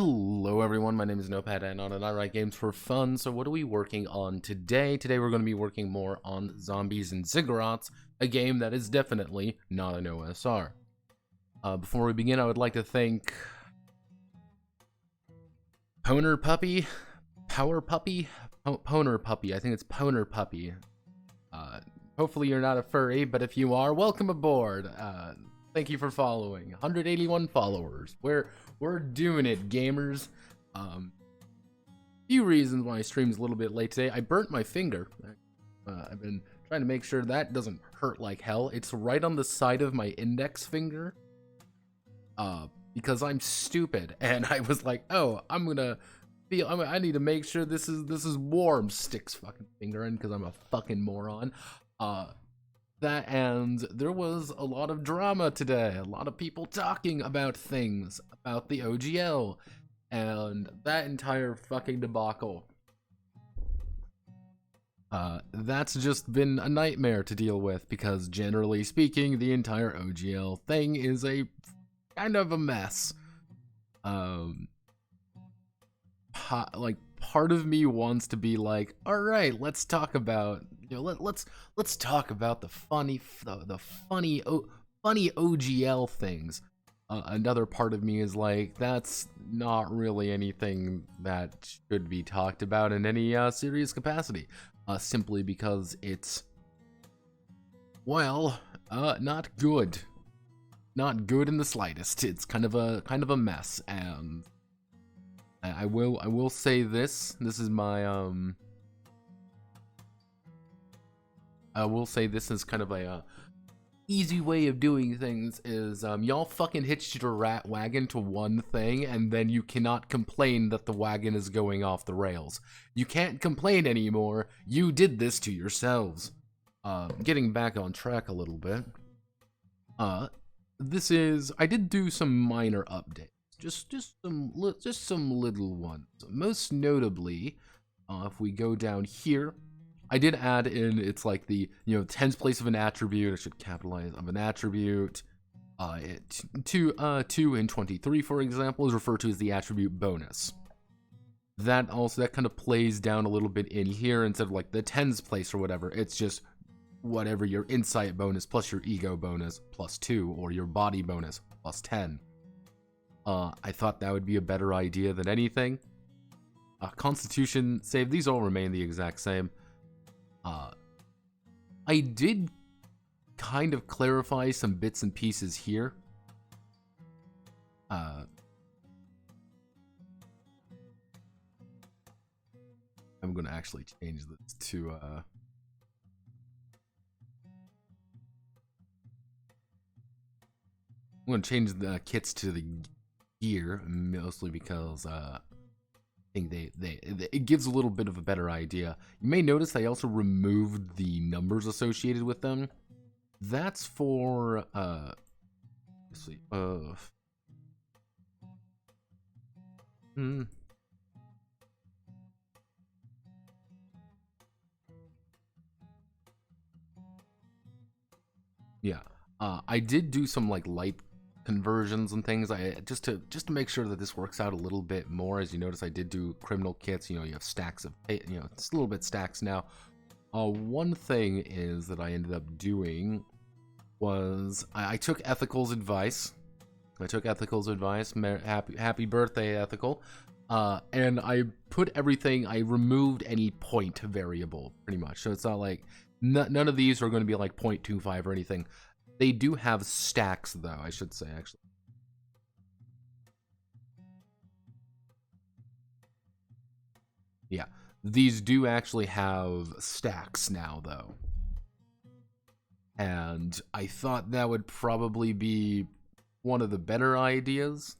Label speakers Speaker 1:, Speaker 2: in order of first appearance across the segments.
Speaker 1: Hello everyone, my name is Notepad and I write games for fun. So what are we working on today? Today we're going to be working more on Zombies and Ziggurats, a game that is definitely not an OSR. Before we begin, I would like to thank Poner Puppy, Power Puppy, Poner Puppy, I think it's Poner Puppy. Hopefully you're not a furry, but if you are, welcome aboard. Thank you for following. 181 followers. We're doing it, gamers. Few reasons why I stream's a little bit late today. I burnt my finger. I've been trying to make sure that doesn't hurt like hell. It's right on the side of my index finger. Because I'm stupid, and I was like, oh, I need to make sure this is warm. Sticks fucking finger in because I'm a fucking moron. That, and there was a lot of drama today, a lot of people talking about things, about the OGL, and that entire fucking debacle. That's just been a nightmare to deal with, because generally speaking, the entire OGL thing is a kind of a mess. Part of me wants to be like, all right, let's talk about, let's talk about the funny OGL things. Another part of me is like, that's not really anything that should be talked about in any serious capacity, simply because it's, well, not good in the slightest. It's kind of a mess, and I will say this. This is my I will say this is kind of a easy way of doing things is y'all fucking hitched your rat wagon to one thing, and then you cannot complain that the wagon is going off the rails. You can't complain anymore. You did this to yourselves. Getting back on track a little bit. I did do some minor updates. Just some little ones. Most notably, if we go down here, I did add in, it's like the, tens place of an attribute. I should capitalize of an attribute. 2 in 23, for example, is referred to as the attribute bonus. That kind of plays down a little bit in here. Instead of like the tens place or whatever, it's just whatever your insight bonus plus your ego bonus plus 2, or your body bonus plus 10. I thought that would be a better idea than anything. Constitution save, these all remain the exact same. I did kind of clarify some bits and pieces here. I'm going to actually change this to I'm going to change the kits to the gear, mostly because I think it gives a little bit of a better idea. You may notice I also removed the numbers associated with them. That's for let's see, yeah, I did do some like light conversions and things. Just to make sure that this works out a little bit more. As you notice, I did do criminal kits. You have stacks of, it's a little bit stacks now. One thing is that I ended up doing was I took Ethical's advice. Happy birthday, Ethical. And I put everything. I removed any point variable pretty much. So it's not like none of these are going to be like 0.25 or anything. They do have stacks, though, I should say, actually. Yeah, these do actually have stacks now, though. And I thought that would probably be one of the better ideas.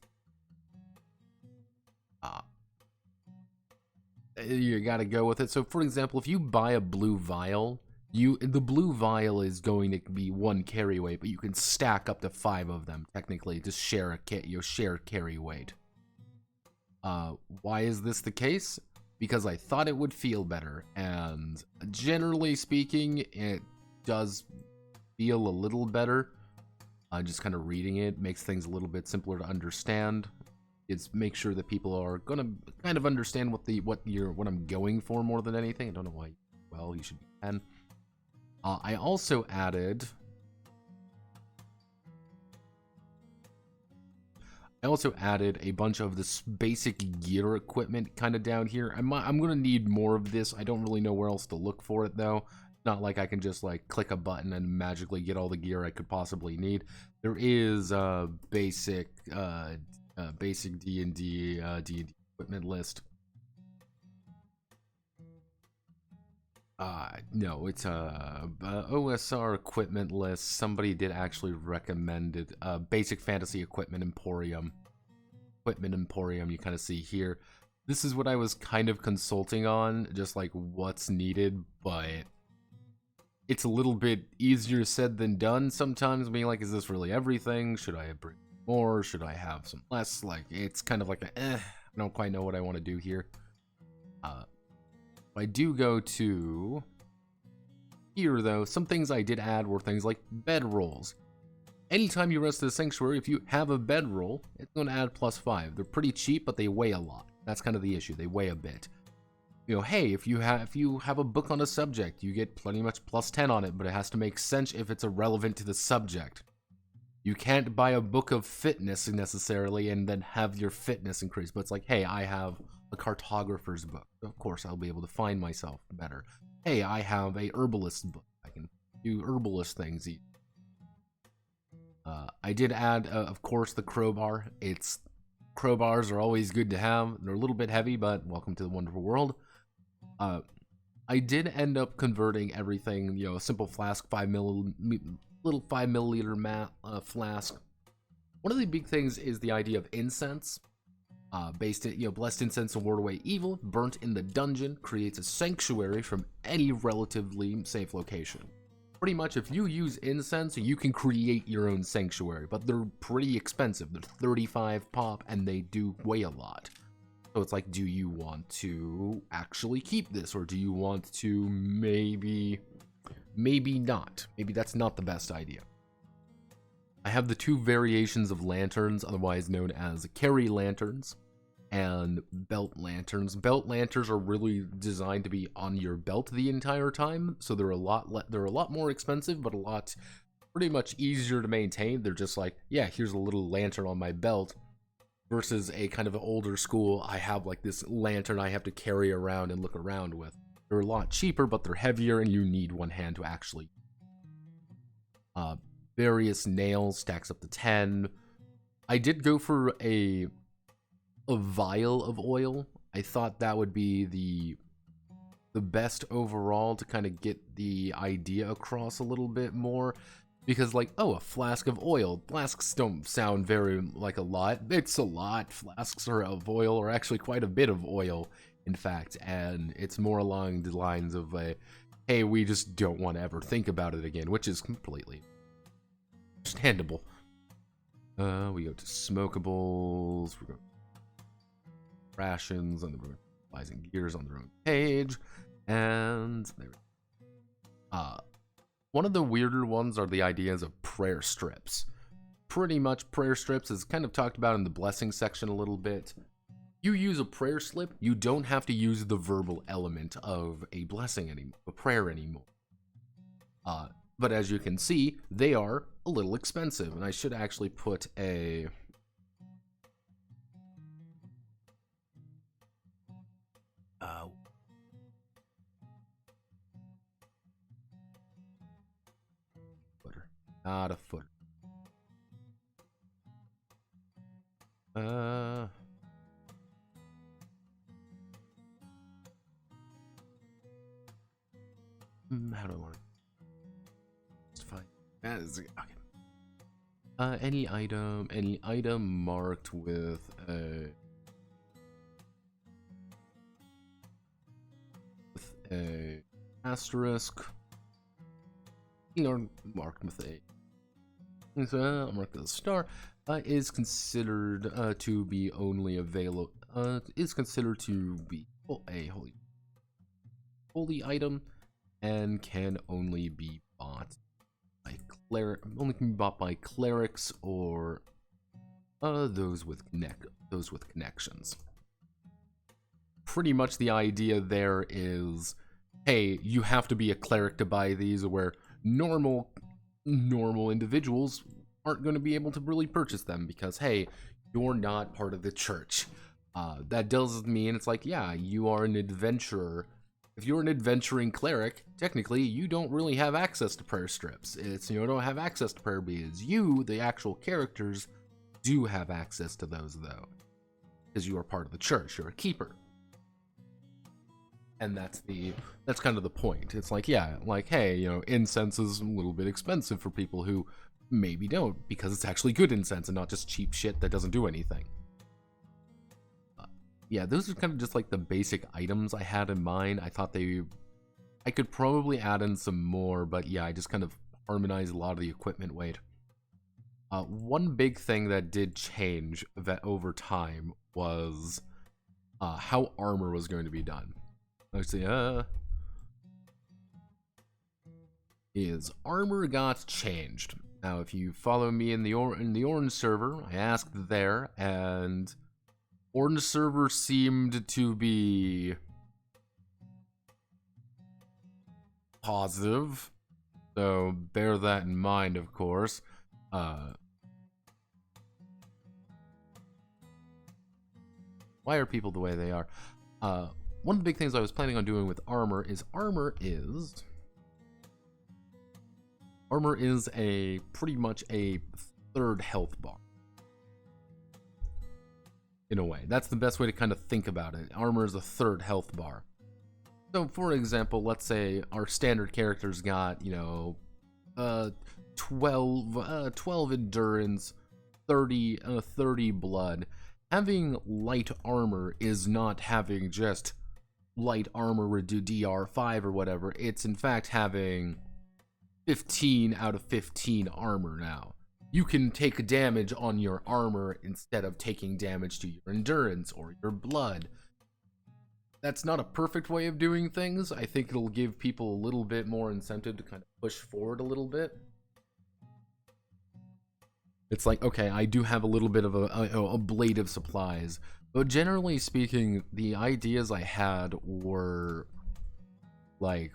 Speaker 1: You gotta go with it. So, for example, if you buy a blue vial, the blue vial is going to be 1 carry weight, but you can stack up to 5 of them technically to share carry weight. Why is this the case? Because I thought it would feel better, and generally speaking, it does feel a little better. Just kind of reading it makes things a little bit simpler to understand. is make sure that people are gonna kind of understand what I'm going for more than anything. I don't know why. Well, you should be 10. I also added a bunch of this basic gear equipment kind of down here. I'm gonna need more of this. I don't really know where else to look for it though. Not like I can just like click a button and magically get all the gear I could possibly need. There is a basic D&D equipment list. No, it's a OSR equipment list. Somebody did actually recommend it. Basic Fantasy Equipment Emporium. You kind of see here. This is what I was kind of consulting on, just like what's needed, but it's a little bit easier said than done sometimes, being like, is this really everything? Should I bring more? Should I have some less? Like, it's kind of like I don't quite know what I want to do here. I do go to here, though. Some things I did add were things like bedrolls. Anytime you rest at a sanctuary, if you have a bedroll, it's going to add +5. They're pretty cheap, but they weigh a lot. That's kind of the issue. They weigh a bit. You know, hey, if you have a book on a subject, you get pretty much +10 on it, but it has to make sense if it's irrelevant to the subject. You can't buy a book of fitness necessarily and then have your fitness increase, but it's like, hey, I have a cartographer's book. Of course, I'll be able to find myself better. Hey, I have a herbalist book. I can do herbalist things. I did add, of course, the crowbar. Crowbars are always good to have. They're a little bit heavy, but welcome to the wonderful world. I did end up converting everything, you know, a simple flask, little 5 milliliter flask. One of the big things is the idea of incense. Based it, blessed incense will ward away evil. Burnt in the dungeon creates a sanctuary from any relatively safe location. Pretty much, if you use incense, you can create your own sanctuary, but they're pretty expensive. They're 35 pop, and they do weigh a lot. So it's like, do you want to actually keep this, or do you want to maybe not? Maybe that's not the best idea. I have the 2 variations of lanterns, otherwise known as carry lanterns and belt lanterns. Belt lanterns are really designed to be on your belt the entire time, so they're a lot more expensive, but pretty much easier to maintain. They're just like, yeah, here's a little lantern on my belt, versus a kind of older school, I have like this lantern I have to carry around and look around with. They're a lot cheaper, but they're heavier, and you need one hand to actually. Various nails stacks up to 10. I did go for a vial of oil. I thought that would be the best overall to kind of get the idea across a little bit more. Because, like, oh, a flask of oil. Flasks don't sound very like a lot. It's a lot. Flasks of oil are actually quite a bit of oil, in fact. And it's more along the lines of, hey, we just don't want to ever think about it again, which is completely understandable. We go to smokables. We go rations, and we're utilizing gears on their own page. And there. One of the weirder ones are the ideas of prayer strips. Pretty much, prayer strips is kind of talked about in the blessing section a little bit. You use a prayer slip, you don't have to use the verbal element of a blessing anymore, a prayer anymore. But as you can see, they are a little expensive, and I should actually put a footer, not a footer. How do I want to justify? That is okay. Any item marked with a asterisk, or marked with a marked with a star, is considered to be only available. Is considered to be a holy item, and can only be bought by clerics or Those with connections. Pretty much the idea there is, hey, you have to be a cleric to buy these, where normal individuals aren't going to be able to really purchase them because, hey, you're not part of the church. That does mean it's like, yeah, you are an adventurer. If you're an adventuring cleric, technically, you don't really have access to prayer strips. You don't have access to prayer beads. You, the actual characters, do have access to those, though, because you are part of the church. You're a keeper. And that's kind of the point. It's like, yeah, like, hey, incense is a little bit expensive for people who maybe don't, because it's actually good incense and not just cheap shit that doesn't do anything. Yeah, those are kind of just like the basic items I had in mind. I thought I could probably add in some more, but yeah, I just kind of harmonized a lot of the equipment weight. One big thing that did change that over time was how armor was going to be done. Let's see, is armor got changed. Now, if you follow me in the orange server, I asked there, and orange server seemed to be positive, so bear that in mind, of course. Why are people the way they are? One of the big things I was planning on doing with armor is a pretty much a third health bar. In a way, that's the best way to kind of think about it. Armor is a third health bar. So, for example, let's say our standard character's got, 12 endurance, 30 blood. Having light armor is not having just light armor redo DR5 or whatever. It's in fact having 15 out of 15 armor now. You can take damage on your armor instead of taking damage to your endurance or your blood. That's not a perfect way of doing things. I think it'll give people a little bit more incentive to kind of push forward a little bit. It's like, okay, I do have a little bit of a blade of supplies, but generally speaking, the ideas I had were like,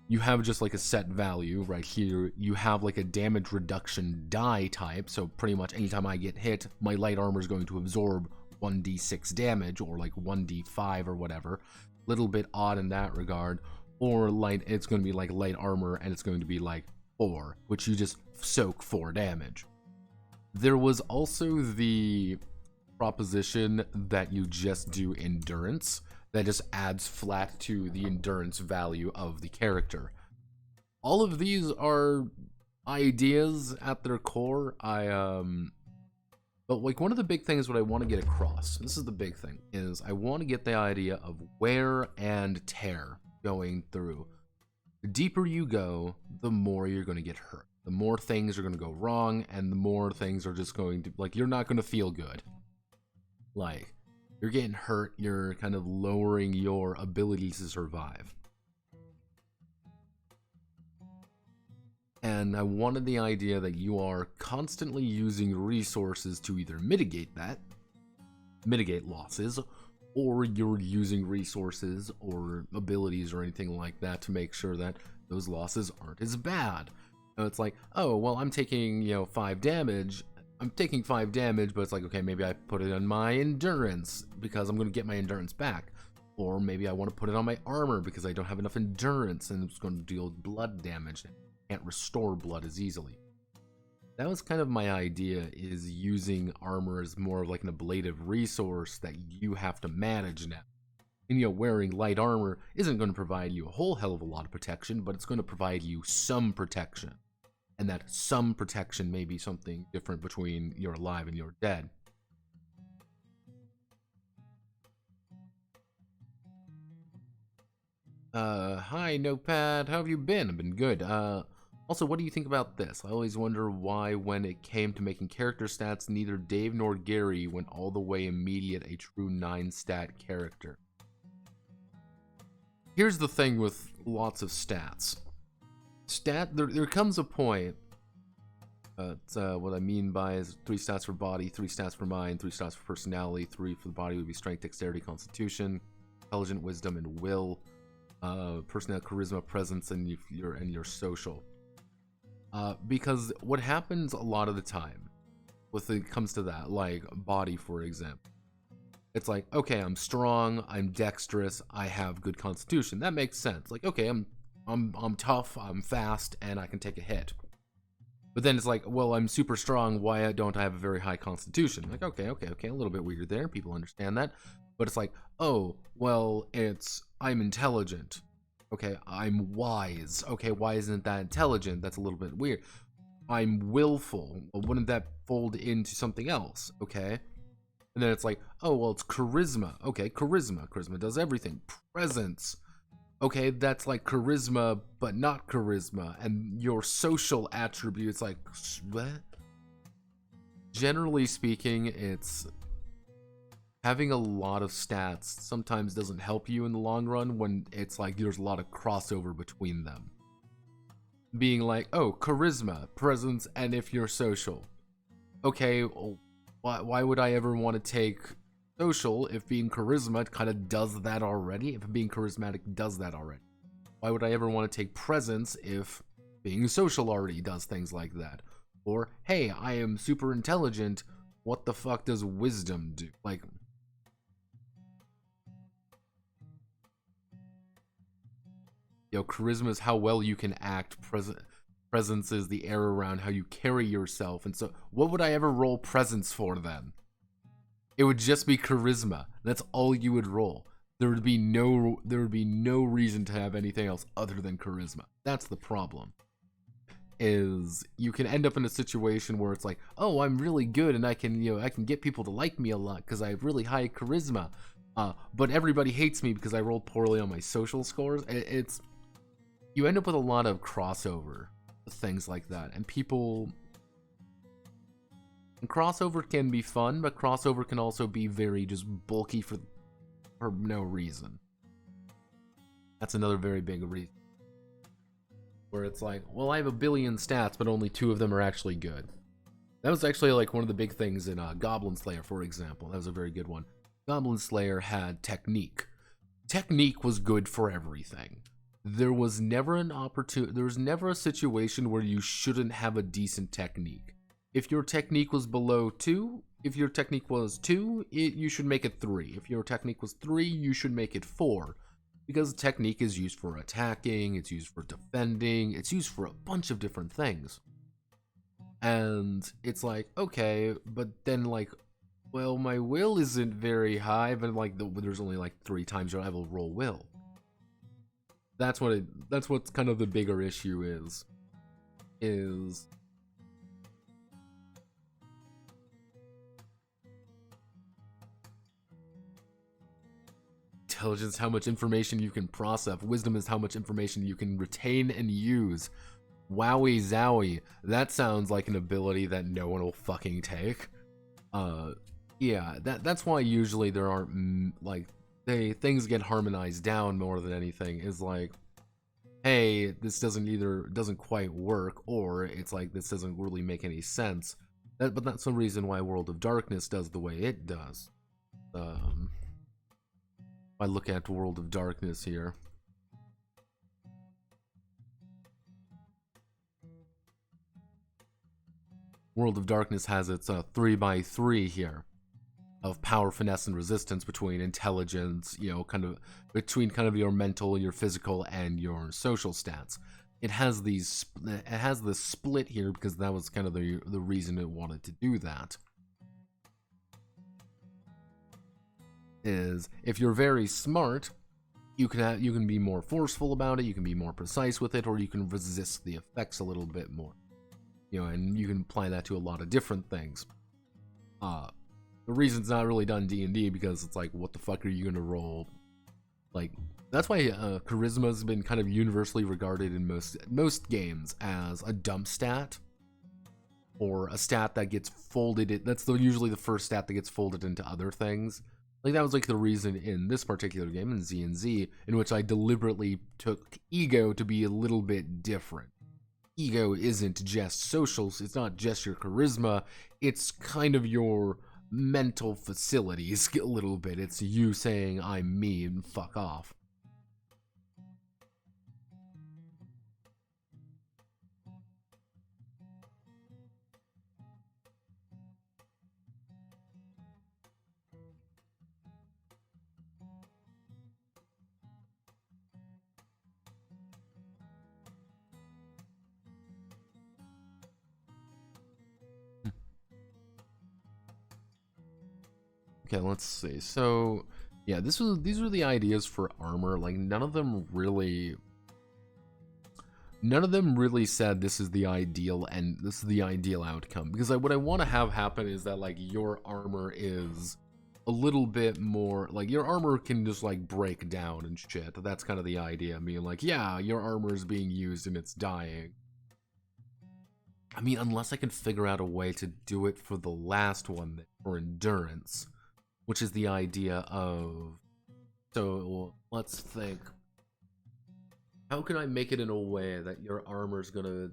Speaker 1: you have just like a set value right here. You have like a damage reduction die type, so pretty much anytime I get hit, my light armor is going to absorb 1d6 damage, or like 1d5 or whatever. Little bit odd in that regard. Or it's going to be like light armor and it's going to be like 4, which you just soak 4 damage. There was also the proposition that you just do endurance, that just adds flat to the endurance value of the character. All of these are ideas at their core. But like one of the big things what I want to get across, this is the big thing, is I want to get the idea of wear and tear going through. The deeper you go, the more you're going to get hurt. The more things are going to go wrong, and the more things are just going to, like, you're not going to feel good. Like, you're getting hurt, you're kind of lowering your ability to survive. And I wanted the idea that you are constantly using resources to either mitigate losses, or you're using resources or abilities or anything like that to make sure that those losses aren't as bad. And it's like, oh, well, I'm taking, 5 damage. I'm taking 5 damage, but it's like, okay, maybe I put it on my endurance because I'm going to get my endurance back. Or maybe I want to put it on my armor because I don't have enough endurance and it's going to deal blood damage. I can't restore blood as easily. That was kind of my idea, is using armor as more of like an ablative resource that you have to manage now. And wearing light armor isn't going to provide you a whole hell of a lot of protection, but it's going to provide you some protection. And that some protection may be something different between you're alive and you're dead. Hi, Notepad. How have you been? I've been good. Also, what do you think about this? I always wonder why, when it came to making character stats, neither Dave nor Gary went all the way immediate a true 9-stat character. Here's the thing with lots of stats. There comes a point What I mean by is 3 stats for body, 3 stats for mind, 3 stats for personality. 3 for the body would be strength, dexterity, constitution, intelligent, wisdom, and will. Personality, charisma, presence, and your social. Because what happens a lot of the time, when it comes to that, like body, for example, it's like, okay, I'm strong, I'm dexterous, I have good constitution. That makes sense. Like, okay, I'm tough, I'm fast, and I can take a hit. But then it's like, well, I'm super strong, why don't I have a very high constitution? Like, okay, a little bit weird there, people understand that. But it's like, oh, well, I'm intelligent. Okay, I'm wise. Okay, why isn't that intelligent? That's a little bit weird. I'm willful. Well, wouldn't that fold into something else? Okay. And then it's like, oh, well, it's charisma. Okay, charisma. Charisma does everything. Presence. Okay, that's like charisma, but not charisma. And your social attributes, like, what? Generally speaking, it's having a lot of stats sometimes doesn't help you in the long run when it's like there's a lot of crossover between them. Being like, oh, charisma, presence, and if you're social. Okay, why would I ever want to take social if being charisma kind of does that already? If being charismatic does that already? Why would I ever want to take presence if being social already does things like that? Or, hey, I am super intelligent, what the fuck does wisdom do? Like, charisma is how well you can act, presence is the air around how you carry yourself, and so what would I ever roll presence for then? It would just be charisma. That's all you would roll. There would be no reason to have anything else other than charisma. That's the problem. Is you can end up in a situation where it's like, oh, I'm really good and I can get people to like me a lot because I have really high charisma. But everybody hates me because I rolled poorly on my social scores. You end up with a lot of crossover, things like that, and crossover can be fun, but crossover can also be very just bulky for no reason. That's another very big reason. Where it's like, well, I have a billion stats, but only 2 of them are actually good. That was actually like one of the big things in Goblin Slayer, for example. That was a very good one. Goblin Slayer had technique. Technique was good for everything. There was never a situation where you shouldn't have a decent technique. If your technique was below 2, if your technique was 2, you should make it 3. If your technique was 3, you should make it 4. Because technique is used for attacking, it's used for defending, it's used for a bunch of different things. And it's like, okay, but then like, well, my will isn't very high, but like there's only like 3 times I will roll will. That's what's kind of the bigger issue is intelligence, how much information you can process. Wisdom is how much information you can retain and use. Wowie zowie. That sounds like an ability that no one will fucking take. Yeah, that's why usually there aren't, like, things get harmonized down more than anything, is like, hey, this doesn't quite work, or it's like, this doesn't really make any sense. But that's the reason why World of Darkness does the way it does. I look at World of Darkness here. World of Darkness has its 3x3 here of power, finesse, and resistance between intelligence, between your mental, your physical, and your social stats. It has this split here because that was kind of the reason it wanted to do that. Is if you're very smart, you can be more forceful about it, you can be more precise with it, or you can resist the effects a little bit more. And you can apply that to a lot of different things. The reason it's not really done D&D because it's like, what the fuck are you gonna roll? Like, that's why charisma has been kind of universally regarded in most games as a dump stat, or a stat that gets folded. That's usually the first stat that gets folded into other things. Like, that was like the reason in this particular game, in Z&Z, in which I deliberately took ego to be a little bit different. ego isn't just socials, it's not just your charisma, it's kind of your mental facilities a little bit. It's you saying, I'm me, and fuck off. Okay, let's see. So, yeah, these were the ideas for armor. Like, none of them really said this is the ideal and this is the ideal outcome. Because what I want to have happen is that, like, your armor is a little bit more, like, your armor can just, like, break down and shit. That's kind of the idea. I mean, like, yeah, your armor is being used and it's dying. I mean, unless I can figure out a way to do it for the last one, for endurance, which is the idea of, so let's think, how can I make it in a way that your armor's gonna,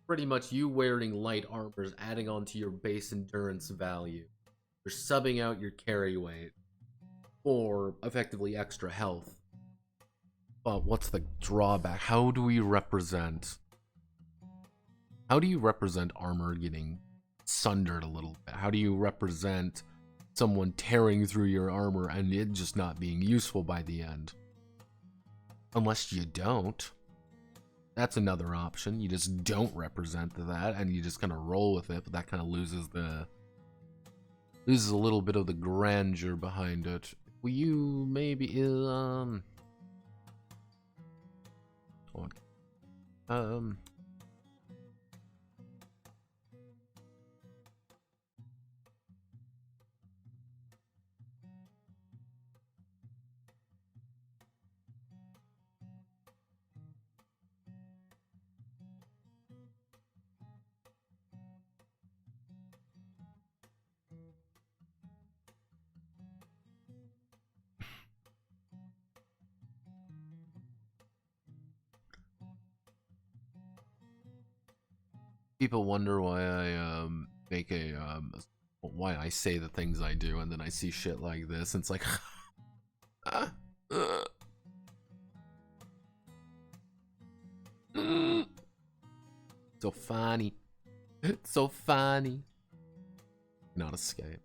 Speaker 1: pretty much you wearing light armor is adding on to your base endurance value. You're subbing out your carry weight for effectively extra health. But what's the drawback? How do you represent armor getting sundered a little bit? How do you represent someone tearing through your armor and it just not being useful by the end? Unless you don't. That's another option. You just don't represent that and you just kind of roll with it, but that kind of loses a little bit of the grandeur behind it. Will you maybe people wonder why I make a why I say the things I do and then I see shit like this and it's like so funny. It's so funny. Not escape.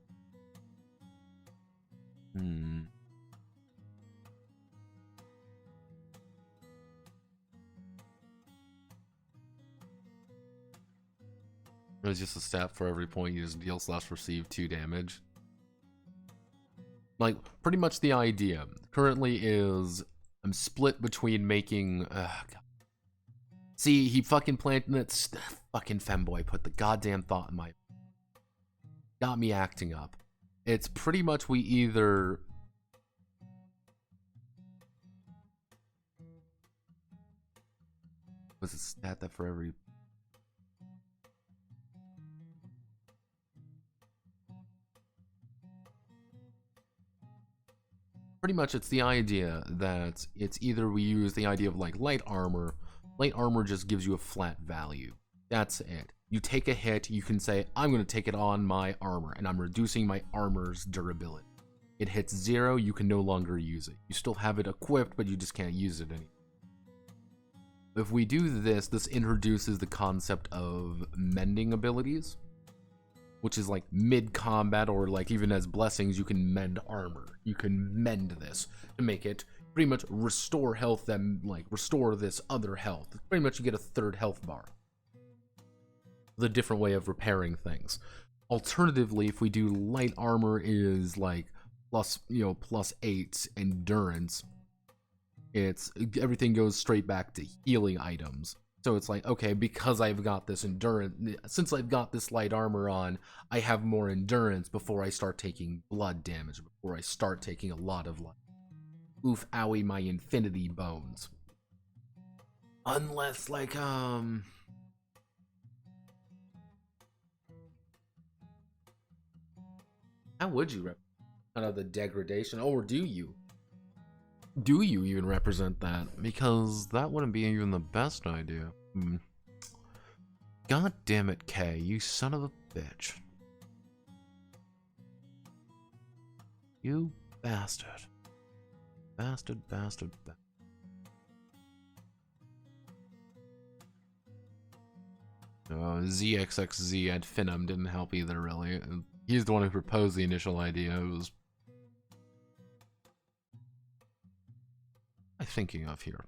Speaker 1: It's just a stat for every point you just deal / receive 2 damage. Like, pretty much the idea currently is I'm split between making... See, he fucking planted it. Fucking femboy put the goddamn thought in my... Got me acting up. It's pretty much we either... Was it stat that for every... Pretty much it's the idea that it's either we use the idea of like light armor. Light armor just gives you a flat value. That's it. You take a hit, you can say, I'm going to take it on my armor, and I'm reducing my armor's durability. It hits 0, you can no longer use it. You still have it equipped, but you just can't use it anymore. If we do this, this introduces the concept of mending abilities, which is like mid-combat or like even as blessings, you can mend armor. You can mend this to make it pretty much restore health, then like restore this other health. Pretty much you get a 3rd health bar. The different way of repairing things. Alternatively, if we do light armor is like +8 endurance, it's everything goes straight back to healing items. So it's like, okay, because I've got this endurance, since I've got this light armor on, I have more endurance before I start taking blood damage, before I start taking a lot of like, oof, owie, my infinity bones. Unless like, how would you represent kind of the degradation, or do you? Do you even represent that? Because that wouldn't be even the best idea. God damn it, Kay, you son of a bitch. You bastard. Bastard, bastard, bastard. ZXXZ at Finum didn't help either, really. He's the one who proposed the initial idea. It was... What am I thinking of here?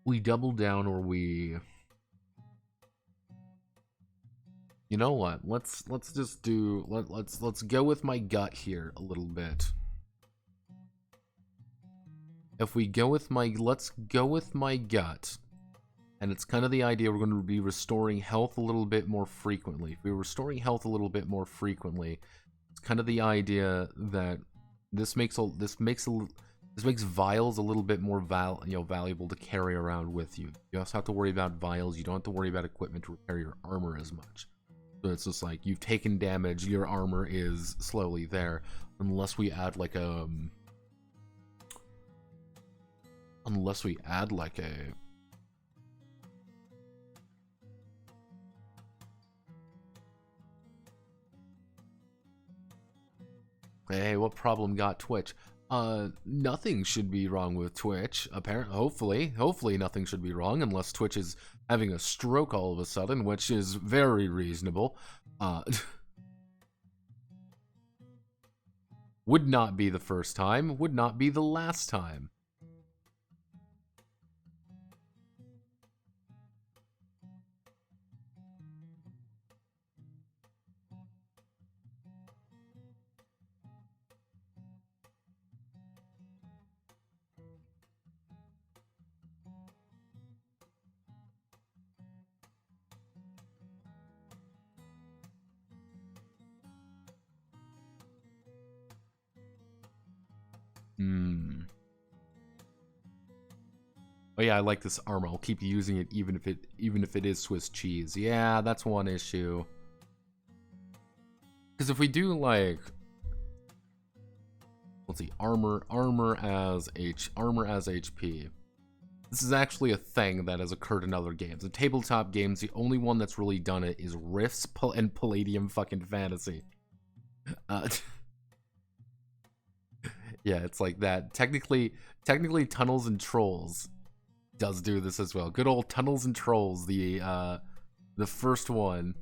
Speaker 1: We double down or we... You know what? Let's just do... Let's go with my gut here a little bit. If we go with my... Let's go with my gut. And it's kind of the idea we're going to be restoring health a little bit more frequently. If we're restoring health a little bit more frequently, it's kind of the idea that this makes vials a little bit more valuable to carry around with you. You also have to worry about vials. You don't have to worry about equipment to repair your armor as much. So it's just like you've taken damage, your armor is slowly there, unless we add like a Hey, what problem got Twitch? Nothing should be wrong with Twitch. Apparently, hopefully nothing should be wrong unless Twitch is having a stroke all of a sudden, which is very reasonable. Would not be the first time, would not be the last time. Oh yeah, I like this armor. I'll keep using it even if it is Swiss cheese. Yeah, that's one issue. Because if we do like, let's see, armor as HP. This is actually a thing that has occurred in other games. In tabletop games, the only one that's really done it is Rifts and Palladium fucking Fantasy. Yeah, it's like that. Technically, Tunnels and Trolls does do this as well. Good old Tunnels and Trolls, the first one.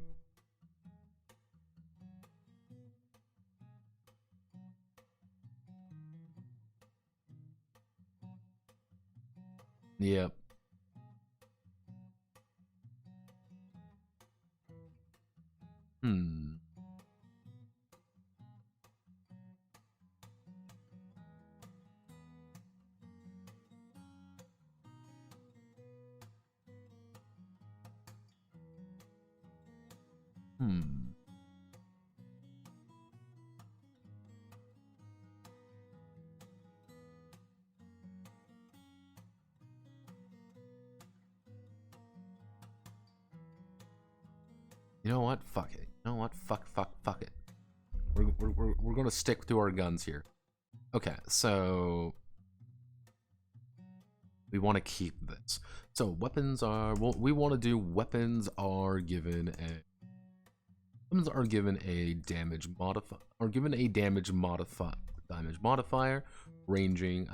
Speaker 1: Yep. You know what? Fuck it. You know what? Fuck it. We're gonna stick to our guns here. Okay, so we want to keep this. So weapons are we want to do. Weapons are given a damage modifier. Ranging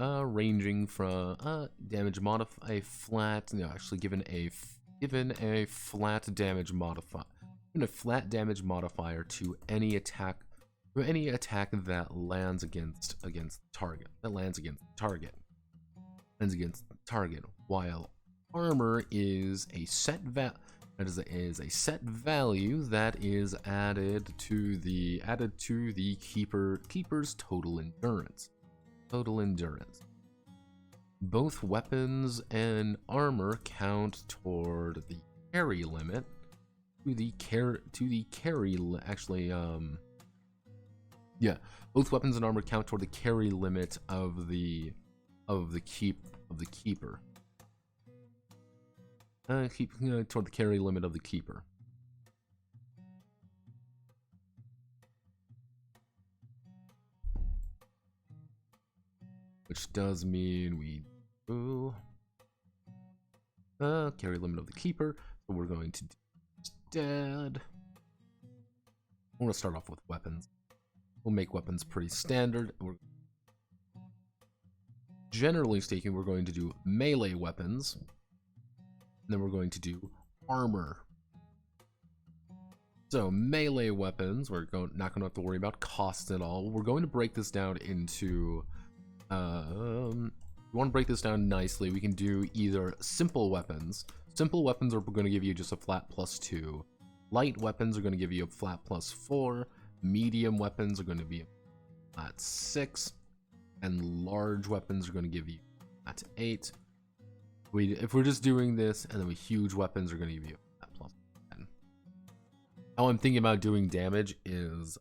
Speaker 1: from damage modify a flat. No, actually given a flat damage modifier. Given a flat damage modifier to any attack that lands against target. Lands against target. While armor is a set value that is added to the keeper's total endurance. Both weapons and armor count toward the carry limit. Yeah, both weapons and armor count toward the carry limit of the keeper. Toward the carry limit of the keeper. which does mean we do carry limit of the keeper. So we're going to do instead. We're going to start off with weapons. We'll make weapons pretty standard. Generally speaking, we're going to do melee weapons. And then we're going to do armor. So melee weapons, we're not going to have to worry about costs at all. We're going to break this down into, we want to break this down nicely. We can do either simple weapons. Simple weapons are going to give you just a flat +2. Light weapons are going to give you a flat +4. Medium weapons are going to be a flat 6. And large weapons are going to give you a flat 8. If we're just doing this, and then huge weapons are going to give you a flat +10. How I'm thinking about doing damage is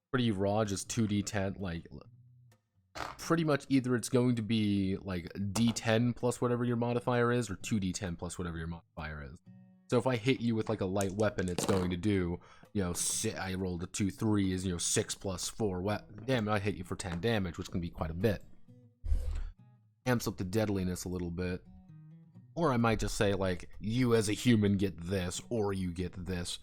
Speaker 1: pretty raw, just 2d10. Like, pretty much either it's going to be like d10 plus whatever your modifier is, or 2d10 plus whatever your modifier is. So if I hit you with like a light weapon, it's going to do, I rolled a 2 3s, 6 plus 4 damn, I hit you for 10 damage, which can be quite a bit. Amps up the deadliness a little bit. Or I might just say, like, you as a human get this, or you get this.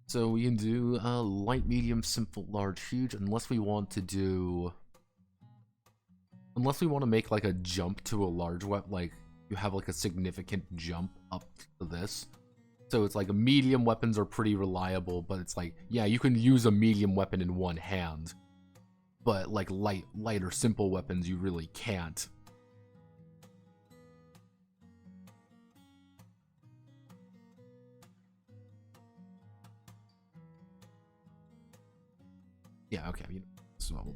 Speaker 1: So we can do light, medium, simple, large, huge, unless we want to make like a jump to a large weapon, like you have like a significant jump up to this. So it's like medium weapons are pretty reliable, but it's like, yeah, you can use a medium weapon in one hand, but like light or simple weapons, you really can't. Yeah, okay, this is what we'll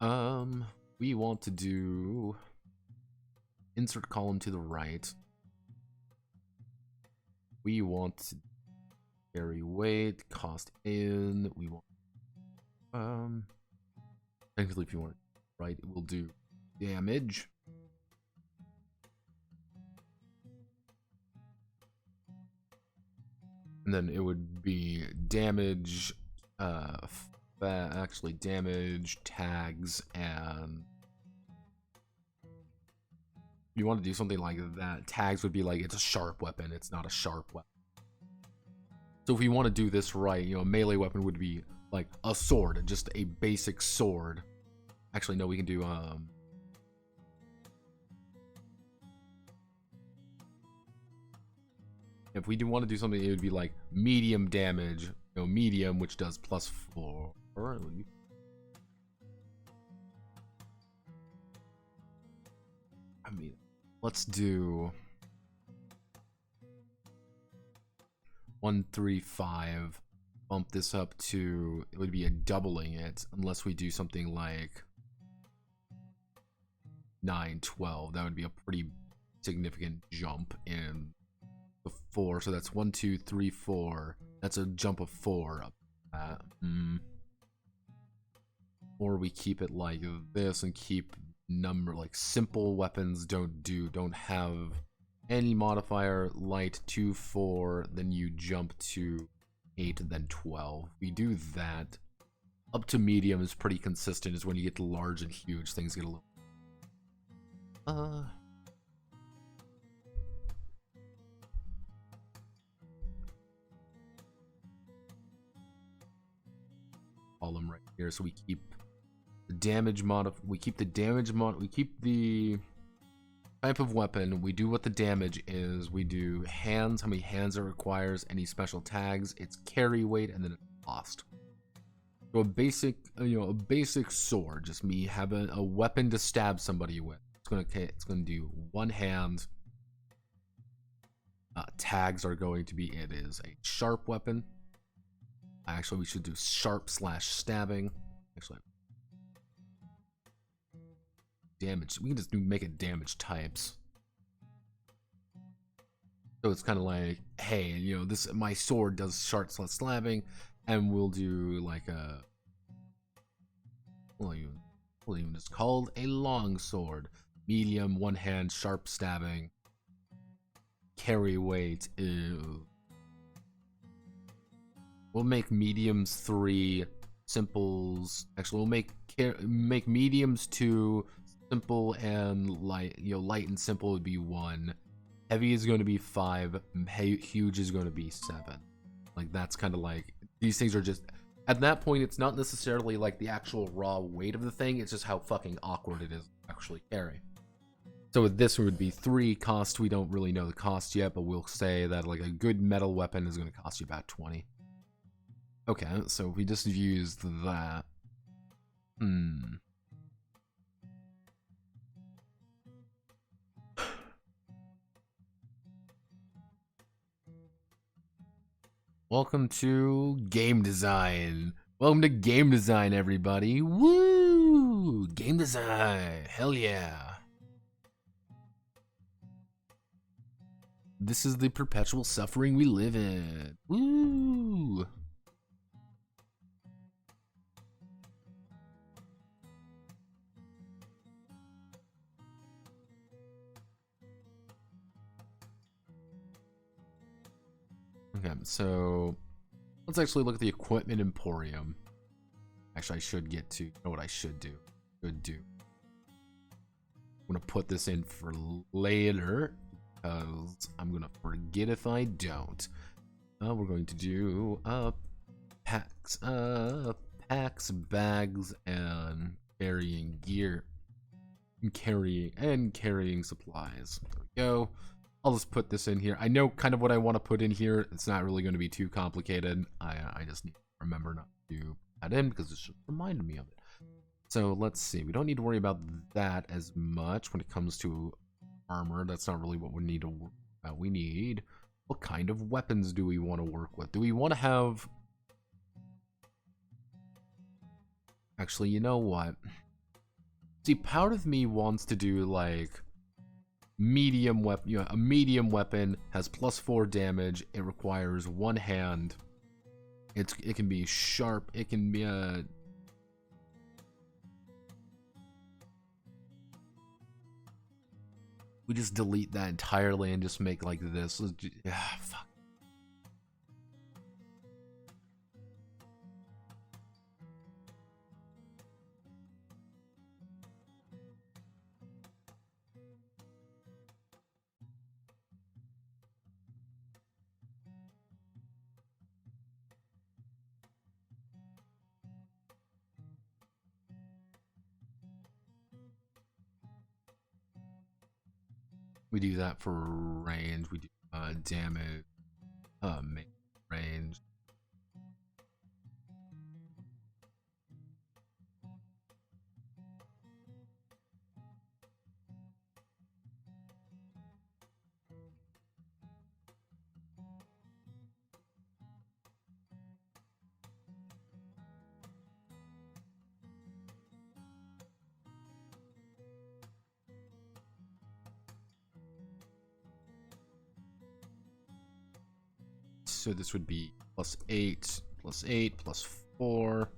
Speaker 1: do. We want to do insert column to the right. We want to carry weight, cost in. We want technically if you want right, we'll do damage. And then it would be damage, actually damage, tags, and you want to do something like that. Tags would be like, it's a sharp weapon, it's not a sharp weapon. So if we want to do this right, a melee weapon would be like a sword, just a basic sword. Actually, no, we can do, if we do want to do something, it would be like medium damage, medium, which does +4. I mean, let's do 1 3 5. Bump this up to, it would be a doubling it, unless we do something like 9 12. That would be a pretty significant jump in the 4. So that's 1 2 3 4. That's a jump of 4 up that. Or we keep it like this and keep number, like simple weapons don't have any modifier. Light 2 4, then you jump to 8 and then 12. We do that. Up to medium is pretty consistent. Is when you get to large and huge, things get a little column right here. So we keep the damage we keep the type of weapon. We do what the damage is. We do hands, how many hands it requires, any special tags, its carry weight, and then its cost. So a basic sword, just me having a weapon to stab somebody with. It's gonna do 1 hand. Tags are going to be, it is a sharp weapon. Actually, we should do sharp / stabbing. Actually, damage. We can just make it damage types. So it's kind of like, hey, my sword does sharp / stabbing, and we'll do like a, we'll even just called a long sword. Medium, 1 hand, sharp stabbing. Carry weight. Ew. We'll make mediums 3, simples. Actually, we'll make mediums 2, simple and light. Light and simple would be 1. Heavy is going to be 5. Huge is going to be 7. Like, that's kind of like, these things are just, at that point, it's not necessarily like the actual raw weight of the thing, it's just how fucking awkward it is to actually carry. So with this, it would be 3 cost. We don't really know the cost yet, but we'll say that like a good metal weapon is going to cost you about 20. Okay, so we just used that. Welcome to game design. Welcome to game design, everybody. Woo! Game design. Hell yeah. This is the perpetual suffering we live in. Woo! Okay, so let's actually look at the equipment emporium. Actually, I should get to, you know what I should do? I'm gonna put this in for later because I'm gonna forget if I don't. We're going to do packs, bags, and carrying gear, and carrying supplies. There we go. I'll just put this in here. I know kind of what I want to put in here. It's not really going to be too complicated. I just need to remember not to add in because it should remind me of it. So let's see. We don't need to worry about that as much when it comes to armor. That's not really what we need to work about. We need, what kind of weapons do we want to work with? Do we want to have... Actually, you know what? See, part of me wants to do like medium weapon. You know, a medium weapon has +4 damage. It requires 1 hand. It can be sharp. It can be we just delete that entirely and just make like this. Fuck. We do that for range. We do damage, range. So this would be +8, +8, +4,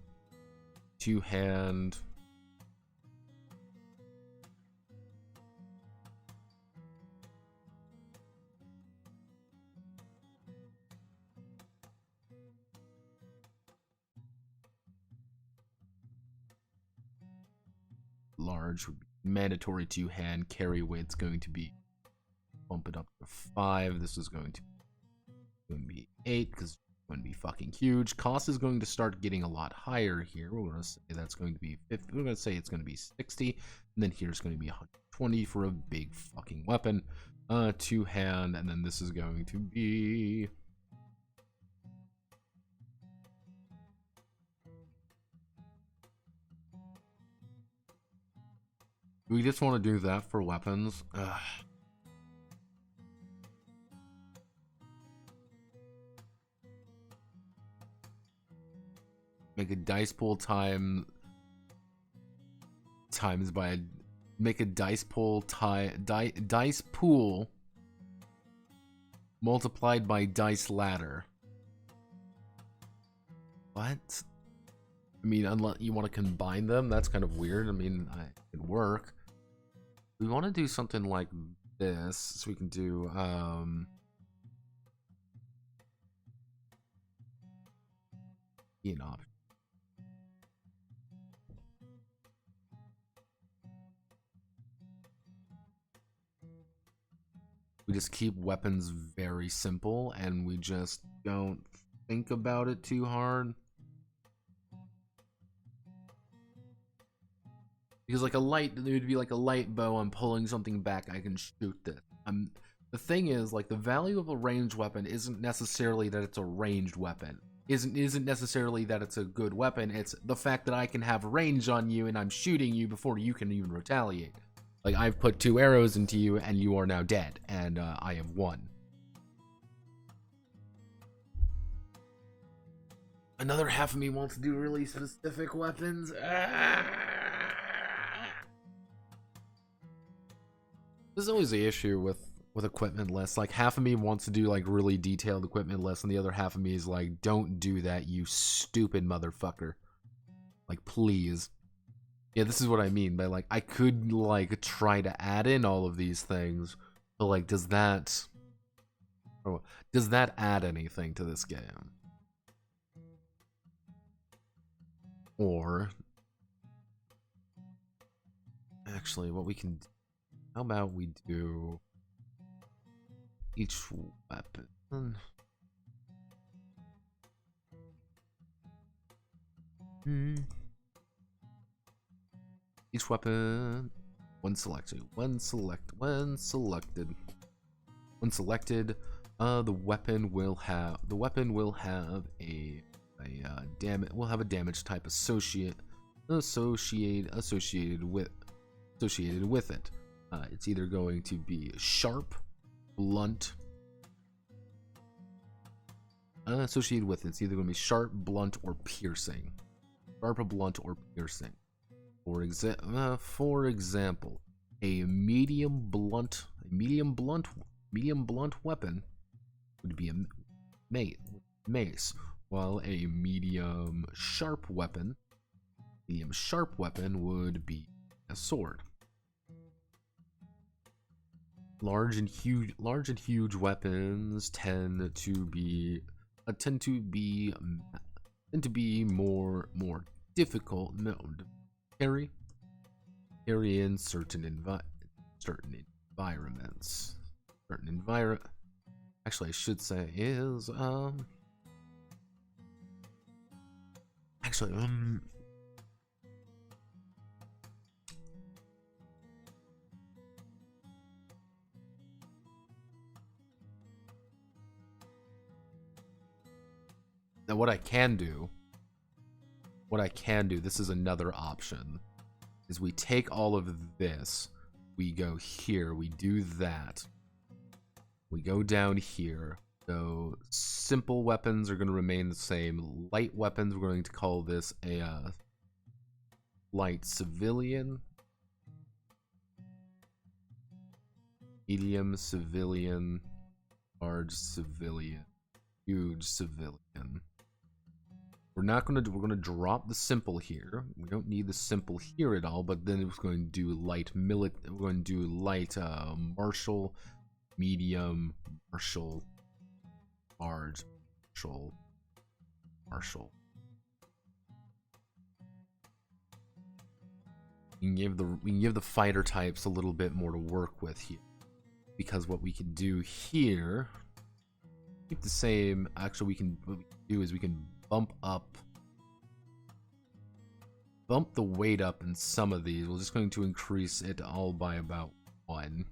Speaker 1: 2 hand. Large would be mandatory 2 hand. Carry weight's going to be, bump it up to 5. This is going to be 8 because it's going to be fucking huge. Cost is going to start getting a lot higher here. We're going to say that's going to be 50. We're going to say it's going to be 60, and then here's going to be 120 for a big fucking weapon. 2 hand, and then this is going to be... We just want to do that for weapons. Ugh. Make a dice pool times by a, make a dice pool dice pool multiplied by dice ladder. What? I mean, unless you want to combine them, that's kind of weird. I mean, it can work. We want to do something like this, so we can do option. We just keep weapons very simple, and we just don't think about it too hard. Because like there would be like a light bow, I'm pulling something back, I can shoot this. The thing is, like, the value of a ranged weapon isn't necessarily that it's a ranged weapon. Isn't necessarily that it's a good weapon, it's the fact that I can have range on you and I'm shooting you before you can even retaliate. Like, I've put 2 arrows into you and you are now dead, and I have won. Another half of me wants to do really specific weapons. There's always the issue with equipment lists. Like, half of me wants to do like really detailed equipment lists, and the other half of me is like, don't do that, you stupid motherfucker. Like, please. Yeah, this is what I mean by, like, I could like try to add in all of these things, but like, does that add anything to this game? Or actually, what we can, how about we do each weapon. Each weapon, when selected, the weapon will have a damage type associated with it. It's either going to be sharp, blunt. Associated with it, it's either going to be sharp, blunt, or piercing. Sharp, blunt, or piercing. For example, a medium blunt weapon would be a mace, while a medium sharp weapon would be a sword. Large and huge weapons tend to be more difficult to carry in certain environments. Actually, I should say is now what I can do, this is another option, is we take all of this, we go here, we do that, we go down here. So simple weapons are going to remain the same. Light weapons, we're going to call this a light civilian. Medium civilian. Large civilian. Huge civilian. We're going to drop the simple here. We don't need the simple here at all, but then it's going to do light we're going to do light martial, medium martial, large martial. We can give the fighter types a little bit more to work with here, because what we can do here, keep the same. Actually, what we can do is we can bump the weight up in some of these. We're just going to increase it all by about 1.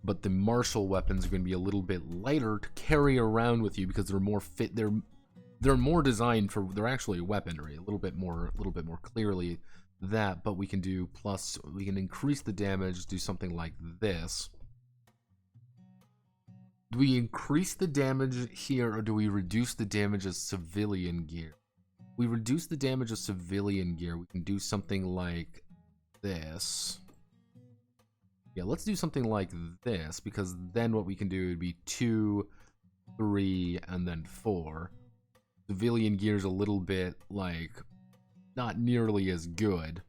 Speaker 1: But the martial weapons are going to be a little bit lighter to carry around with you, because they're more fit. They're more designed for, they're actually weaponry, a little bit more clearly that. But we can do we can increase the damage, do something like this. Do we increase the damage here, or do we reduce the damage of civilian gear? We reduce the damage of civilian gear. We can do something like this. Yeah, let's do something like this, because then what we can do would be 2, 3, and then 4. Civilian gear is a little bit, like, not nearly as good.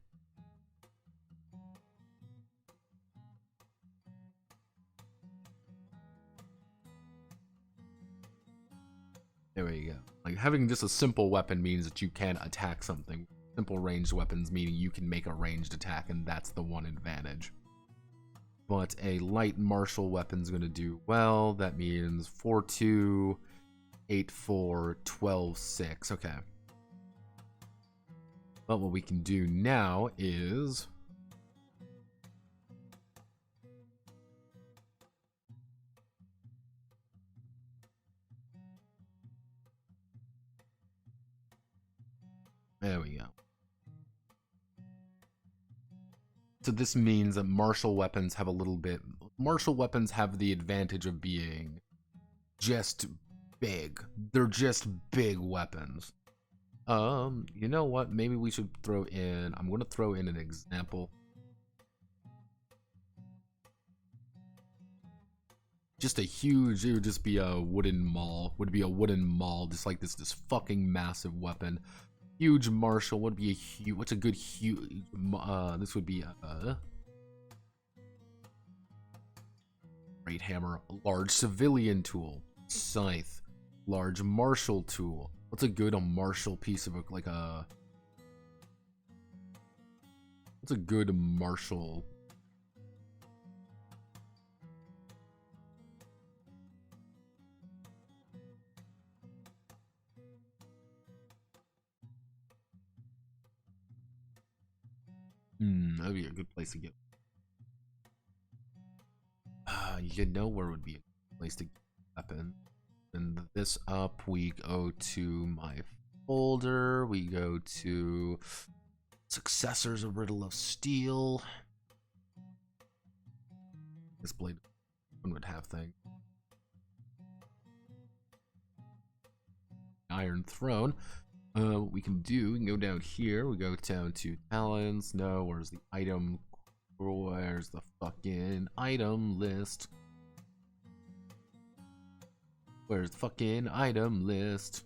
Speaker 1: There we go. Like, having just a simple weapon means that you can attack something. Simple ranged weapons meaning you can make a ranged attack, and that's the one advantage. but a light martial weapon's going to do well. That means 4-2, 8-4, 12-6. Okay. But what we can do now is... There we go. So this means that martial weapons have a little bit... Martial weapons have the advantage of being just big. They're just big weapons. You know what? Maybe we should throw in... I'm going to throw in an example. Just a huge... It would just be a wooden maul. Would be a wooden maul, just like this fucking massive weapon. Huge martial would be a huge... What's a good huge... this would be a... Great hammer. Large civilian tool. Scythe. Large martial tool. What's a good martial piece of like a... What's a good martial... That'd be a good place to get. You know where would be a good place to get a weapon. And this up, we go to my folder. We go to Successors of Riddle of Steel. This blade one would have thing. Iron Throne. What we can do, we can go down here. We go down to talents. No, where's the item? Where's the fucking item list? Where's the fucking item list?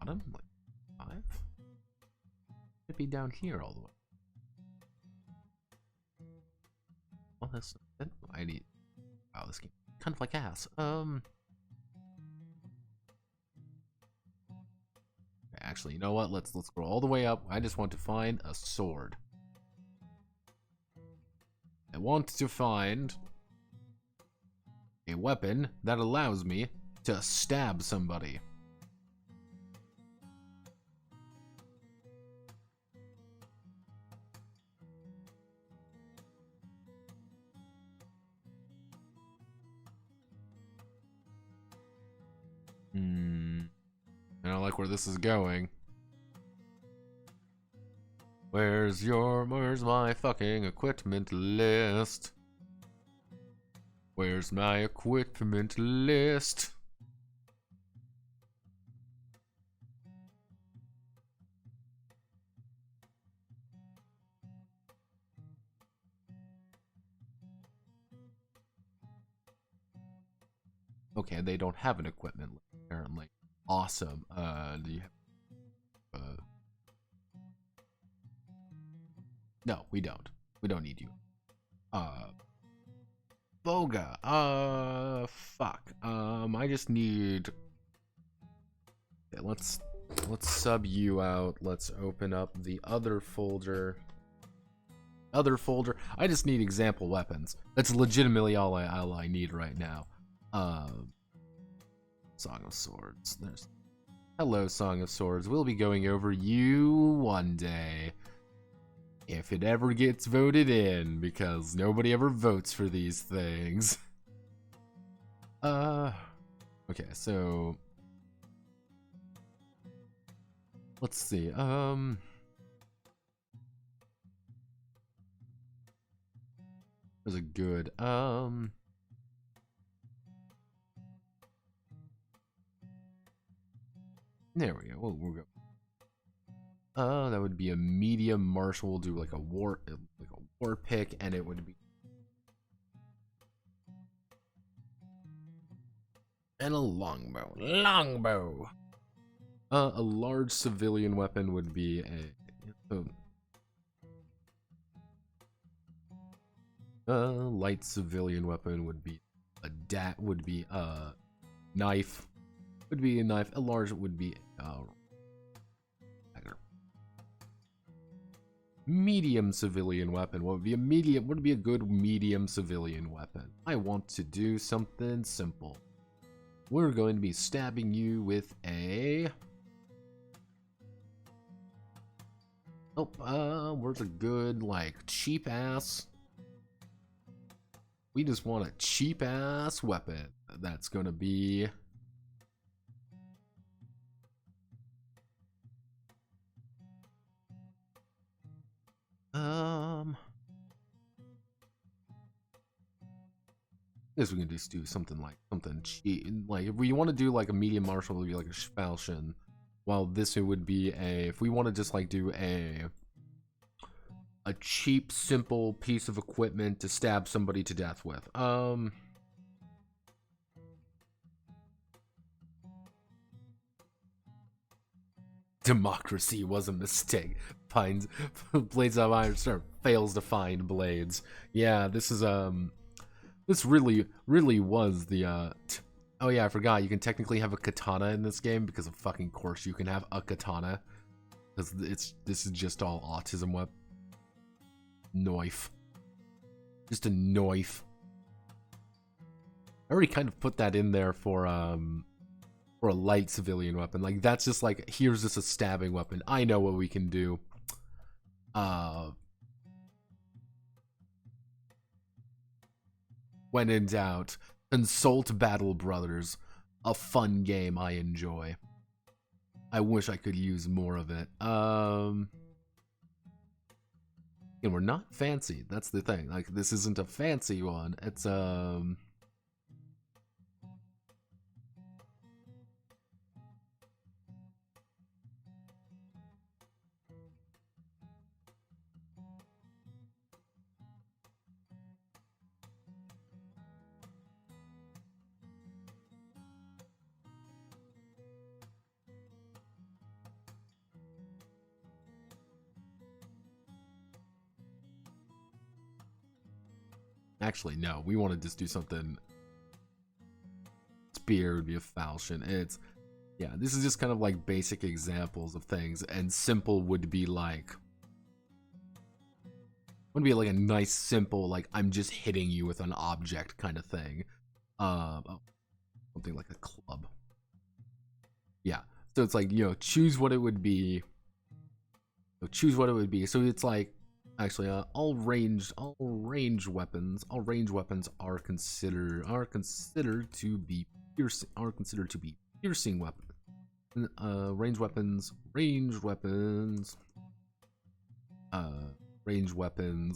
Speaker 1: Bottom, like 5? It'd be down here all the way. Well, that's I need. Wow, this game kind of like ass. Actually, you know what? Let's go all the way up. I just want to find a sword. I want to find a weapon that allows me to stab somebody. I don't like where this is going. Where's my fucking equipment list? Where's my equipment list? Okay, they don't have an equipment list, apparently. Awesome. Do you have... No, we don't. We don't need you. Boga. Fuck. I just need... Okay, let's sub you out. Let's open up the other folder. I just need example weapons. That's legitimately all I need right now. Song of Swords. There's... Hello, Song of Swords. We'll be going over you one day. If it ever gets voted in, because nobody ever votes for these things. Okay, so... Let's see, there's a good, there we go. We'll go. That would be a medium martial. We'll do like a or pick, and it would be. And a longbow. Longbow! A large civilian weapon would be a light civilian weapon would be a knife. Would be a knife. A large would be dagger. Medium civilian weapon. What would be a medium? Would be a good medium civilian weapon? I want to do something simple. We're going to be stabbing you with a. Oh, where's a good, like, cheap ass? We just want a cheap ass weapon. That's gonna be. I guess we can just do something like something cheap. Like, if we want to do like a medium martial, it would be like a falchion. While this it would be a. If we want to just like do a cheap, simple piece of equipment to stab somebody to death with. Democracy was a mistake. Finds Blades of Iron Star fails to find blades. Yeah, this is this really was the oh yeah, I forgot you can technically have a katana in this game because of fucking course you can have a katana. Because this is just all autism web. Knife. Just a knife. I already kind of put that in there for a light civilian weapon. Like, that's just like, here's just a stabbing weapon. I know what we can do. When in doubt, consult Battle Brothers. A fun game I enjoy. I wish I could use more of it. And we're not fancy. That's the thing. Like, this isn't a fancy one. It's actually, no. We want to just do something. Spear would be a falchion. It's, yeah, this is just kind of like basic examples of things. And simple would be like, would be like a nice, simple, like, I'm just hitting you with an object kind of thing. Something like a club. Yeah. So it's like, you know, choose what it would be. So choose what it would be. So it's like, actually, all ranged weapons are considered to be piercing weapons. Ranged weapons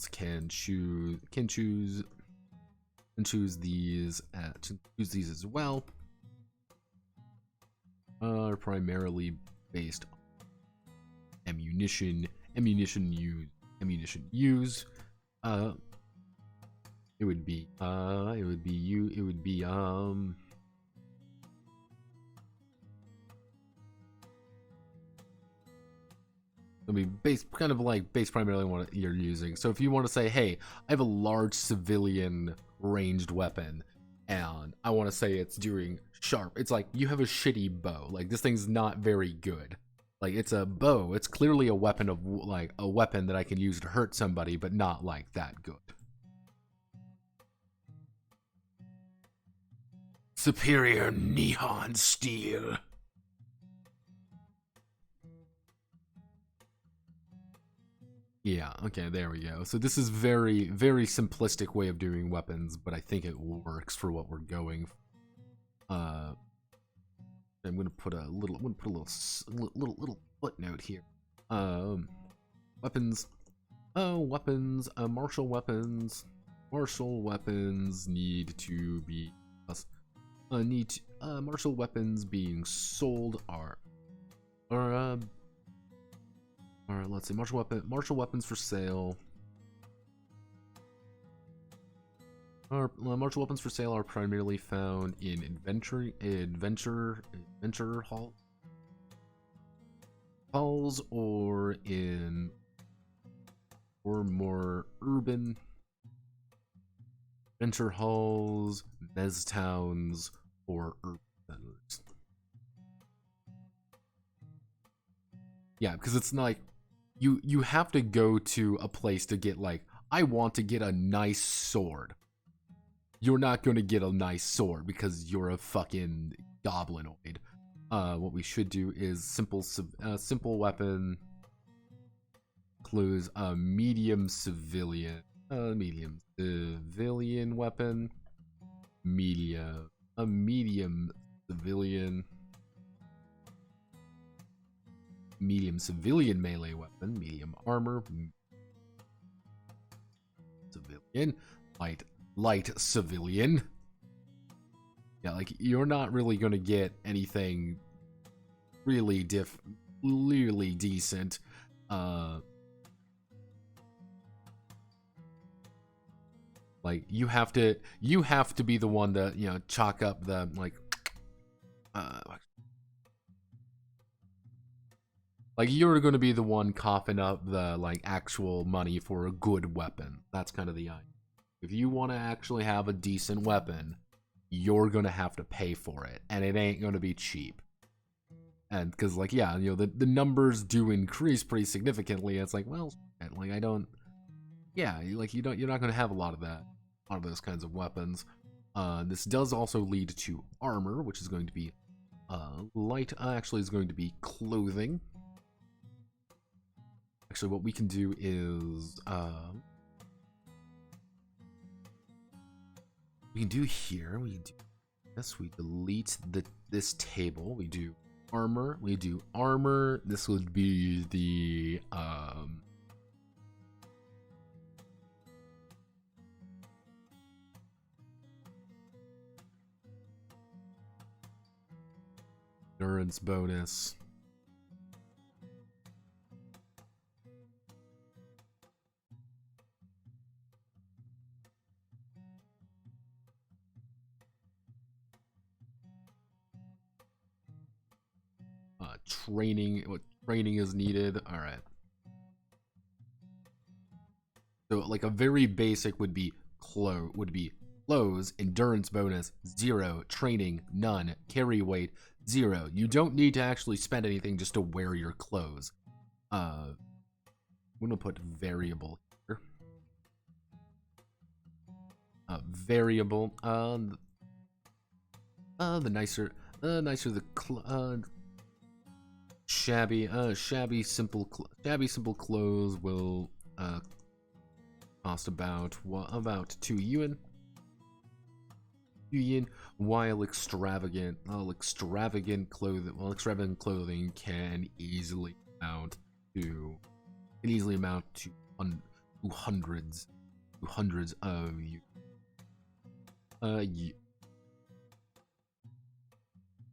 Speaker 1: can choose these as well. Are primarily based on ammunition use. It would be I mean, based primarily on what you're using. So if you want to say, hey, I have a large civilian ranged weapon, and I want to say it's doing sharp. It's like, you have a shitty bow. Like, this thing's not very good. Like, it's a bow. It's clearly a weapon of, like, a weapon that I can use to hurt somebody, but not, like, that good. Superior neon steel. Yeah, okay, there we go. So this is very, very simplistic way of doing weapons, but I think it works for what we're going. I'm gonna put a little footnote here. Weapons. Martial weapons. Martial weapons need to be. Martial weapons being sold are. Alright, let's see. Martial weapons for sale Martial weapons for sale are primarily found in adventure halls or more urban adventure halls, mez towns, or urban centers. Yeah, because it's not like you have to go to a place to get like, I want to get a nice sword. You're not going to get a nice sword because you're a fucking goblinoid. What we should do is simple weapon clues, medium civilian weapon, medium civilian melee weapon, medium armor, civilian, light civilian. Yeah, like you're not really gonna get anything really decent. Like you have to be the one to, you know, chalk up the like you're going to be the one coughing up the like actual money for a good weapon. That's kind of the idea. If you want to actually have a decent weapon, you're going to have to pay for it, and it ain't going to be cheap. And because like, yeah, you know, the numbers do increase pretty significantly. It's like, well, like I don't, yeah, like you're not going to have a lot of those kinds of weapons. This does also lead to armor, which is going to be light. Actually, is going to be clothing. Actually, what we can do is we can do here. We do this. We delete this table. We do armor. We do armor. This would be the endurance bonus. Training. What training is needed? All right. So like a very basic would be clothes, endurance bonus 0, training none, carry weight 0. You don't need to actually spend anything just to wear your clothes. I'm gonna put variable here. Variable. The nicer the shabby simple clothes will cost about 2 yuan. While extravagant clothing can easily amount to hundreds of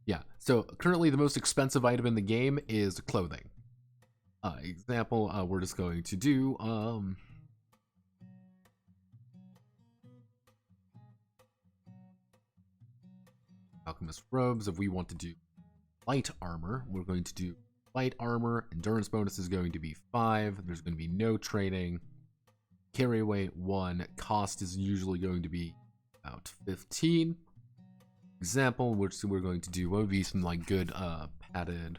Speaker 1: yeah. So currently the most expensive item in the game is clothing. Example, we're just going to do alchemist robes. If we want to do light armor, we're going to do light armor. Endurance bonus is going to be 5. There's going to be no training. Carry weight 1. Cost is usually going to be about 15. Example, which we're going to do would be some like good padded.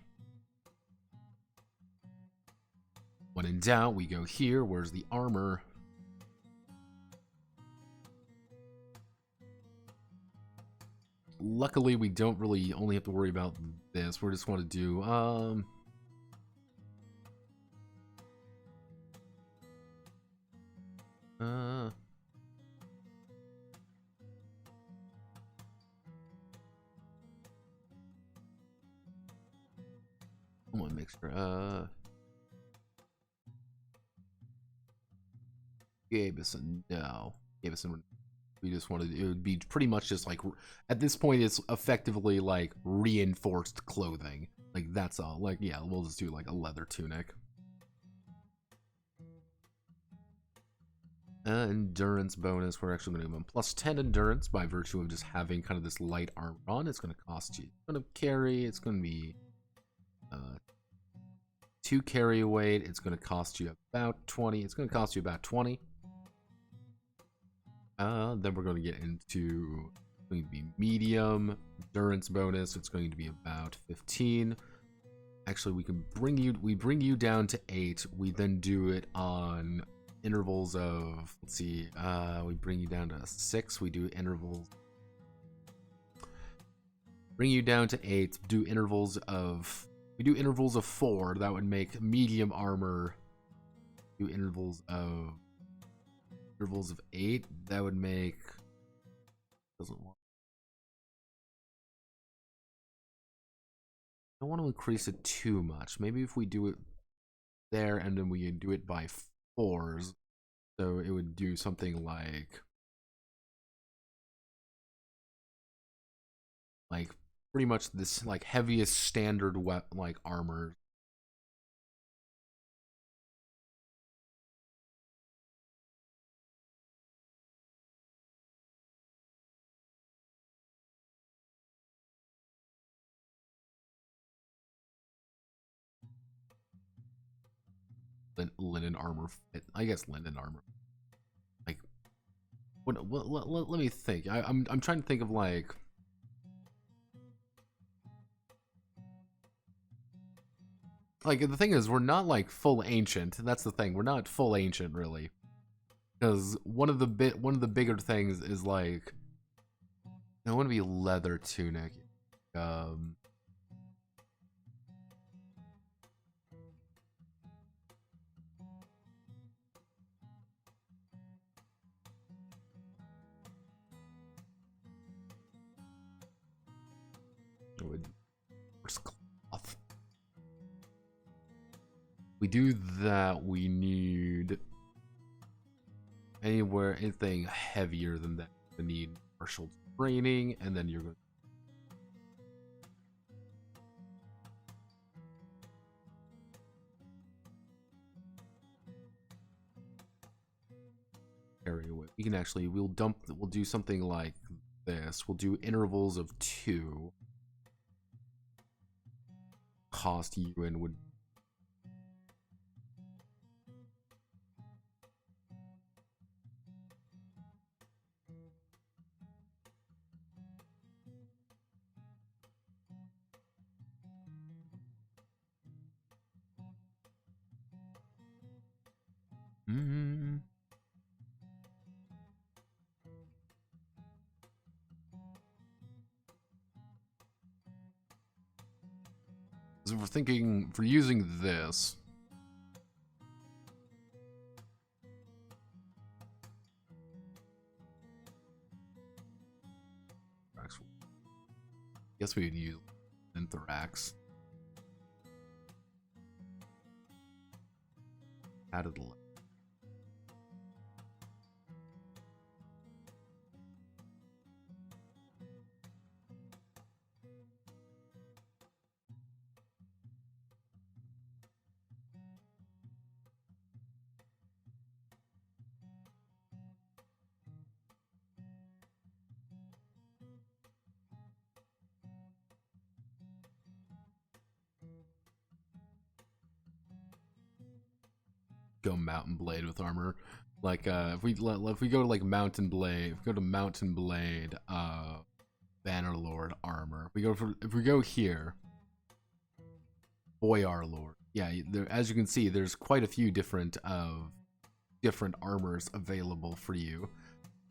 Speaker 1: When in doubt, we go here. Where's the armor? Luckily, we don't really only have to worry about this. We just want to do I want to make sure Gabison, no. Gabison, we just wanted, it would be pretty much just like, at this point, it's effectively like reinforced clothing. Like, that's all. Like, yeah, we'll just do like a leather tunic. Endurance bonus, we're actually going to give them plus 10 endurance by virtue of just having kind of this light armor on. It's going to cost you, it's going to carry, it's going to be 2 carry weight. It's going to cost you about 20. It's going to cost you about 20. Then we're going to get into, it's going to be medium endurance bonus. It's going to be about 15. Actually, we bring you down to 8. We then do it on intervals of, let's see, we bring you down to 6. We do intervals. Bring you down to 8. We do intervals of 4. That would make medium armor. Do intervals of 8. That would make, doesn't want. I don't want to increase it too much. Maybe if we do it there and then we do it by 4s, so it would do something like pretty much this like heaviest standard like armor. Linen armor fit. I guess linen armor. Like, let me think. I'm trying to think of like. Like, the thing is, we're not like full ancient. That's the thing. We're not full ancient really, because one of the bigger things is like, I want to be leather tunic. Cloth. We do that. We need anything heavier than that. We need partial training, and then you're going. Carry away. We can actually we'll do something like this. We'll do intervals of 2. Cost you and would. So we're thinking for using this. Guess we would use Anthrax. Added left. Go Mountain Blade with armor. Like if we go to like Mountain Blade, if we go to Mountain Blade, Bannerlord armor. If we go here, Boyar Lord. Yeah, there, as you can see, there's quite a few different armors available for you.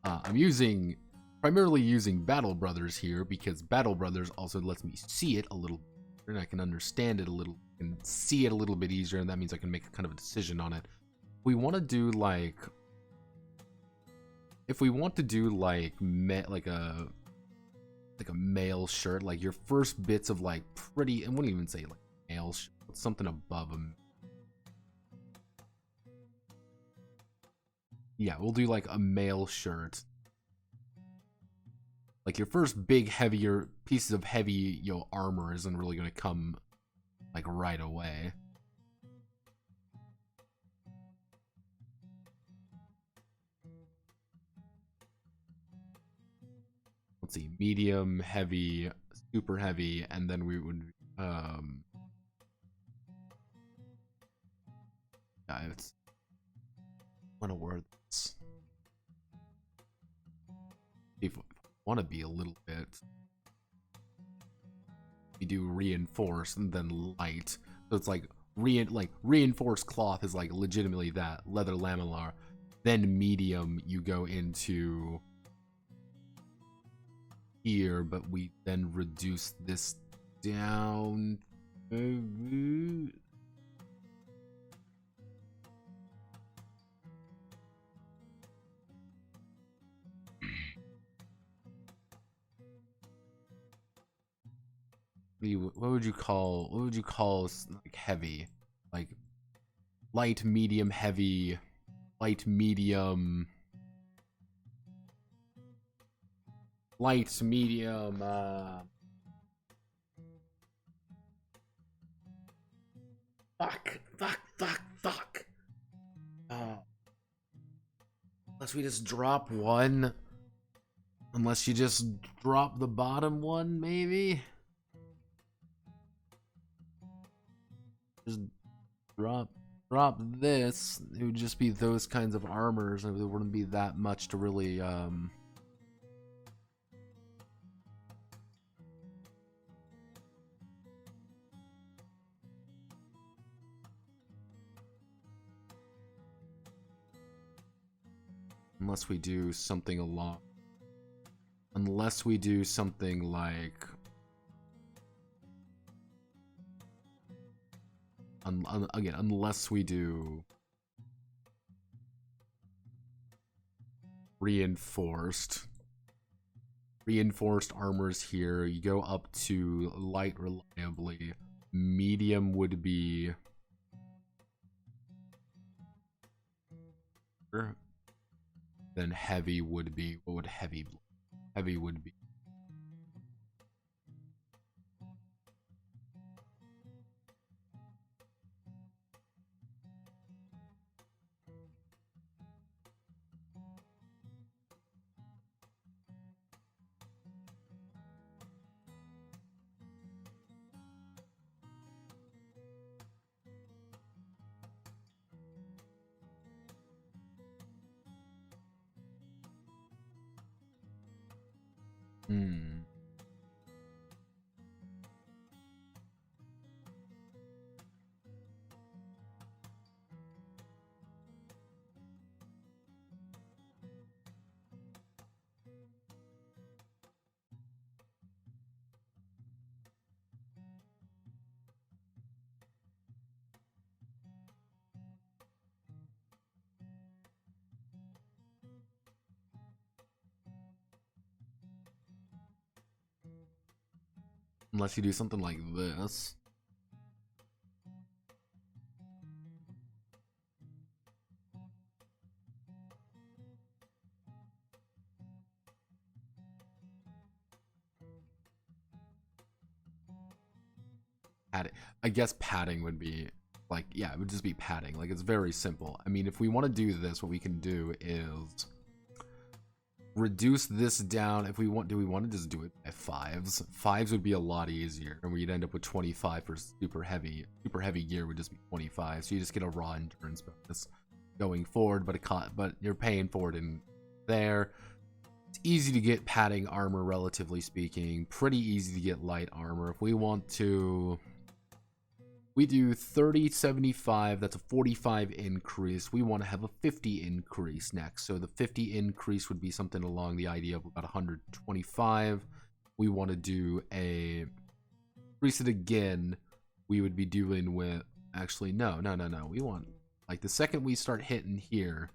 Speaker 1: I'm primarily using Battle Brothers here because Battle Brothers also lets me see it a little better, and I can understand it a little and see it a little bit easier, and that means I can make kind of a decision on it. We want to do like, if we want to do like a male shirt, like your first bits of like pretty, I wouldn't even say like male shirt, something above them. Yeah, we'll do like a male shirt. Like your first big heavier pieces of heavy, armor isn't really going to come like right away. let's see, medium, heavy, super heavy, and then we would yeah, it's I want to word this. If I want to be a little bit, we do reinforce and then light. So it's like reinforced cloth is like legitimately that leather lamellar. Then medium, you go into here, but we then reduce this down. What would you call like heavy, like light, medium, heavy, light, medium, light, medium. Fuck. Unless we just drop one. Unless you just drop the bottom one, maybe. Just drop this. It would just be those kinds of armors, and there wouldn't be that much to really unless we do something like again, unless we do reinforced armors here, you go up to light reliably. Medium would be then heavy would be, what would heavy would be? Unless you do something like this. I guess padding would be like, yeah, it would just be padding. Like, it's very simple. I mean, if we want to do this, what we can do is reduce this down. If we want, do we want to just do it by fives? Fives would be a lot easier, and we'd end up with 25 for super heavy. Super heavy gear would just be 25, so you just get a raw endurance bonus going forward, but you're paying for it in there. It's easy to get padding armor, relatively speaking. Pretty easy to get light armor. If we want to, we do 30, 75, that's a 45 increase. We want to have a 50 increase next. So the 50 increase would be something along the idea of about 125. We want to do a increase it again. We would be doing with, actually, no. We want, like, the second we start hitting here,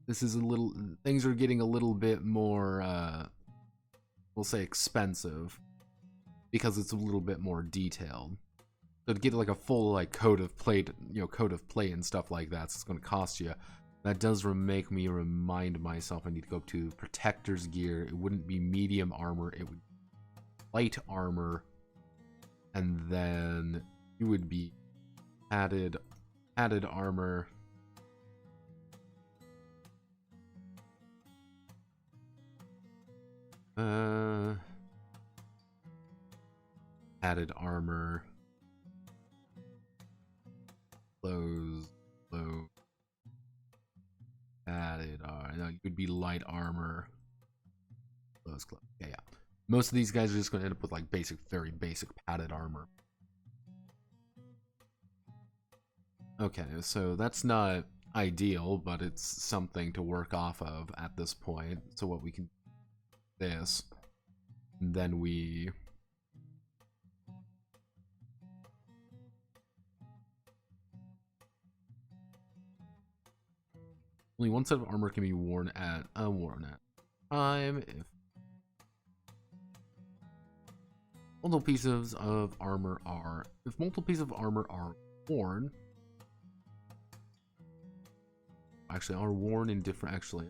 Speaker 1: this is a little, things are getting a little bit more, we'll say expensive, because it's a little bit more detailed. So to get like a full like coat of plate and stuff like that, it's going to cost you. That does make me remind myself I need to go up to protector's gear. It wouldn't be medium armor, it would be light armor, and then it would be added armor. Padded armor. Clothes. Low. Padded armor. No, it could be light armor. Clothes. Yeah, yeah. Most of these guys are just going to end up with like basic, very basic padded armor. Okay, so that's not ideal, but it's something to work off of at this point. So what we can do this, and then we only one set of armor can be worn at time if multiple pieces of armor are worn. Actually, are worn in different. Actually,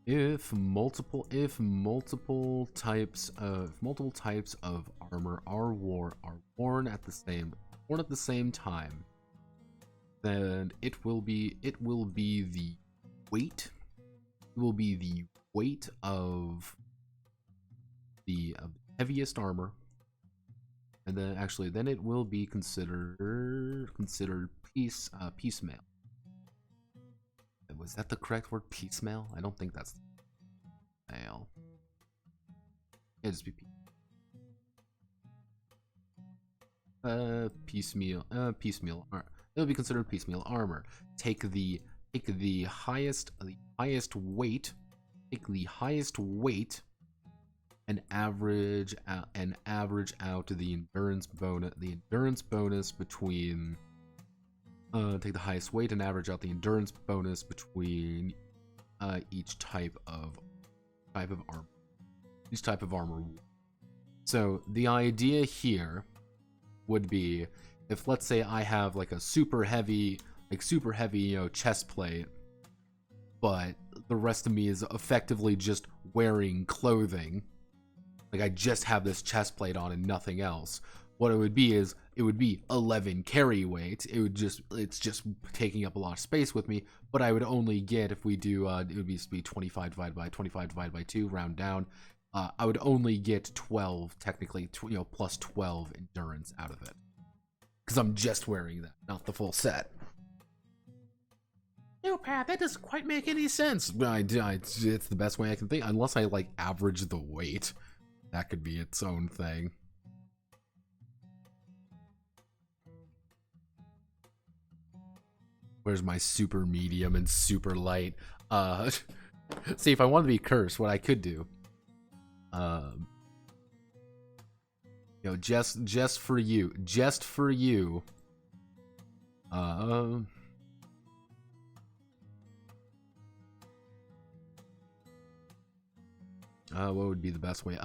Speaker 1: if multiple types of armor are worn at the same time, then it will be the weight. It will be the weight of the heaviest armor. And then actually, then it will be considered piecemeal. Was that the correct word, piecemeal? I don't think that's male. It'll just be piecemeal. It'll be considered piecemeal armor. Take the highest weight. Take the highest weight. And average out the endurance bonus between take the highest weight and average out the endurance bonus between each type of armor. So the idea here would be, if let's say I have like a super heavy chest plate, but the rest of me is effectively just wearing clothing. Like I just have this chest plate on and nothing else. What it would be is, it would be 11 carry weight. It's just taking up a lot of space with me, but I would only get, if we do, it would be 25 divided by 2, round down. I would only get 12, technically, plus 12 endurance out of it. Because I'm just wearing that, not the full set. No, Pat, that doesn't quite make any sense. It's the best way I can think, unless I, like, average the weight. That could be its own thing. Where's my super medium and super light? See, if I want to be cursed, what I could do, just for you, what would be the best way?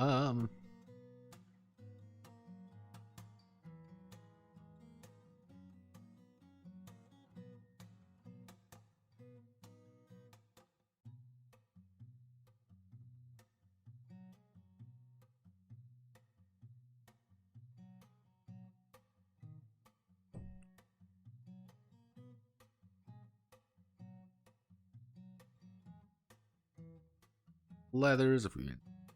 Speaker 1: Leathers, if we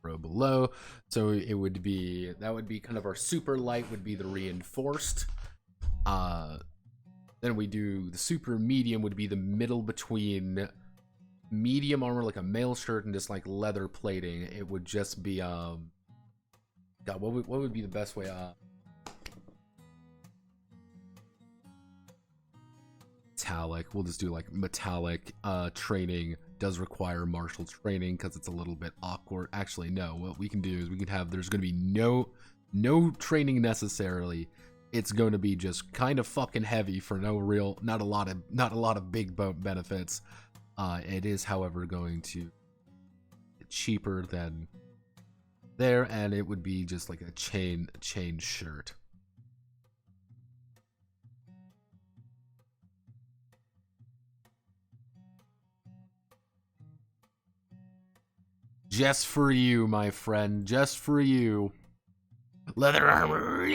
Speaker 1: row below, so it would be, that would be kind of our super light, would be the reinforced. Then we do the super medium, would be the middle between medium armor, like a mail shirt, and just like leather plating. It would just be God, what would be the best way? Metallic. We'll just do like metallic. Training does require martial training because it's a little bit awkward. Actually, no. What we can do is we can have, there's going to be no training necessarily. It's going to be just kind of fucking heavy for not a lot of big benefits. It is, however, going to be cheaper than there, and it would be just like a chain shirt. Just for you, my friend. Just for you. Leather armor.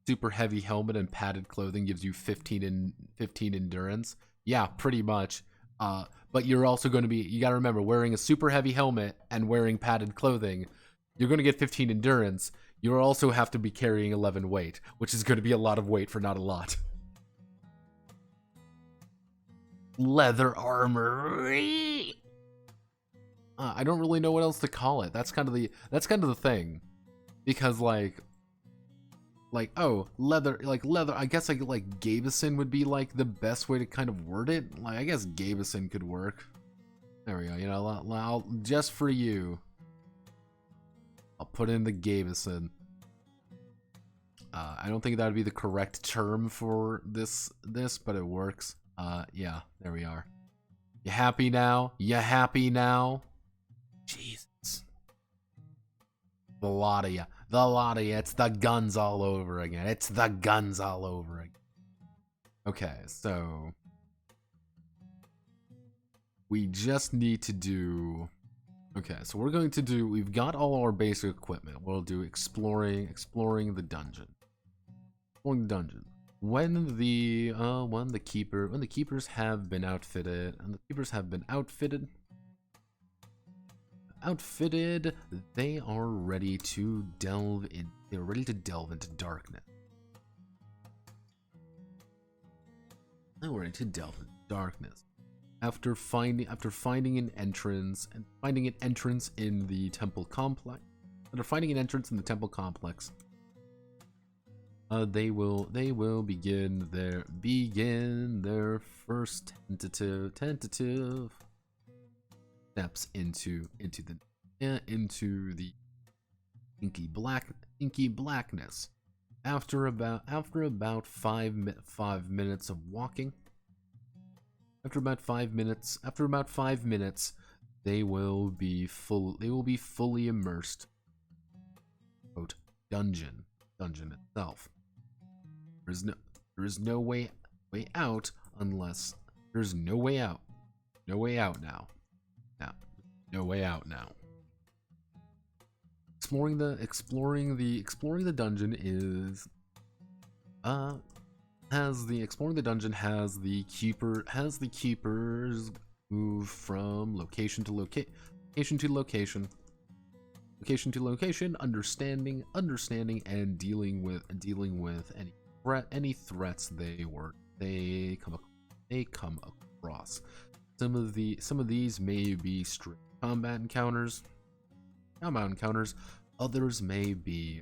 Speaker 1: Super heavy helmet and padded clothing gives you 15 endurance. Yeah, pretty much. But you're also going to be, you got to remember, wearing a super heavy helmet and wearing padded clothing, you're going to get 15 endurance. You also have to be carrying 11 weight, which is going to be a lot of weight for not a lot. Leather armor. I don't really know what else to call it. That's kind of the thing, because like oh, leather, I guess like Gabison would be like the best way to kind of word it. Like I guess Gabison could work. There we go. You know, I'll just for you, I'll put in the Gabison. I don't think that would be the correct term for this, but it works. Yeah, there we are. You happy now? You happy now? Jesus. The lot of you. It's the guns all over again. It's the guns all over again. Okay, so we just need to do... Okay, so we're going to do... We've got all our basic equipment. We'll do exploring the dungeon. Exploring the dungeon. When the keepers have been outfitted, they are ready to delve in. They're ready to delve into darkness. They're ready to delve into darkness. After finding an entrance in the temple complex. They will begin their first tentative steps into the inky blackness. After about 5 minutes of walking. After about 5 minutes, they will be fully immersed. Quote, dungeon itself. There is no way out unless there's no way out. No way out now. No way out now. Exploring the dungeon is has the keepers move from location to location, understanding and dealing with any threats they come across. Some of these may be straight combat encounters. Others may be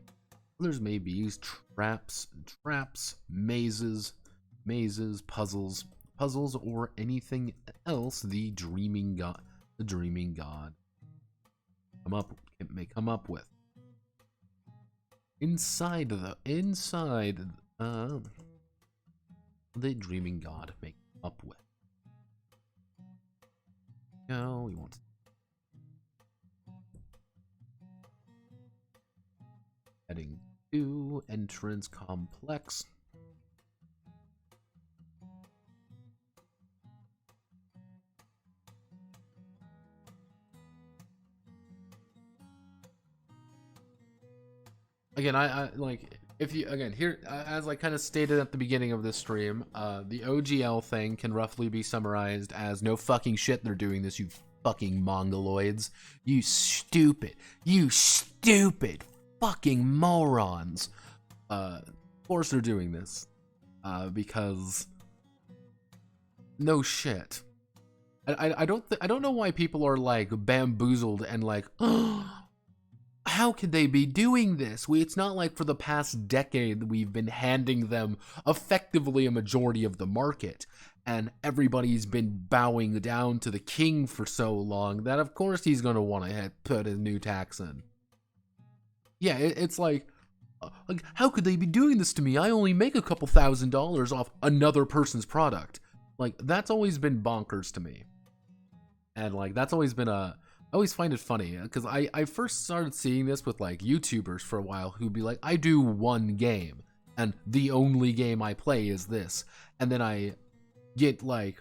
Speaker 1: traps, mazes, puzzles, or anything else the dreaming god may come up with. Inside the dreaming god may come up with. No, we want to. Heading to entrance complex. Again, I like, if you, again, here, as I kind of stated at the beginning of this stream, the OGL thing can roughly be summarized as no fucking shit they're doing this, you fucking mongoloids. You stupid fucking morons. Of course they're doing this. Because no shit. I don't know why people are like bamboozled and like, oh, how could they be doing this? It's not like for the past decade we've been handing them effectively a majority of the market, and everybody's been bowing down to the king for so long that of course he's gonna want to put a new tax in. Yeah, it's like, how could they be doing this to me? I only make a couple $1,000s off another person's product. Like, that's always been bonkers to me. And like, that's always been I always find it funny, because I first started seeing this with like YouTubers for a while who'd be like, I do one game, and the only game I play is this. And then I get like,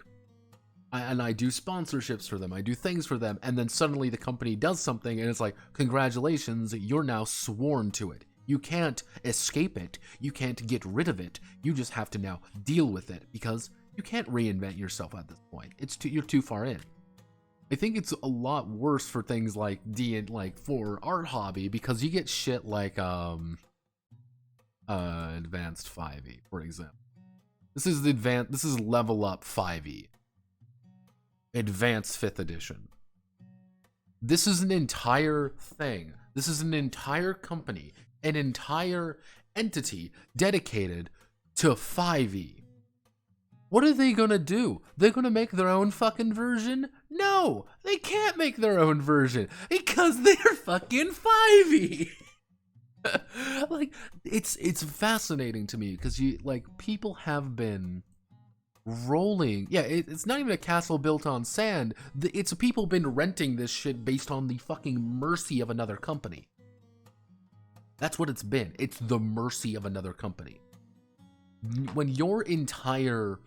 Speaker 1: I do sponsorships for them, I do things for them, and then suddenly the company does something and it's like, congratulations, you're now sworn to it. You can't escape it, you can't get rid of it, you just have to now deal with it, because You can't reinvent yourself at this point. You're too far in. I think it's a lot worse for things like like for art hobby, because you get shit like advanced 5e, for example. This is level up 5e. Advanced 5th edition. This is an entire thing. This is an entire company, an entire entity dedicated to 5e. What are they gonna do? They're gonna make their own fucking version? No, they can't make their own version because they're fucking 5e. Like, it's fascinating to me because people have been rolling. Yeah, it's not even a castle built on sand. It's people been renting this shit based on the fucking mercy of another company. That's what it's been. It's the mercy of another company. When your entire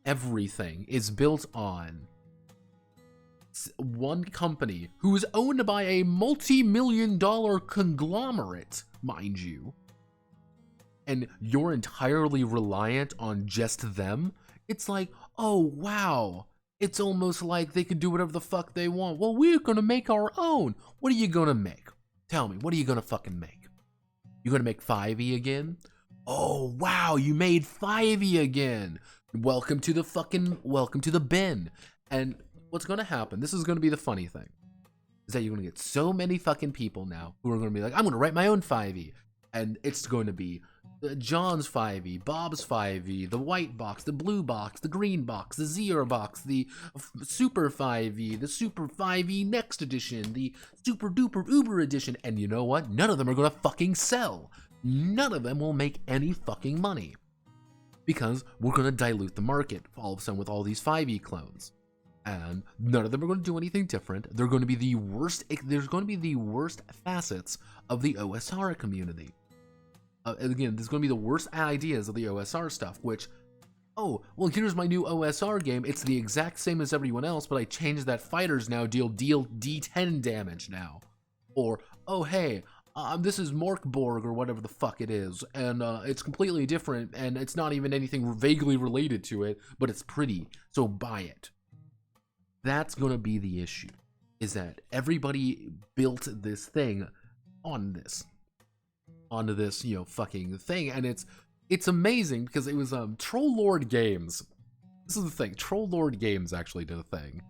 Speaker 1: everything is built on one company who is owned by a multi-million-dollar conglomerate, mind you, and you're entirely reliant on just them, it's like, oh wow, it's almost like they could do whatever the fuck they want. Well, we're gonna make our own. What are you gonna make? Tell me, what are you gonna fucking make? You gonna make 5e again? Oh wow, you made 5e again. Welcome to the bin. And what's gonna happen, this is gonna be the funny thing, is that you're gonna get so many fucking people now who are gonna be like, I'm gonna write my own 5e. And it's going to be John's 5e, Bob's 5e, the white box, the blue box, the green box, the zero box, the super 5e, the super 5e next edition, the super duper uber edition. And you know what? None of them are going to fucking sell. None of them will make any fucking money. Because we're going to dilute the market all of a sudden with all these 5e clones. And none of them are going to do anything different. They're going to be the worst. There's going to be the worst facets of the OSR community. Again, there's going to be the worst ideas of the OSR stuff, which, oh, well, here's my new OSR game. It's the exact same as everyone else, but I changed that fighters now deal D10 damage now. Or, oh, hey, this is Morkborg or whatever the fuck it is, and it's completely different, and it's not even anything vaguely related to it, but it's pretty, so buy it. That's going to be the issue, is that everybody built this thing onto this, you know, fucking thing, and it's amazing because it was Troll Lord Games. This is the thing. Troll Lord Games actually did a thing.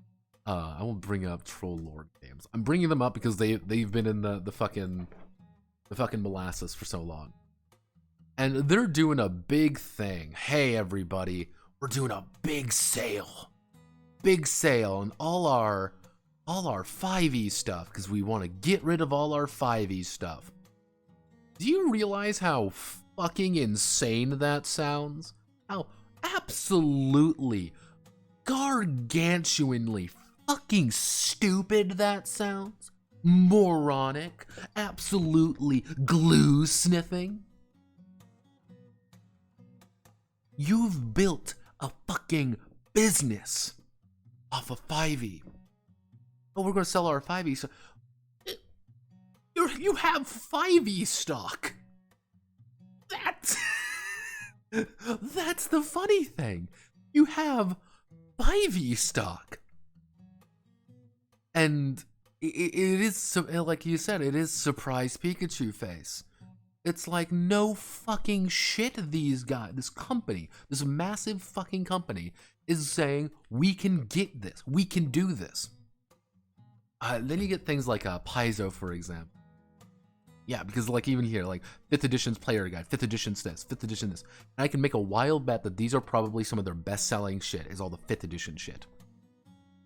Speaker 1: I won't bring up Troll Lord Games. I'm bringing them up because they've been in the fucking molasses for so long, and they're doing a big thing. Hey everybody, we're doing a big sale on all our 5e stuff because we want to get rid of all our 5e stuff. Do you realize how fucking insane that sounds? How absolutely gargantuanly fucking stupid that sounds? Moronic, absolutely glue sniffing. You've built a fucking business off of 5e. Oh, we're gonna sell our 5e. So you have 5e stock. That's the funny thing. You have 5e stock. And it is, like you said, it is surprise Pikachu face. It's like, no fucking shit, these guys, this company, this massive fucking company is saying, we can get this, we can do this. Then you get things like Paizo, for example. Yeah, because like even here, like 5th edition's player guide, 5th edition's this, 5th edition this. And I can make a wild bet that these are probably some of their best-selling shit, is all the 5th edition shit.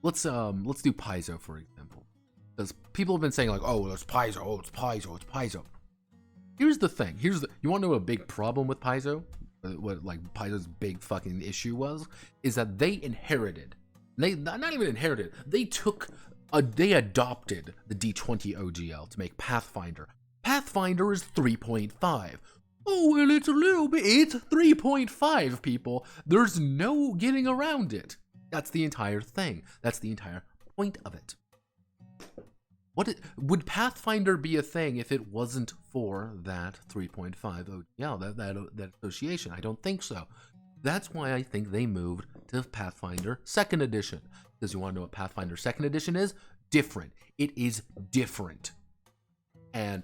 Speaker 1: Let's do Paizo, for example. Because people have been saying like, oh, it's Paizo, oh, it's Paizo, it's Paizo. Here's the thing. You want to know a big problem with Paizo? What like Paizo's big fucking issue was? Is that they inherited. They not even inherited. They adopted the D20 OGL to make Pathfinder. Pathfinder is 3.5. Oh, well, it's a little bit. It's 3.5, people. There's no getting around it. That's the entire thing. That's the entire point of it. Would Pathfinder be a thing if it wasn't for that 3.5 OGL, that association? I don't think so. That's why I think they moved to Pathfinder 2nd Edition. Because you want to know what Pathfinder 2nd Edition is? Different. It is different. And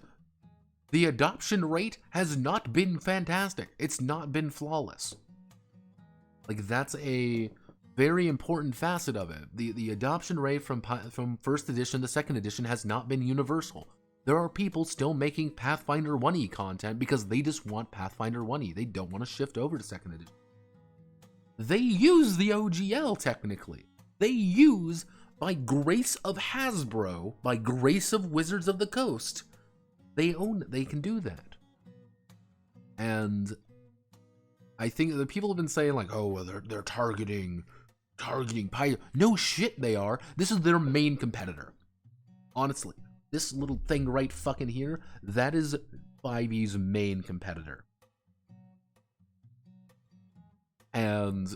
Speaker 1: the adoption rate has not been fantastic. It's not been flawless. Like, that's a very important facet of it. The adoption rate from 1st edition to 2nd edition has not been universal. There are people still making Pathfinder 1e content because they just want Pathfinder 1e. They don't want to shift over to 2nd edition. They use the OGL technically. They use, by grace of Hasbro, by grace of Wizards of the Coast, they can do that. And I think the people have been saying like, oh, well, they're targeting Paizo. No shit, they are. This is their main competitor. Honestly, this little thing right fucking here, that is 5e's main competitor. And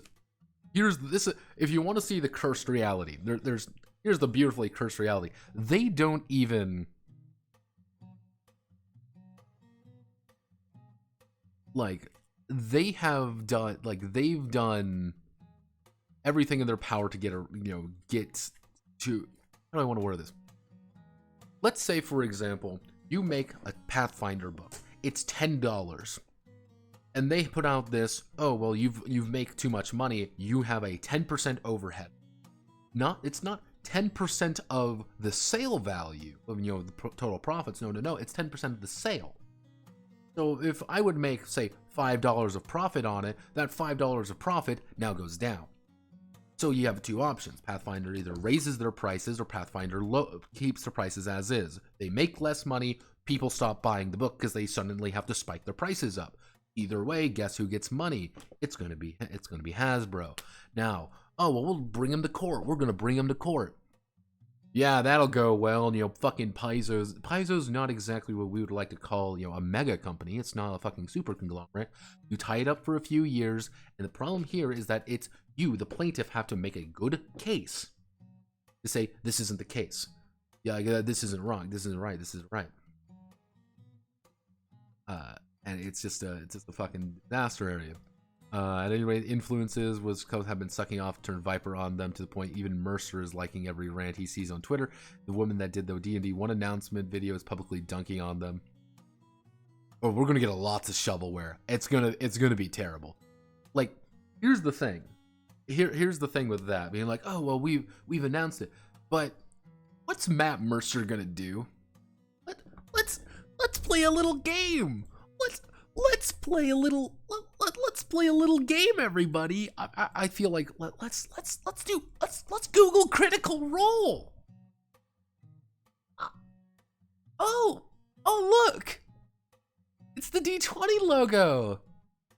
Speaker 1: here's this. If you want to see the cursed reality, here's the beautifully cursed reality. They don't even like. They've done everything in their power to get to. How do I want to word this? Let's say, for example, you make a Pathfinder book. It's $10. And they put out this, oh, well, you've make too much money. You have a 10% overhead. It's not 10% of the sale value of, the total profits. No. It's 10% of the sale. So if I would make, say, $5 of profit on it, that $5 of profit now goes down. So you have two options. Pathfinder either raises their prices or Pathfinder keeps their prices as is. They make less money. People stop buying the book because they suddenly have to spike their prices up. Either way, guess who gets money? It's gonna be Hasbro. Now, oh well, we'll bring him to court. We're gonna bring him to court. Yeah, that'll go well. Fucking Paizo's not exactly what we would like to call, a mega company. It's not a fucking super conglomerate. You tie it up for a few years, and the problem here is that it's you, the plaintiff, have to make a good case to say this isn't the case. Yeah, this isn't wrong. This isn't right. This isn't right. And it's just a fucking disaster area. At any rate, influences have been sucking off, turned Viper on them to the point even Mercer is liking every rant he sees on Twitter. The woman that did the D&D 1 announcement video is publicly dunking on them. Oh, we're gonna get lots of shovelware. It's gonna be terrible. Like, here's the thing. Here's the thing with that being like, oh well, we've announced it, but what's Matt Mercer gonna do? Let's play a little game. Let's play a little game, everybody. I feel like let's Google Critical Role. Oh look, it's the D20 logo.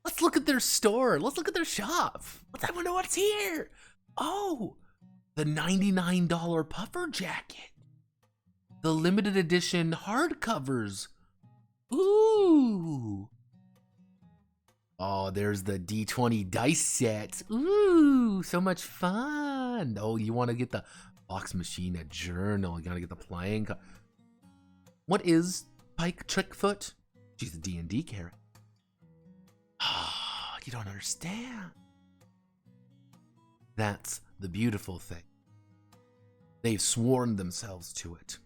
Speaker 1: Let's look at their store. Let's look at their shop. I want to know what's here. Oh, the $99 puffer jacket, the limited edition hardcovers. Ooh. Oh, there's the D20 dice sets. Ooh, so much fun. Oh, you want to get the box machine, a journal. You got to get the playing. What is Pike Trickfoot? She's a D&D character. Ah, you don't understand. That's the beautiful thing. They've sworn themselves to it.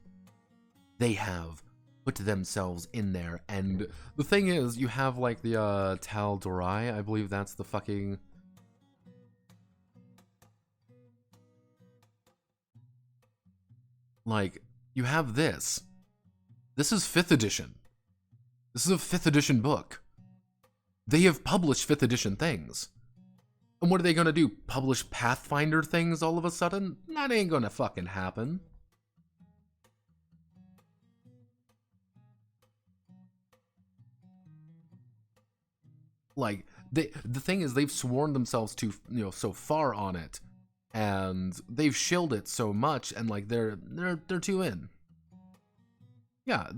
Speaker 1: They have put themselves in there, and the thing is, you have like the Tal Dorai, I believe that's the fucking like, you have this is 5th edition. This is a 5th edition book. They have published 5th edition things, and what are they gonna do, publish Pathfinder things all of a sudden? That ain't gonna fucking happen. Like, the thing is, they've sworn themselves to, so far on it, and they've shilled it so much, and like they're too in. Yeah,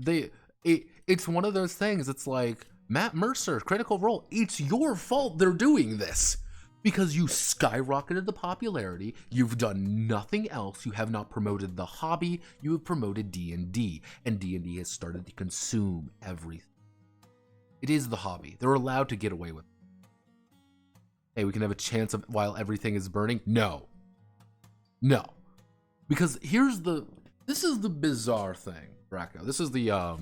Speaker 1: it's one of those things. It's like, Matt Mercer, Critical Role. It's your fault they're doing this because you skyrocketed the popularity. You've done nothing else. You have not promoted the hobby. You have promoted D&D, and D&D has started to consume everything. It is the hobby. They're allowed to get away with it. hey, we can have a chance of while everything is burning. No. No. Because this is the bizarre thing, Bracco. This is the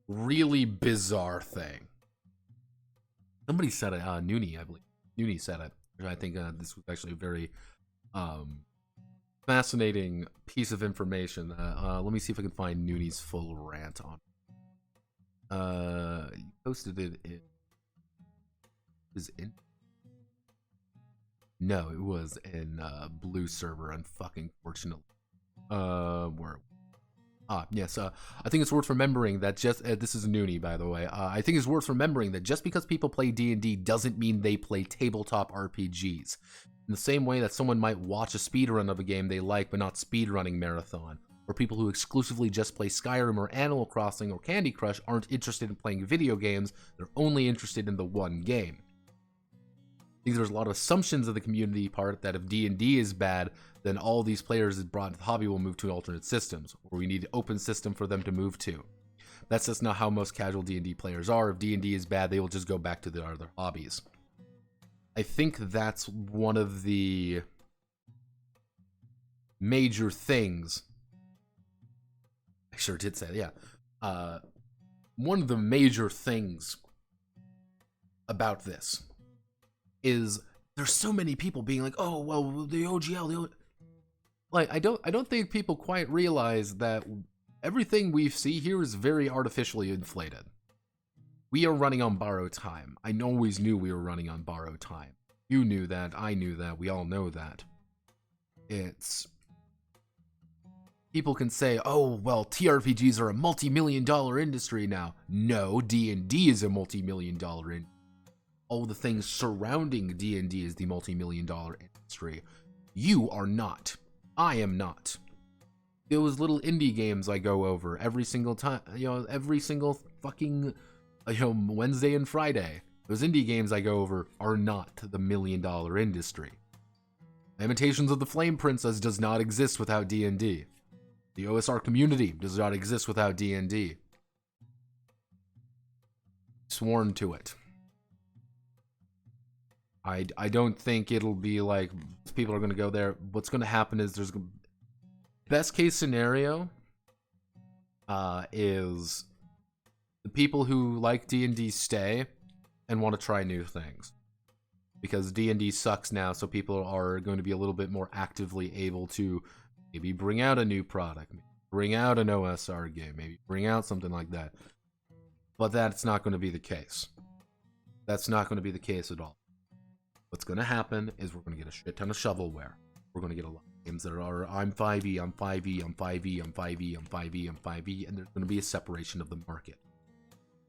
Speaker 1: really bizarre thing. Somebody said it, Noonie, I believe. Noonie said it. I think this was actually a very fascinating piece of information. Let me see if I can find Noonie's full rant on it. He posted it in no, it was in Blue server, unfucking fortunately. Yes, I think it's worth remembering that this is Noonie, by the way. I think it's worth remembering that just because people play D&D doesn't mean they play tabletop RPGs. In the same way that someone might watch a speedrun of a game they like but not speedrunning marathon, or people who exclusively just play Skyrim or Animal Crossing or Candy Crush aren't interested in playing video games, they're only interested in the one game. I think there's a lot of assumptions of the community part that if D&D is bad, then all these players that brought the hobby will move to alternate systems, or we need an open system for them to move to. That's just not how most casual D&D players are. If D&D is bad, they will just go back to their other hobbies. I think that's one of the major things. I sure did say that, yeah. One of the major things about this is there's so many people being like, oh, well, the OGL, like, I don't think people quite realize that everything we see here is very artificially inflated. We are running on borrowed time. I always knew we were running on borrowed time. You knew that, I knew that, we all know that. It's... People can say, oh, well, TRPGs are a multi-million-dollar industry now. No, D&D is a multi-million-dollar industry. All the things surrounding D&D is the multi-million-dollar industry. You are not. I am not. Those little indie games I go over every single time, every single fucking, Wednesday and Friday. Those indie games I go over are not the million-dollar industry. Lamentations of the Flame Princess does not exist without D&D. The OSR community does not exist without D&D. Sworn to it. I don't think it'll be like people are going to go there. What's going to happen is there's best case scenario is the people who like D&D stay and want to try new things, because D&D sucks now, so people are going to be a little bit more actively able to maybe bring out a new product, bring out an OSR game, maybe bring out something like that. But that's not going to be the case. That's not going to be the case at all. What's going to happen is we're going to get a shit ton of shovelware. We're going to get a lot of games that are I'm 5e, I'm 5e, I'm 5e, I'm 5e, I'm 5e, I'm 5e, and there's going to be a separation of the market.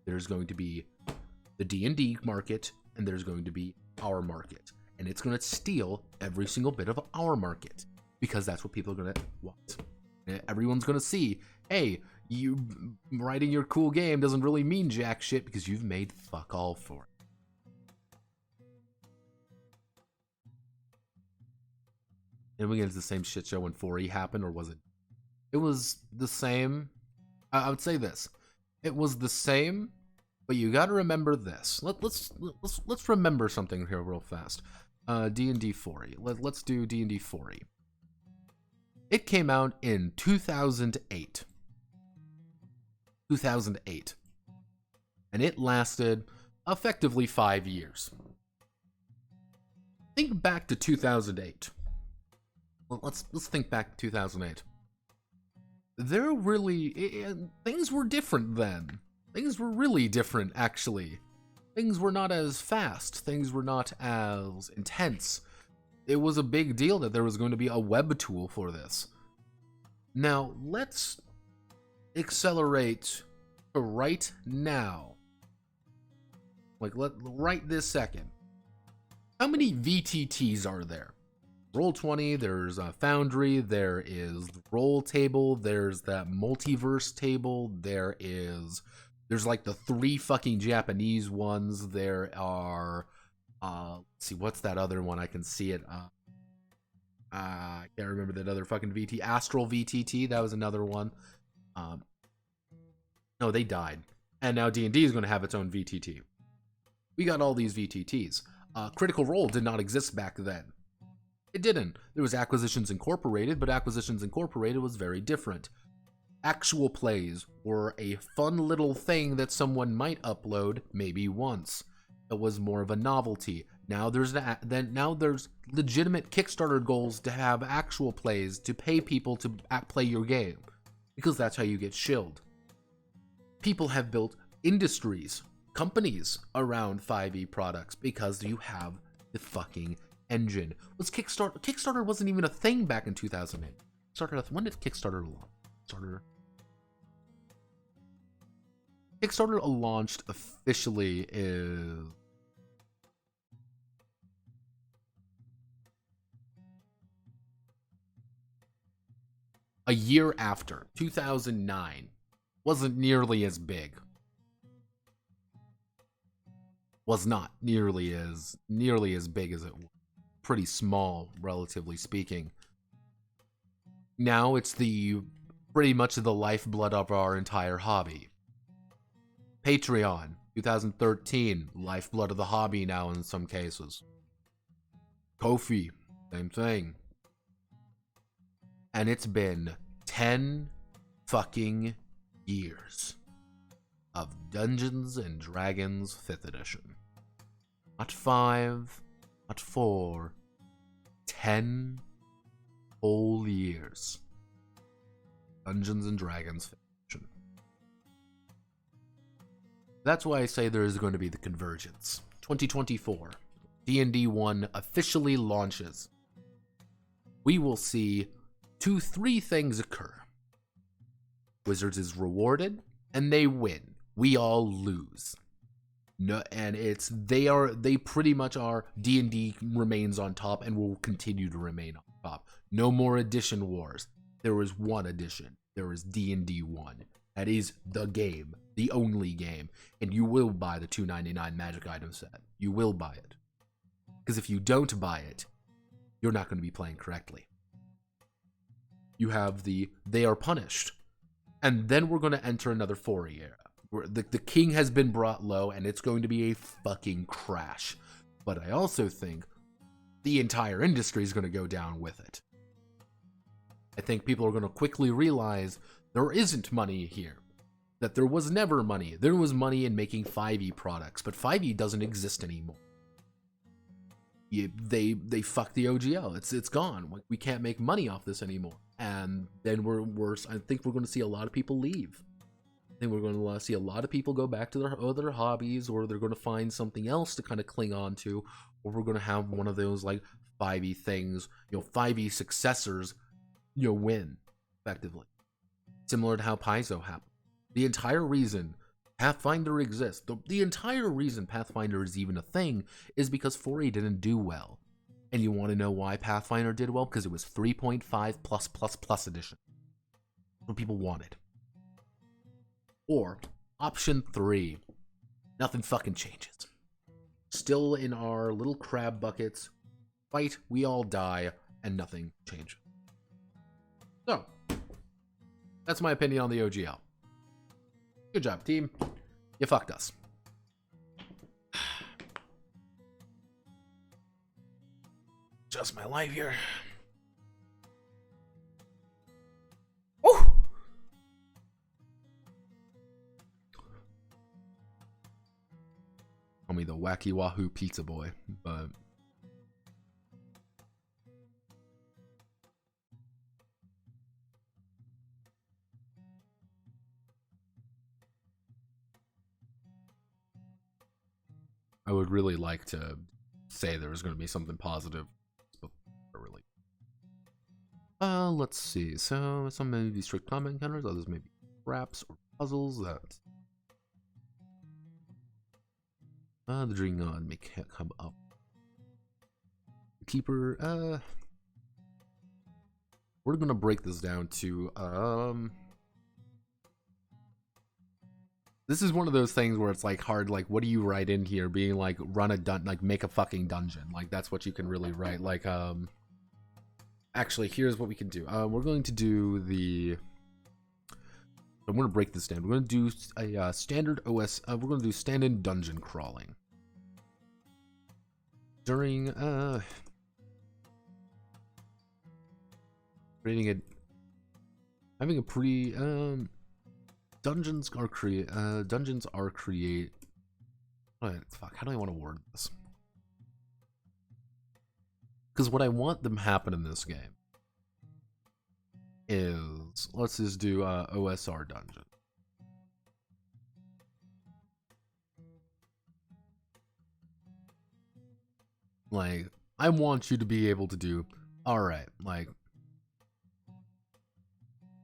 Speaker 1: There's going to be the D&D market, and there's going to be our market. And it's going to steal every single bit of our market, because that's what people are going to want. And everyone's going to see, hey, you writing your cool game doesn't really mean jack shit because you've made fuck all for it. And we get into the same shit show when 4E happened, or was it? It was the same. I would say this. It was the same, but you got to remember this. Let's remember something here real fast. D&D 4E. Let's do D&D 4E. It came out in 2008. 2008. And it lasted effectively 5 years. Think back to 2008. Let's think back to 2008. Things were different then. Things were really different, actually. Things were not as fast. Things were not as intense. It was a big deal that there was going to be a web tool for this. Now, let's accelerate to right now. Like, right this second. How many VTTs are there? Roll20, there's Foundry, there is the Roll table, there's that multiverse table, there's like the 3 fucking Japanese ones, there are, let's see, what's that other one? I can see it, I can't remember that other fucking VT, Astral VTT, that was another one. No, they died, and now D&D is going to have its own VTT. We got all these VTTs. Critical Role did not exist back then. It didn't. There was Acquisitions Incorporated, but Acquisitions Incorporated was very different. Actual plays were a fun little thing that someone might upload maybe once. It was more of a novelty. Now there's legitimate Kickstarter goals to have actual plays to pay people to play your game, because that's how you get shilled. People have built industries, companies around 5e products because you have the fucking engine. Kickstarter wasn't even a thing back in 2008. When did Kickstarter launch? Kickstarter launched officially is a year after, 2009. Wasn't nearly as big. Was not nearly as big as it was. Pretty small, relatively speaking. Now it's pretty much the lifeblood of our entire hobby. Patreon, 2013, lifeblood of the hobby now in some cases. Ko-fi, same thing. And it's been 10 fucking years of Dungeons and Dragons 5th edition. Not 5, not 4, 10 whole years. Dungeons and Dragons 5th edition. That's why I say there is going to be the convergence. 2024, D&D 1 officially launches. We will see 3 things occur. Wizards is rewarded, and they win. We all lose. No, and they pretty much are. D&D remains on top and will continue to remain on top. No more edition wars. There is one edition. There is D&D 1. That is the game, the only game, and you will buy the $2.99 magic item set. You will buy it, because if you don't buy it, you're not going to be playing correctly. You have they are punished, and then we're going to enter another 4E era. Where the king has been brought low, and it's going to be a fucking crash. But I also think the entire industry is going to go down with it. I think people are going to quickly realize there isn't money here. That there was never money. There was money in making 5e products, but 5e doesn't exist anymore. They fucked the OGL. It's gone. We can't make money off this anymore. And then I think we're going to see a lot of people leave. I think we're going to see a lot of people go back to their other hobbies, or they're going to find something else to kind of cling on to, or we're going to have one of those like 5e things, 5e successors, win effectively. Similar to how Paizo happened. The entire reason Pathfinder exists, the entire reason Pathfinder is even a thing, is because 4e didn't do well. And you want to know why Pathfinder did well? Because it was 3.5+++ edition. What people wanted. Or, option 3. Nothing fucking changes. Still in our little crab buckets. Fight, we all die, and nothing changes. So, that's my opinion on the OGL. Good job, team. You fucked us. Just my life here. Woo! Call me the Wacky Wahoo Pizza Boy, but I would really like to say there was going to be something positive. Really. Let's see. So some may be strict combat encounters, others may be traps or puzzles. That the Dream God may come up. The Keeper. We're gonna break this down to This is one of those things where it's like hard, like what do you write in here? Being like make a fucking dungeon. Like that's what you can really write. Like actually, here's what we can do. We're going to do I'm gonna break this down. We're gonna do a standard OS. We're gonna do standard dungeon crawling. during creating a having a pre dungeons are create what, fuck, how do I want to word this? Because what I want them happen in this game is, let's just do OSR dungeon. Like, I want you to be able to do, alright, like,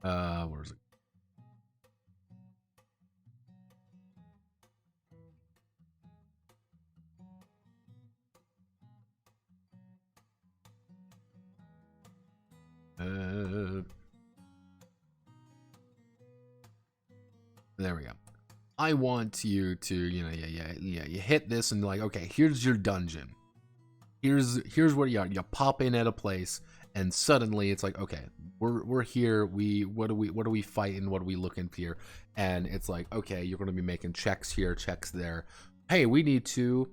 Speaker 1: where is it? There we go. I want you to, you know, you hit this and like, okay, here's your dungeon. Here's what you pop in at a place, and suddenly it's like, okay, we're here. What are we fighting? What are we looking here? And it's like, okay, you're gonna be making checks here, checks there. Hey, we need to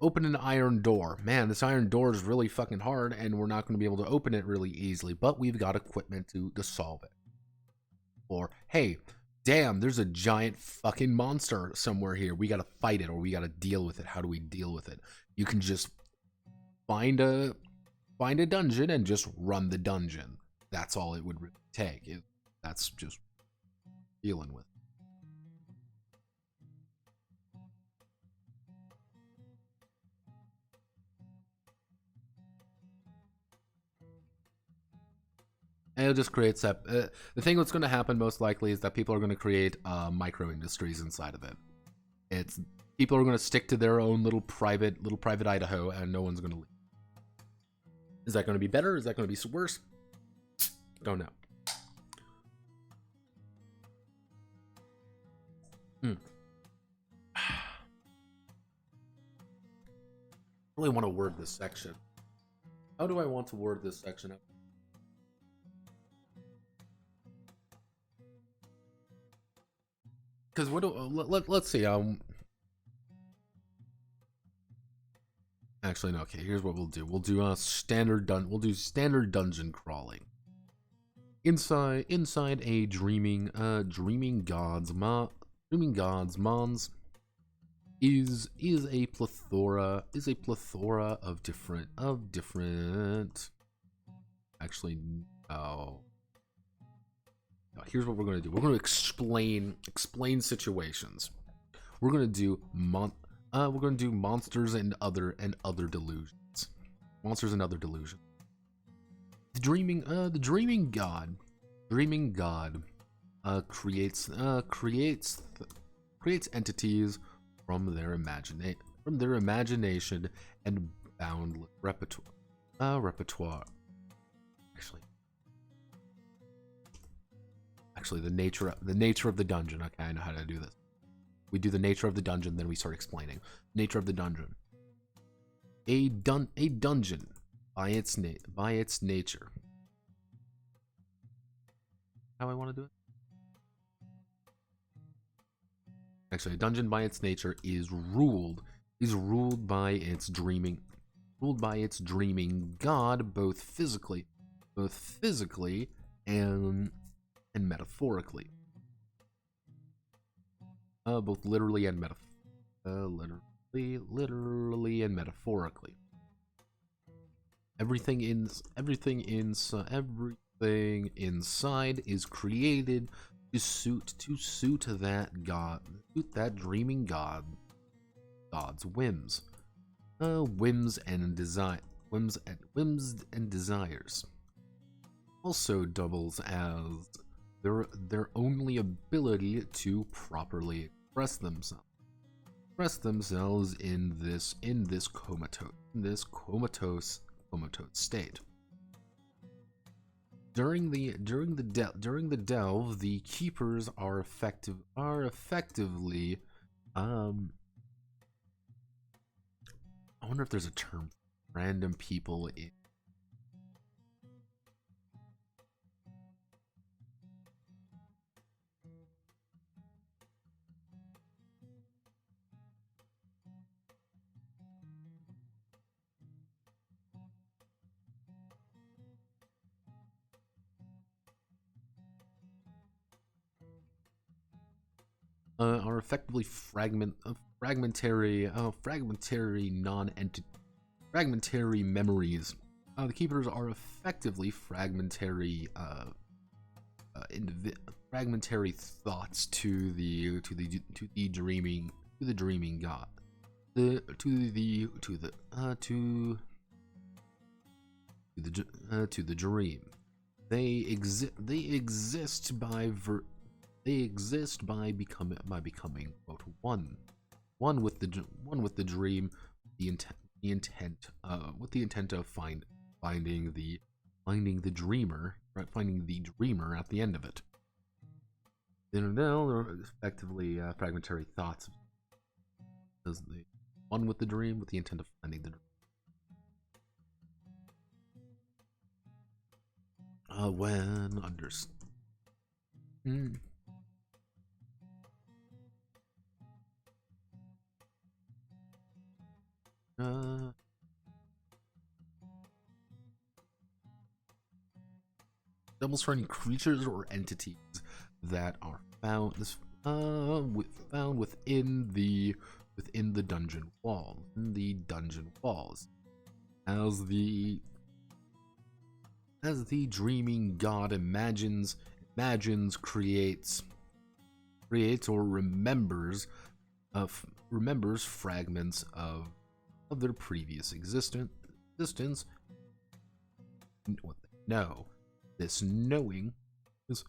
Speaker 1: open an iron door. Man, this iron door is really fucking hard, and we're not gonna be able to open it really easily. But we've got equipment to solve it. Or hey, damn, there's a giant fucking monster somewhere here. We gotta fight it, or we gotta deal with it. How do we deal with it? You can just find a dungeon and just run the dungeon. That's all it would really take. That's just dealing with. And it just creates that. The thing that's going to happen most likely is that people are going to create micro industries inside of it. It's people are going to stick to their own little private Idaho, and no one's going to leave. Is that going to be better? Is that going to be worse? Don't know. I really want to word this section. How do I want to word this section? Because what do let's see. Actually, no. Okay, here's what we'll do. We'll do standard dungeon crawling. Inside a dreaming gods mons is a plethora of different. Actually, oh. Here's what we're gonna do. We're gonna explain situations. We're gonna do monsters and other delusions. Monsters and other delusions. The dreaming god creates entities from their imagination and boundless repertoire. Actually, the nature of the dungeon. Okay, I know how to do this. We do the nature of the dungeon, then we start explaining. Nature of the dungeon. A dungeon by its nature. How I want to do it? Actually, a dungeon by its nature is ruled by its dreaming god, both physically and metaphorically. Both literally and metaphorically. Everything inside is created to suit that dreaming god's whims. Whims and desires. Also doubles as their only ability to properly express themselves in this comatose state. During the delve, the keepers are effectively I wonder if there's a term for random people in. are effectively fragmentary memories. The keepers are effectively fragmentary thoughts to the dreaming god, to the dream. They exist by becoming quote one with the dream, with the intent of finding the dreamer, right? Finding the dreamer at the end of it. They're effectively fragmentary thoughts. One with the dream, with the intent of finding the dream. When doubles for any creatures or entities that are found within the dungeon walls, as the dreaming god imagines, creates or remembers fragments of their previous existence. What they know. This knowing is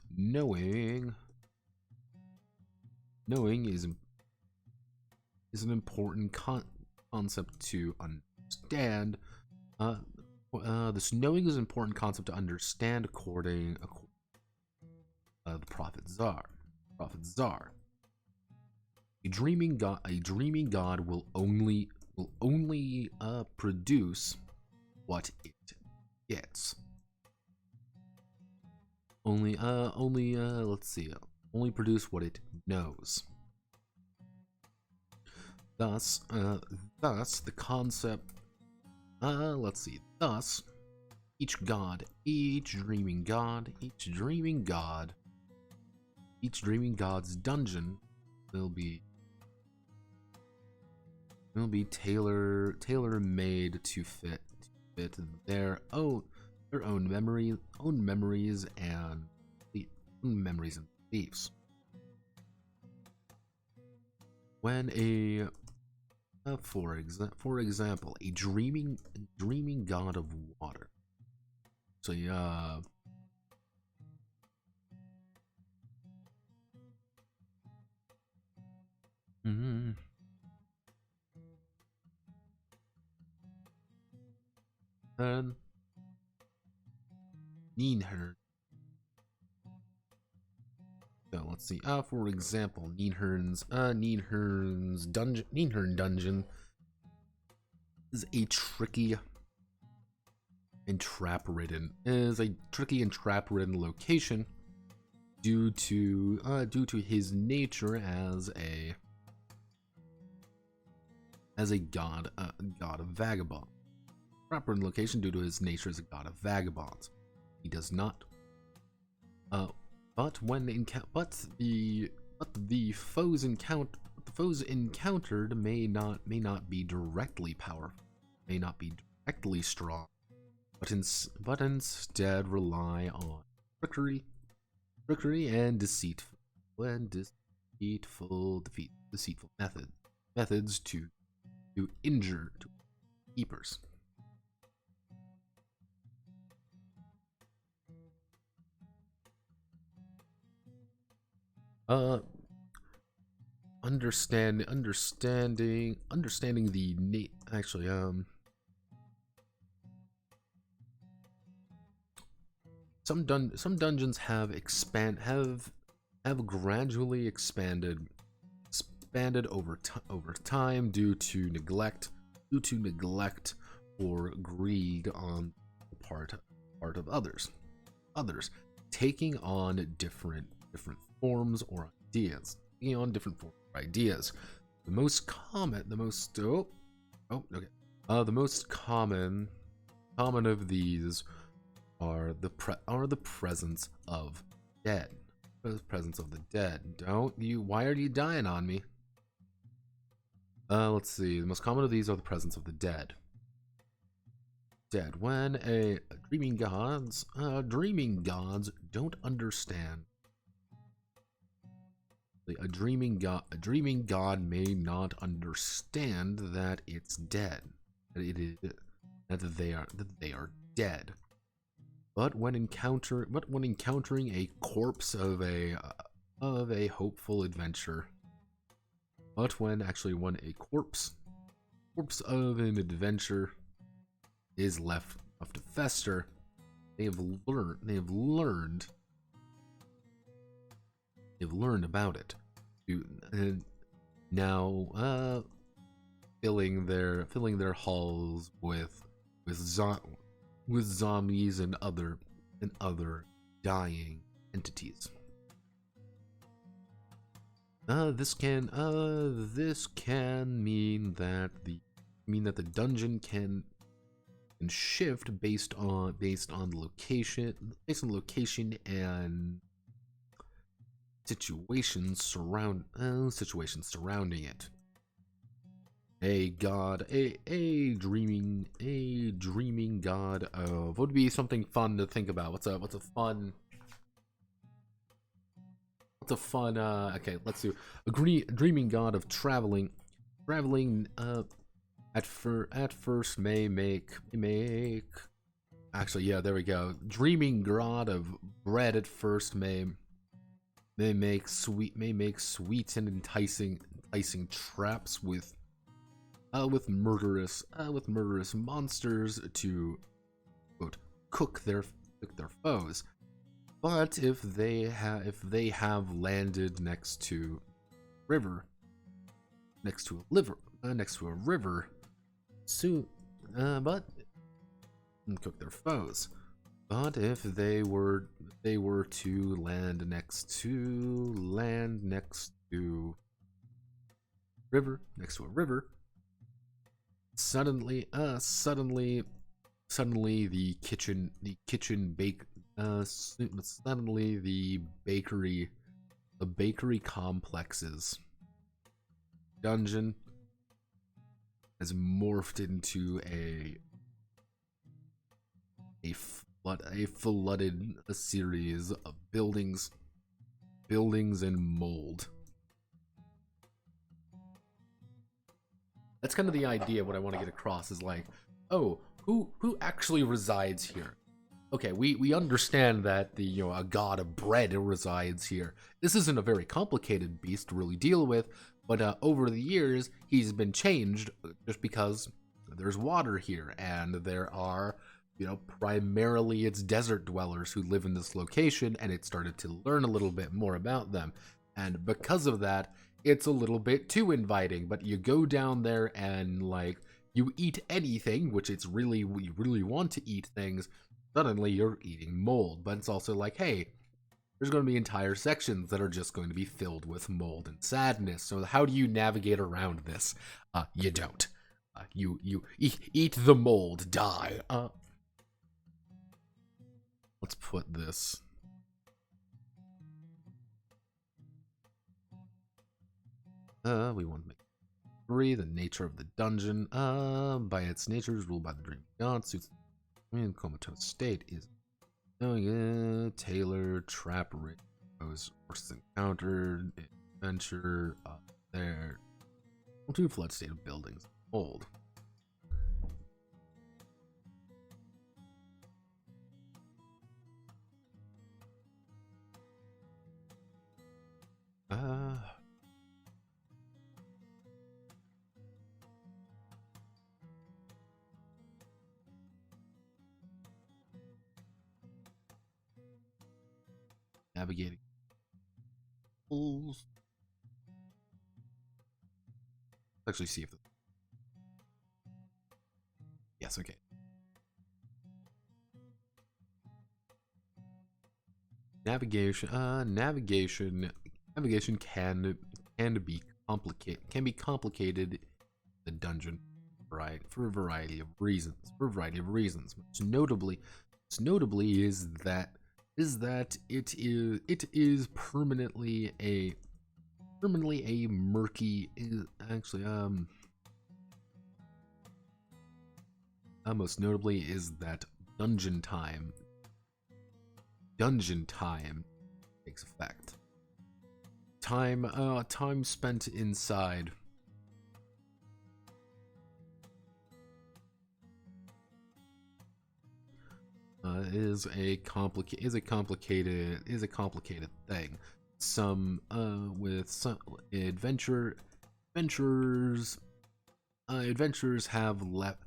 Speaker 1: an important concept to understand. This knowing is an important concept to understand according the Prophet Zar. A dreaming god will only produce what it gets. Only produce what it knows. Thus the concept. Thus, each dreaming god's dungeon will be tailor made to fit their own memories and beliefs. When for example, a dreaming god of water. So yeah. And Neenhern. So let's see. For example, Neenhern's dungeon is a tricky and trap-ridden location due to his nature as a god of vagabond. Trap-ridden location due to his nature as a god of vagabonds. He does not. But the foes encountered may not be directly powerful, may not be directly strong, but instead rely on trickery and deceitful methods to injure keepers. Understanding the some dungeons have gradually expanded over time due to neglect or greed on the part of others taking on different forms or ideas. The most common of these are the presence of dead. Presence of the dead. Don't you? Why are you dying on me? Let's see. The most common of these are the presence of the dead. Dead. When a dreaming gods don't understand. A dreaming god may not understand that it's dead. That they are dead. But when encountering a corpse of a hopeful adventure. But when a corpse of an adventure is left to fester, they have learned about it. Now filling their halls with zombies and other dying entities. This can mean that the dungeon can shift based on location and situations surrounding it. A dreaming god of what would be something fun to think about? What's a fun okay, let's do a dreaming god of traveling at first may make actually, yeah, there we go. Dreaming god of bread at first may make sweet and enticing traps with murderous monsters to quote cook their foes. But if they have landed next to a river, soon, but cook their foes. But if they were to land next to a river, suddenly the bakery complexes dungeon has morphed into a flooded series of buildings and mold. That's kind of the idea. What I want to get across is like, oh, who actually resides here? Okay, we understand that a god of bread resides here. This isn't a very complicated beast to really deal with, but over the years he's been changed just because there's water here, and there are primarily it's desert dwellers who live in this location, and it started to learn a little bit more about them, and because of that, it's a little bit too inviting. But you go down there and like you eat anything, which it's really you really want to eat things. Suddenly you're eating mold, but it's also like, hey, there's going to be entire sections that are just going to be filled with mold and sadness. So how do you navigate around this? You don't. You eat the mold, die. Let's put this. We want to make 3. The nature of the dungeon. By its nature is ruled by the dream god. Suits in comatose state is Taylor trap rate. Forces encountered adventure there. To flood state of buildings. Old. Navigating pools. Let's actually see if yes, okay. Navigation can be complicated in the dungeon, right, for a variety of reasons. Most notably is that is that it is permanently a murky, is actually most notably is that dungeon time takes effect. Time spent inside is a complicated thing. Some with some adventurers have left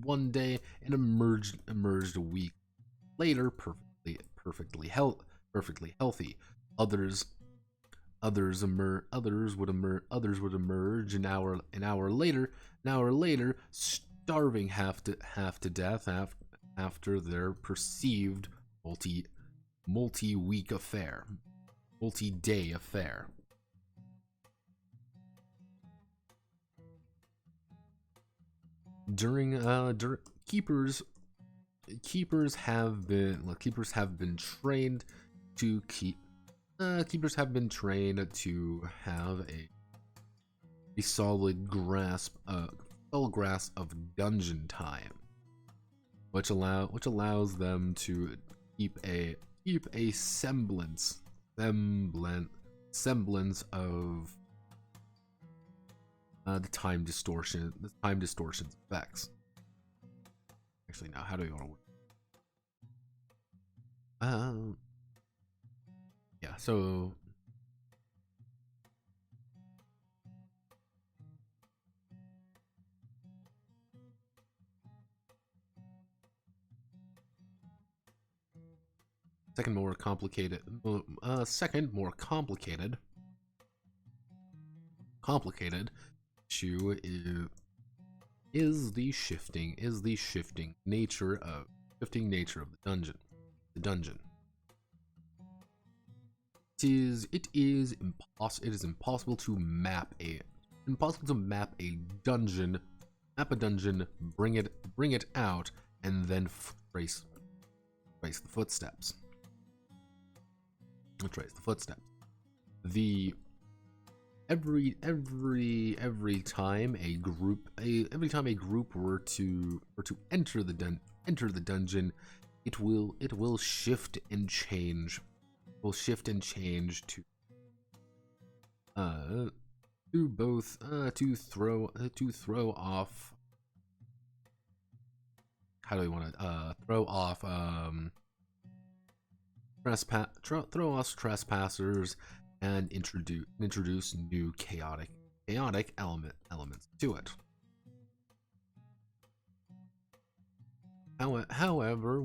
Speaker 1: one day and emerged a week later perfectly healthy. Others would emerge an hour later, starving half to death after their perceived multi-day affair. During keepers have been trained to have a solid grasp of dungeon time, which allows them to keep a semblance of the time distortion effects. Actually, now how do we want to work? Yeah, so second more complicated issue is the shifting nature of the dungeon. It is impossible to map a dungeon, bring it out, and then trace the footsteps. Every time a group were to enter the dungeon, it will shift and change. To throw off. How do we want to throw off trespassers and introduce new chaotic elements to it. However,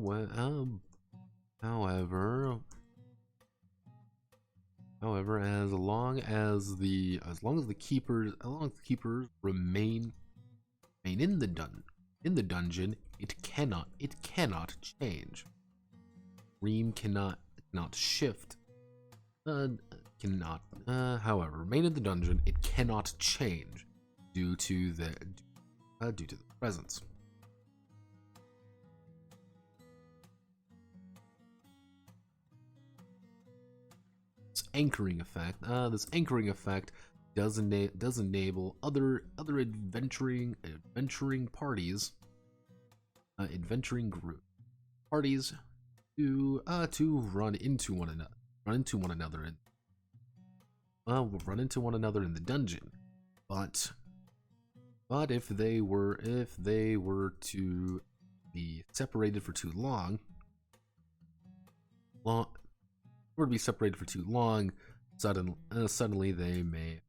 Speaker 1: as long as the keepers remain in the dungeon, it cannot change. Ream cannot shift. However, remain in the dungeon. It cannot change due to the presence. This anchoring effect does enable other adventuring parties, to run into one another in the dungeon. But if they were to be separated for too long, suddenly they may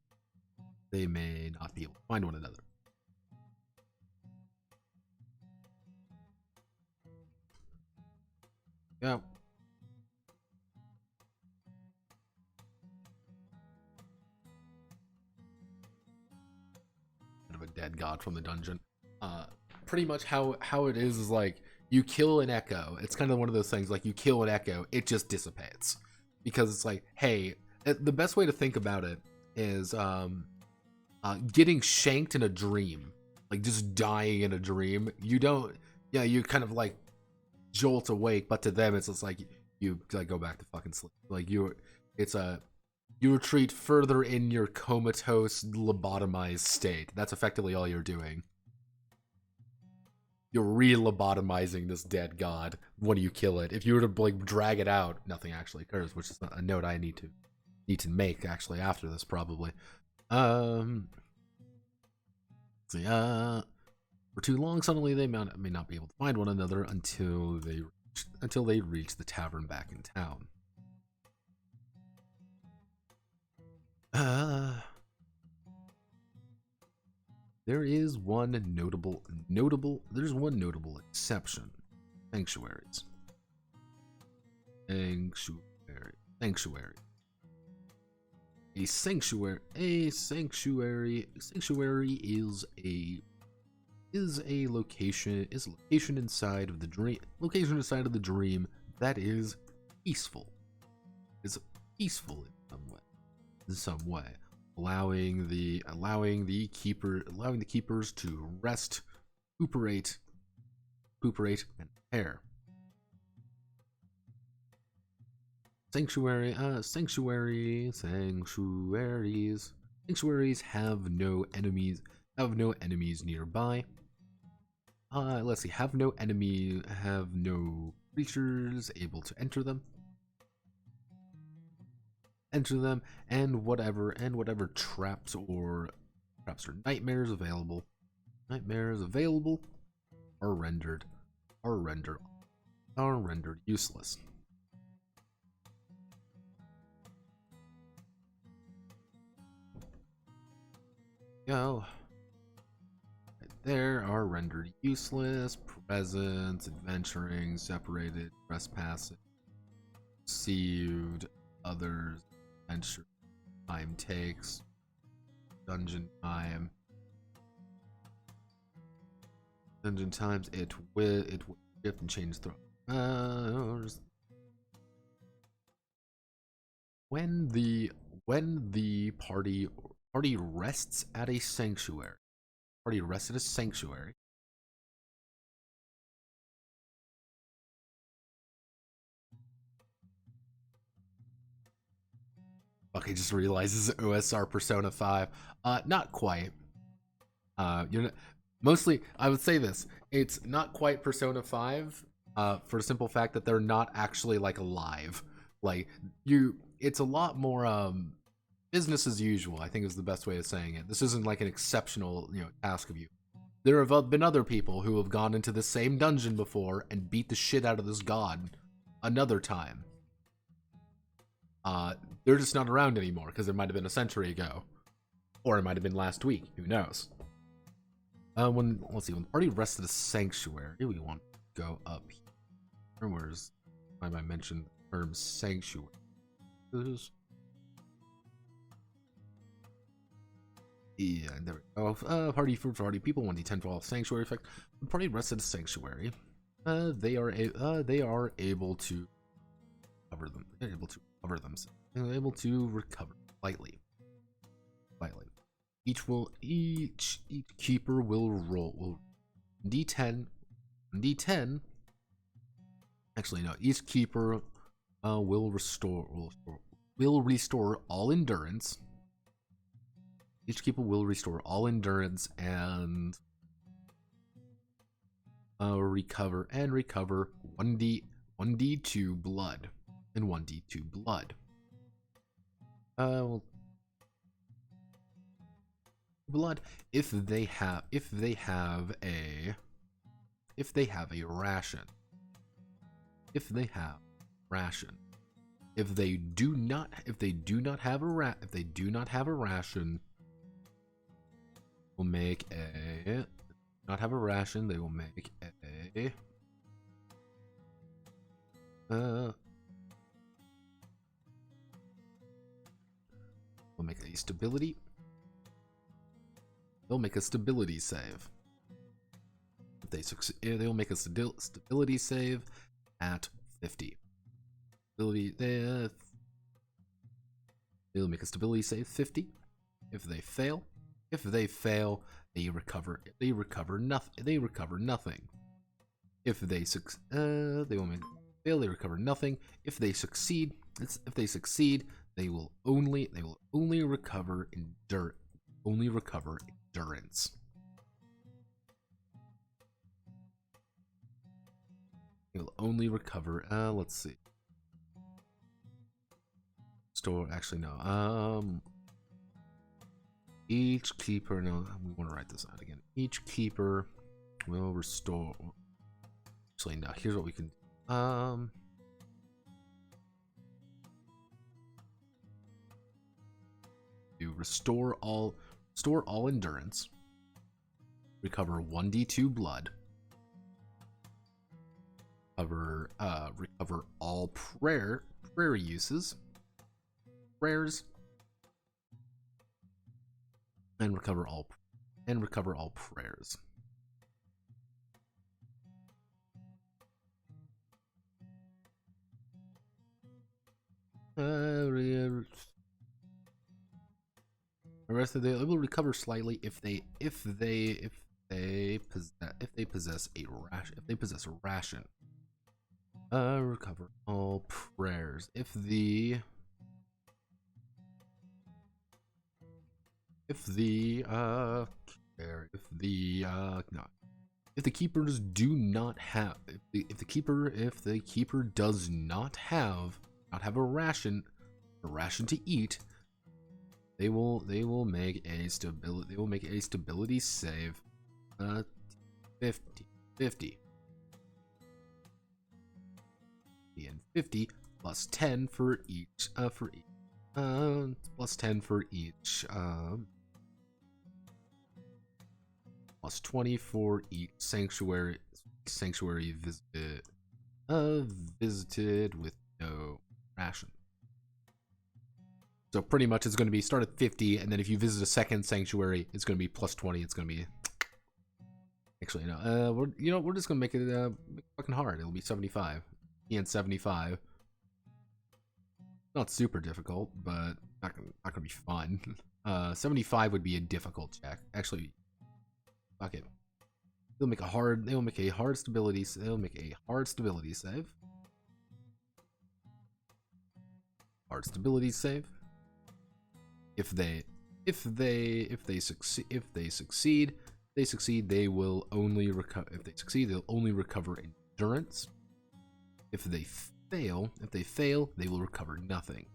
Speaker 1: not be able to find one another. Yeah. Of a dead god from the dungeon. Pretty much how it is like you kill an echo. It's kind of one of those things, like you kill an echo, it just dissipates. Because it's like, hey, the best way to think about it is getting shanked in a dream. Like just dying in a dream. You kind of like jolt awake, but to them it's just like you like go back to fucking sleep. Like you retreat further in your comatose, lobotomized state. That's effectively all you're doing. You're re-lobotomizing this dead god when you kill it. If you were to like drag it out, nothing actually occurs, which is a note I need to make actually after this probably. So yeah, for too long, suddenly they may not be able to find one another until they reach the tavern back in town. There's one notable exception. Sanctuaries. A sanctuary is a location inside of the dream that is peaceful. It's peaceful in some way, allowing the keepers to rest, recuperate, and prepare. Sanctuaries have no enemies nearby. Let's see, have no creatures able to enter them, and whatever traps or nightmares available are rendered useless. Go. There are rendered useless, presence, adventuring, separated, trespassing, deceived, others, adventure, time takes, dungeon times, it will shift and change through. When the party rests at a sanctuary. Okay, just realizes OSR Persona 5. Not quite. You're not, mostly, I would say this. It's not quite Persona 5, for the simple fact that they're not actually like alive. Like it's a lot more business as usual, I think is the best way of saying it. This isn't like an exceptional, task of you. There have been other people who have gone into the same dungeon before and beat the shit out of this god another time. They're just not around anymore because it might have been a century ago, or it might have been last week. Who knows? When the party rested a sanctuary, we want to go up here. Where's I mentioned the term sanctuary? Yeah, there we go. Party food party people 1d10 for all sanctuary effect. The party rested a sanctuary. They are able to cover them. They're able to cover themselves. They're able to recover slightly. Each keeper will roll d10. Actually, no. Each keeper will restore all endurance. Each keeper will restore all endurance and recover 1d2 blood and 1d2 blood. Blood if they have a ration. If they do not have a ration, will make a not have a ration. They will make a will make a stability. They'll make a stability save. If they succeed, they'll make a stability save at 50. They'll make a stability save 50. If they fail, they recover nothing. If they they will fail, they recover nothing. If they succeed, they will only recover endurance. They will only recover. Let's see. Store. Actually, no. Each keeper. No, we want to write this out again. Each keeper will restore. Actually, no. Here's what we can. Do restore all endurance. Recover 1d2 blood. Recover all prayer uses. Prayers. And recover all prayers. The rest of the will recover slightly if they possess a ration. Recover all prayers if the keepers do not have if the keeper does not have a ration to eat, they will make a stability save 50 and 50 plus 10 for each plus 10 for each plus 20 for each sanctuary visited with no ration. So pretty much it's going to be start at 50, and then if you visit a second sanctuary, it's going to be plus 20. It's going to be actually no. We're just going to make it fucking hard. It'll be 75 and 75. Not super difficult, but not gonna be fun. 75 would be a difficult check. Actually, fuck it. They'll make a hard stability save. Hard stability save. If they succeed, they will only recover. If they succeed, they'll only recover endurance. If they fail, they will recover nothing.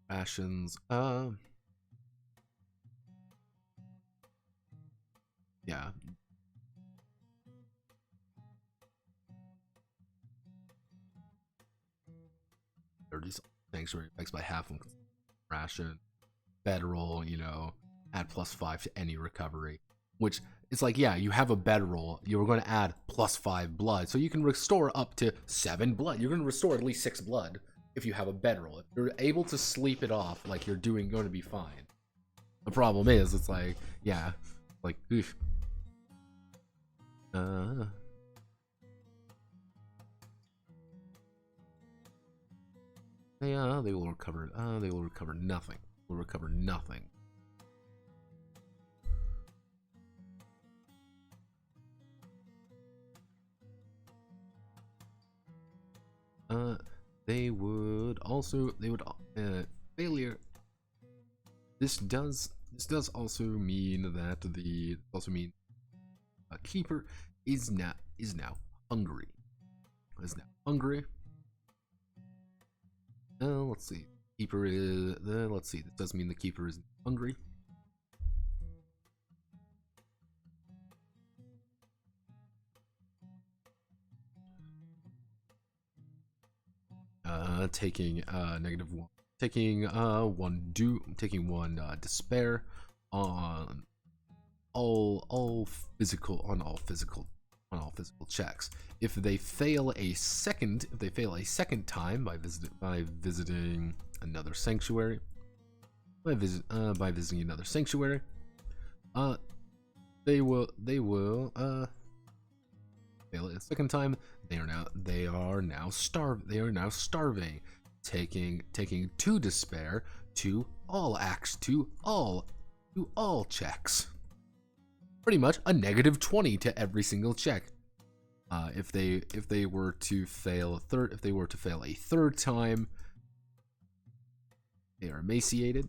Speaker 1: Rations. Yeah. Sanctuary effects by half ration. Bedroll, add +5 to any recovery. Which it's like, yeah, you have a bedroll. You're going to add +5 blood, so you can restore up to 7 blood. You're going to restore at least 6 blood if you have a bedroll. If you're able to sleep it off, like you're going to be fine. The problem is, it's like, yeah, like, oof. Yeah, they will recover. They will recover nothing. They would failure. This does also mean that a keeper is now hungry. Let's see. Keeper is. Let's see. That does mean the keeper is hungry. Taking -1. Taking one despair on all physical checks. If they fail a second time by visiting another sanctuary, they will fail it a second time. They are now starving, taking 2 despair to all checks. Pretty much a -20 to every single check. If they were to fail a third time, they are emaciated.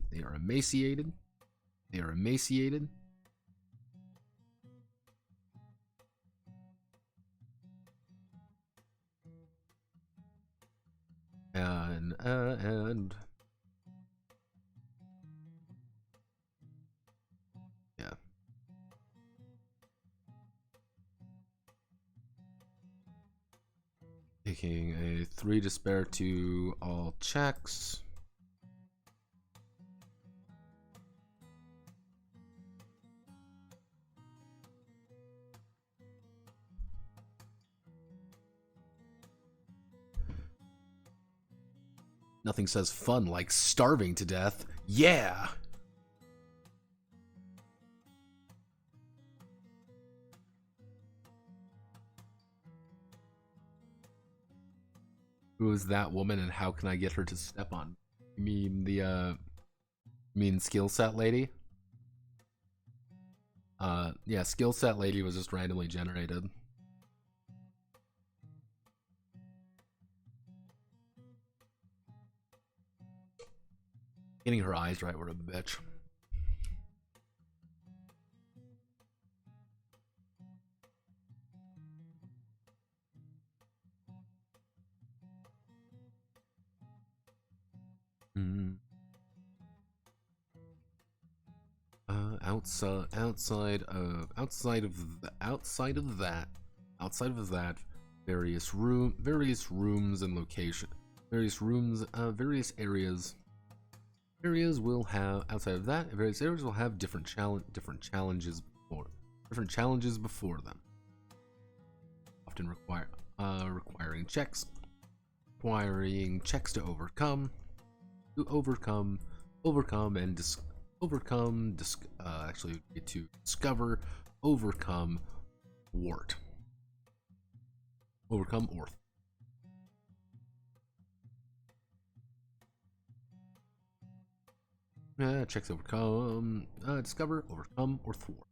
Speaker 1: And yeah. Taking a 3 despair to all checks. Nothing says fun like starving to death. Yeah! Who is that woman and how can I get her to step on? You mean the, skill set lady? Yeah, skill set lady was just randomly generated. Getting her eyes right were a bitch. Outside of that, various rooms and location, various areas will have different challenges before them, often requiring checks to overcome and discover, overcome, wart. Checks overcome, discover, overcome, or thwart.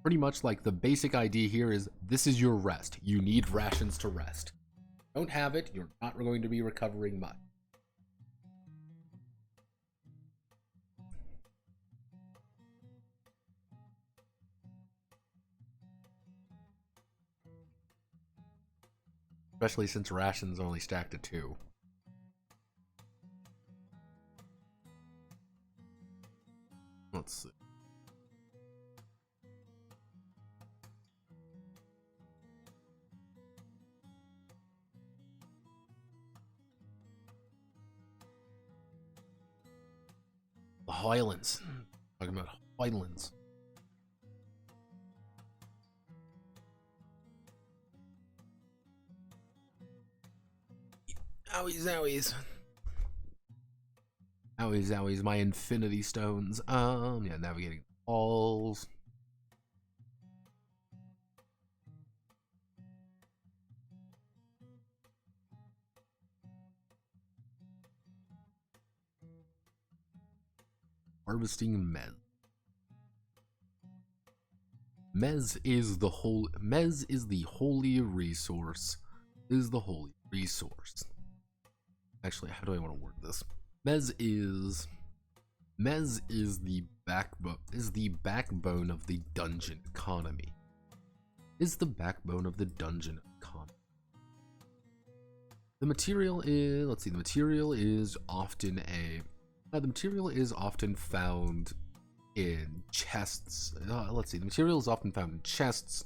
Speaker 1: Pretty much like the basic idea here is this is your rest. You need rations to rest. Don't have it, you're not going to be recovering much. Especially since rations only stack to 2. Let's see. The Highlands. Talking about Highlands. Owies. Owies, my infinity stones. Yeah, navigating halls. Harvesting Mez. Mez is the holy resource. Actually, how do I want to word this? Mez is the backbone of the dungeon economy. The material is often found in chests. The material is often found in chests,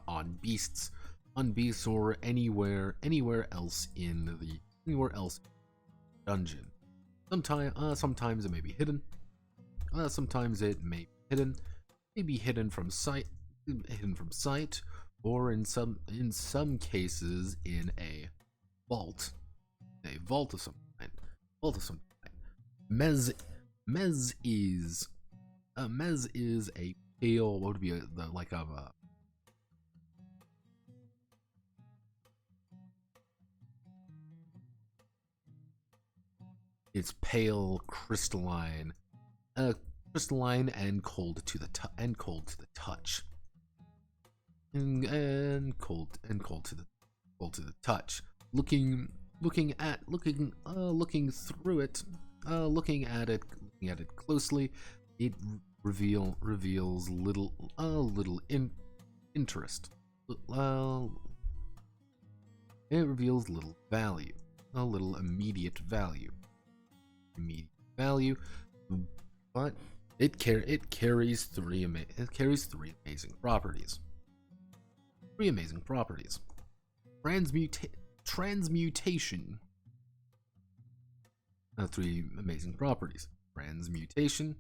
Speaker 1: on beasts, or anywhere else in the dungeon. Sometimes it may be hidden. Sometimes it may be hidden from sight, or in some cases in a vault. Of some kind. Mez is a pale. What would be the like of it's pale, crystalline, crystalline and cold to the touch, and cold to the touch. Looking through it, looking at it closely, it reveals little interest. It reveals little value, a little immediate value, but it carries three amazing properties. Transmutation. Three amazing properties. Transmutation.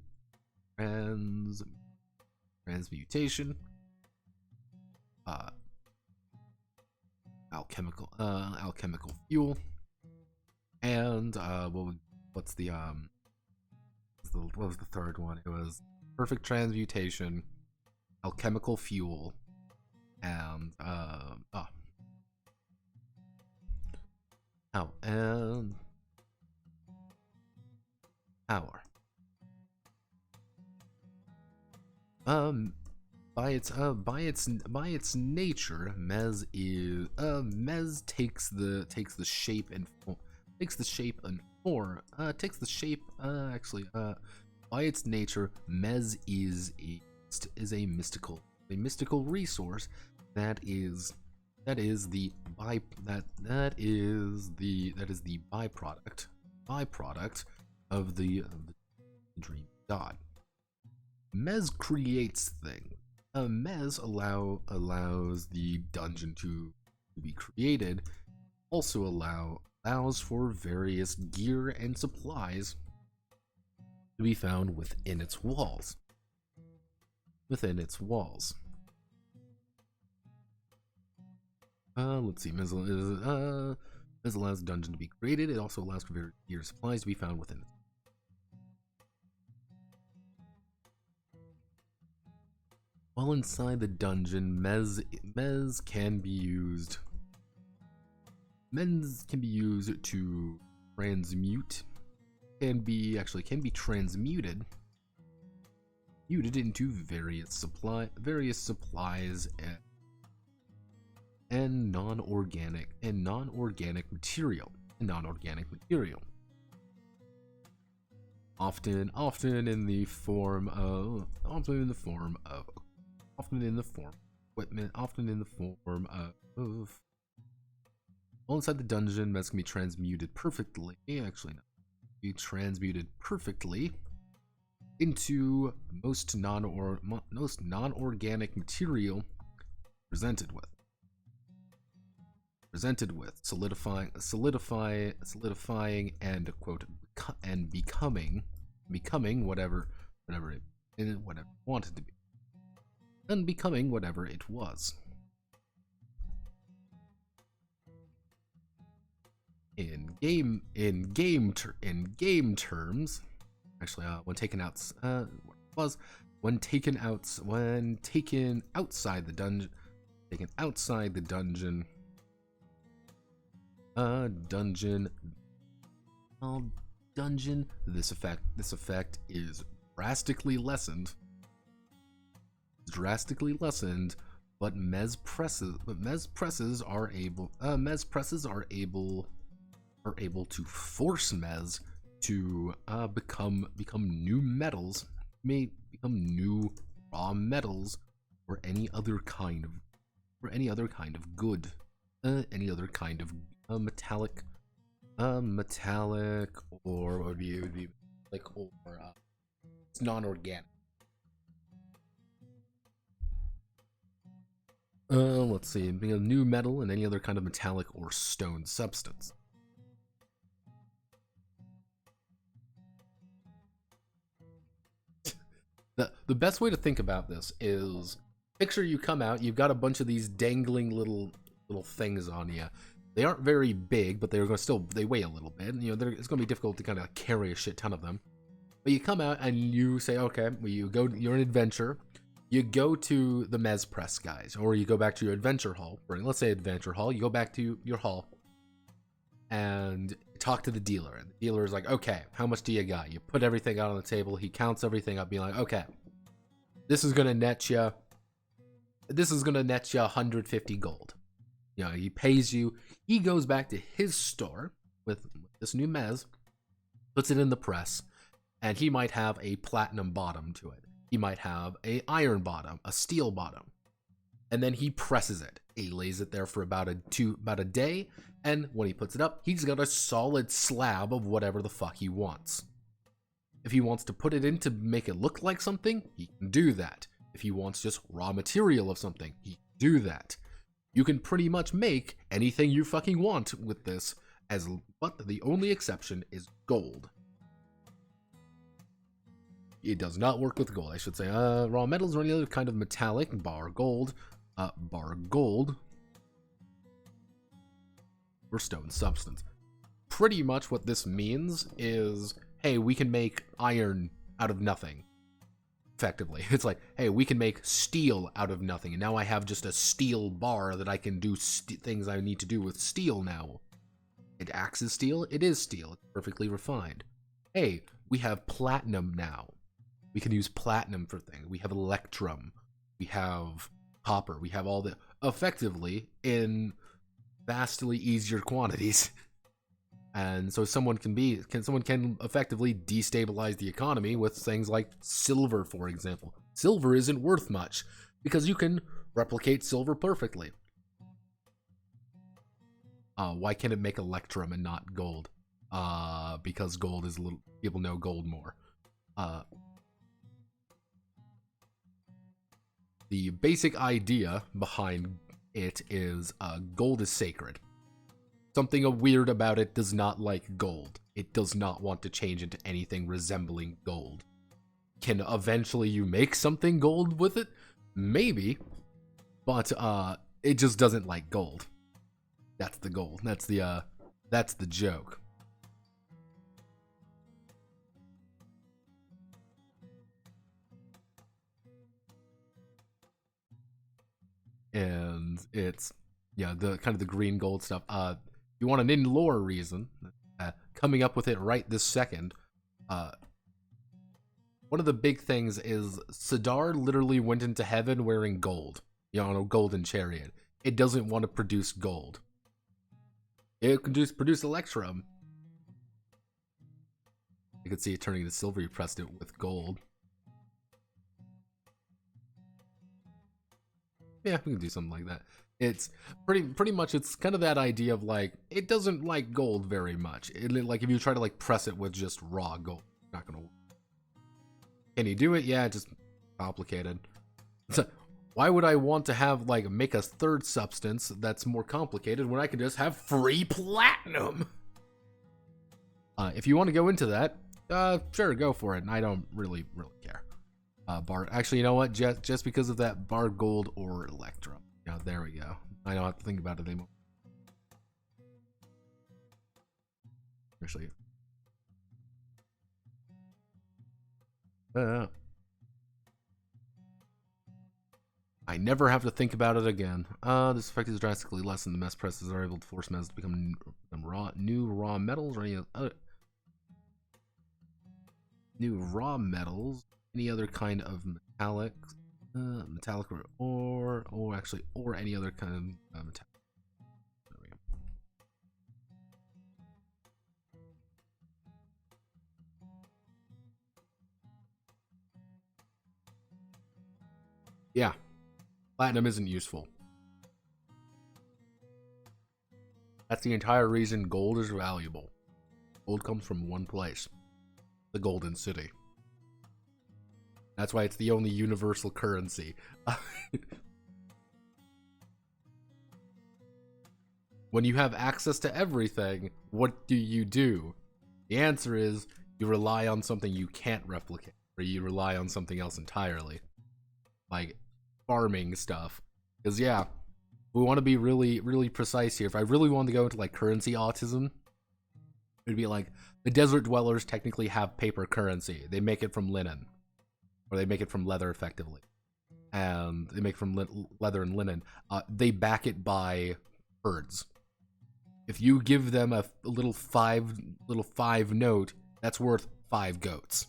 Speaker 1: Transmutation. Alchemical fuel. And what was the third one? It was perfect transmutation, alchemical fuel, and and power. By its nature, Mez takes the shape and form. By its nature, Mez is a mystical resource that is the byproduct of the dream god. Mez creates things. Mez allows the dungeon to be created. Also allows for various gear and supplies to be found within its walls. Let's see. Mez allows the dungeon to be created. It also allows for various gear and supplies to be found within it. While inside the dungeon, Mez can be used. Mez can be used to transmute. Can be transmuted into various supplies and non-organic material. Often in the form of equipment, while inside the dungeon, Mez can be transmuted perfectly. Be transmuted perfectly into most non-organic material presented with, solidifying and becoming whatever it wanted to be, and becoming whatever it was. In game terms, when taken outside the dungeon, this effect is drastically lessened. But Mez presses are able to force Mez to become new metals, new raw metals, or any other kind of good, any other kind of metallic, or what would be like, or it's non-organic. Let's see, being a new metal and any other kind of metallic or stone substance. The best way to think about this is, picture you come out, you've got a bunch of these dangling little things on you. They aren't very big, but they're they weigh a little bit. You know, it's going to be difficult to kind of carry a shit ton of them. But you come out and you say, okay, well, you're an adventurer. You go to the Mez Press guys, or you go back to your adventure hall. Let's say adventure hall. You go back to your hall and talk to the dealer. And the dealer is like, okay, how much do you got? You put everything out on the table. He counts everything up, being like, okay, this is gonna net you 150 gold. You know, he pays you. He goes back to his store with this new Mez, puts it in the press, and he might have a platinum bottom to it. He might have a iron bottom, a steel bottom, and then he presses it. He lays it there for about a day, and when he puts it up, he's got a solid slab of whatever the fuck he wants. If he wants to put it in to make it look like something, he can do that. If he wants just raw material of something, he can do that. You can pretty much make anything you fucking want with this, but the only exception is gold. It does not work with gold. I should say raw metals or any other kind of metallic, bar gold, or stone substance. Pretty much what this means is, hey, we can make iron out of nothing. Effectively, it's like, hey, we can make steel out of nothing, and now I have just a steel bar that I can do things I need to do with steel now. It acts as steel. It is steel. It's perfectly refined. Hey, we have platinum now. We can use platinum for things. We have electrum. We have copper. We have all the effectively in vastly easier quantities. And so someone can effectively destabilize the economy with things like silver, for example. Silver isn't worth much because you can replicate silver perfectly. Why can't it make electrum and not gold? Because gold is people know gold more. The basic idea behind it is gold is sacred. Something weird about it does not like gold. It does not want to change into anything resembling gold. Can eventually you make something gold with it? Maybe. But it just doesn't like gold. That's the goal. That's the joke. And it's the kind of the green gold stuff. You want an in-lore reason, coming up with it right this second. One of the big things is Sadar literally went into heaven wearing gold, on a golden chariot. It doesn't want to produce gold. It can just produce electrum. You can see it turning to silver. You pressed it with gold. Yeah, we can do something like that. It's pretty much, it's kind of that idea of like, it doesn't like gold very much. Like if you try to like press it with just raw gold, it's not gonna work. Can you do it? Yeah, just complicated. Why would I want to have like make a third substance that's more complicated when I can just have free platinum? If you want to go into that, sure, go for it. And I don't really care. Bar. Actually, you know what? Just because of that, bar gold or electrum. Yeah, there we go. I don't have to think about it anymore. Actually, I never have to think about it again. This effect is drastically less than the mess presses are able to force metals to become new raw metals or any other new raw metals, any other kind of metallic or any other kind of metallic. There we go. Yeah, platinum isn't useful. That's the entire reason gold is valuable. Gold comes from one place, the Golden City. That's why it's the only universal currency. When you have access to everything, what do? The answer is you rely on something you can't replicate, or you rely on something else entirely. Like farming stuff. Because yeah, we want to be really, really precise here. If I really wanted to go into like currency autism, it'd be like the desert dwellers technically have paper currency. They make it from linen. Or they make it from leather, effectively. and they make from leather and linen, they back it by herds. If you give them a little five note, that's worth 5 goats.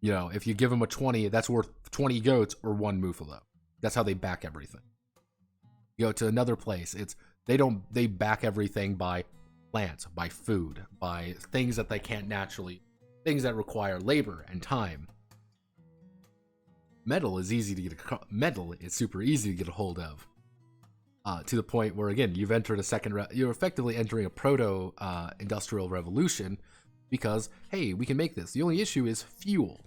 Speaker 1: You know, if you give them a 20, that's worth 20 goats or 1 muffalo. That's how they back everything. You go to another place, they back everything by plants, by food, by things that they can't naturally, things that require labor and time. Metal is super easy to get a hold of. To the point where, again, you've entered you're effectively entering a proto-industrial revolution, because, hey, we can make this. The only issue is fuel,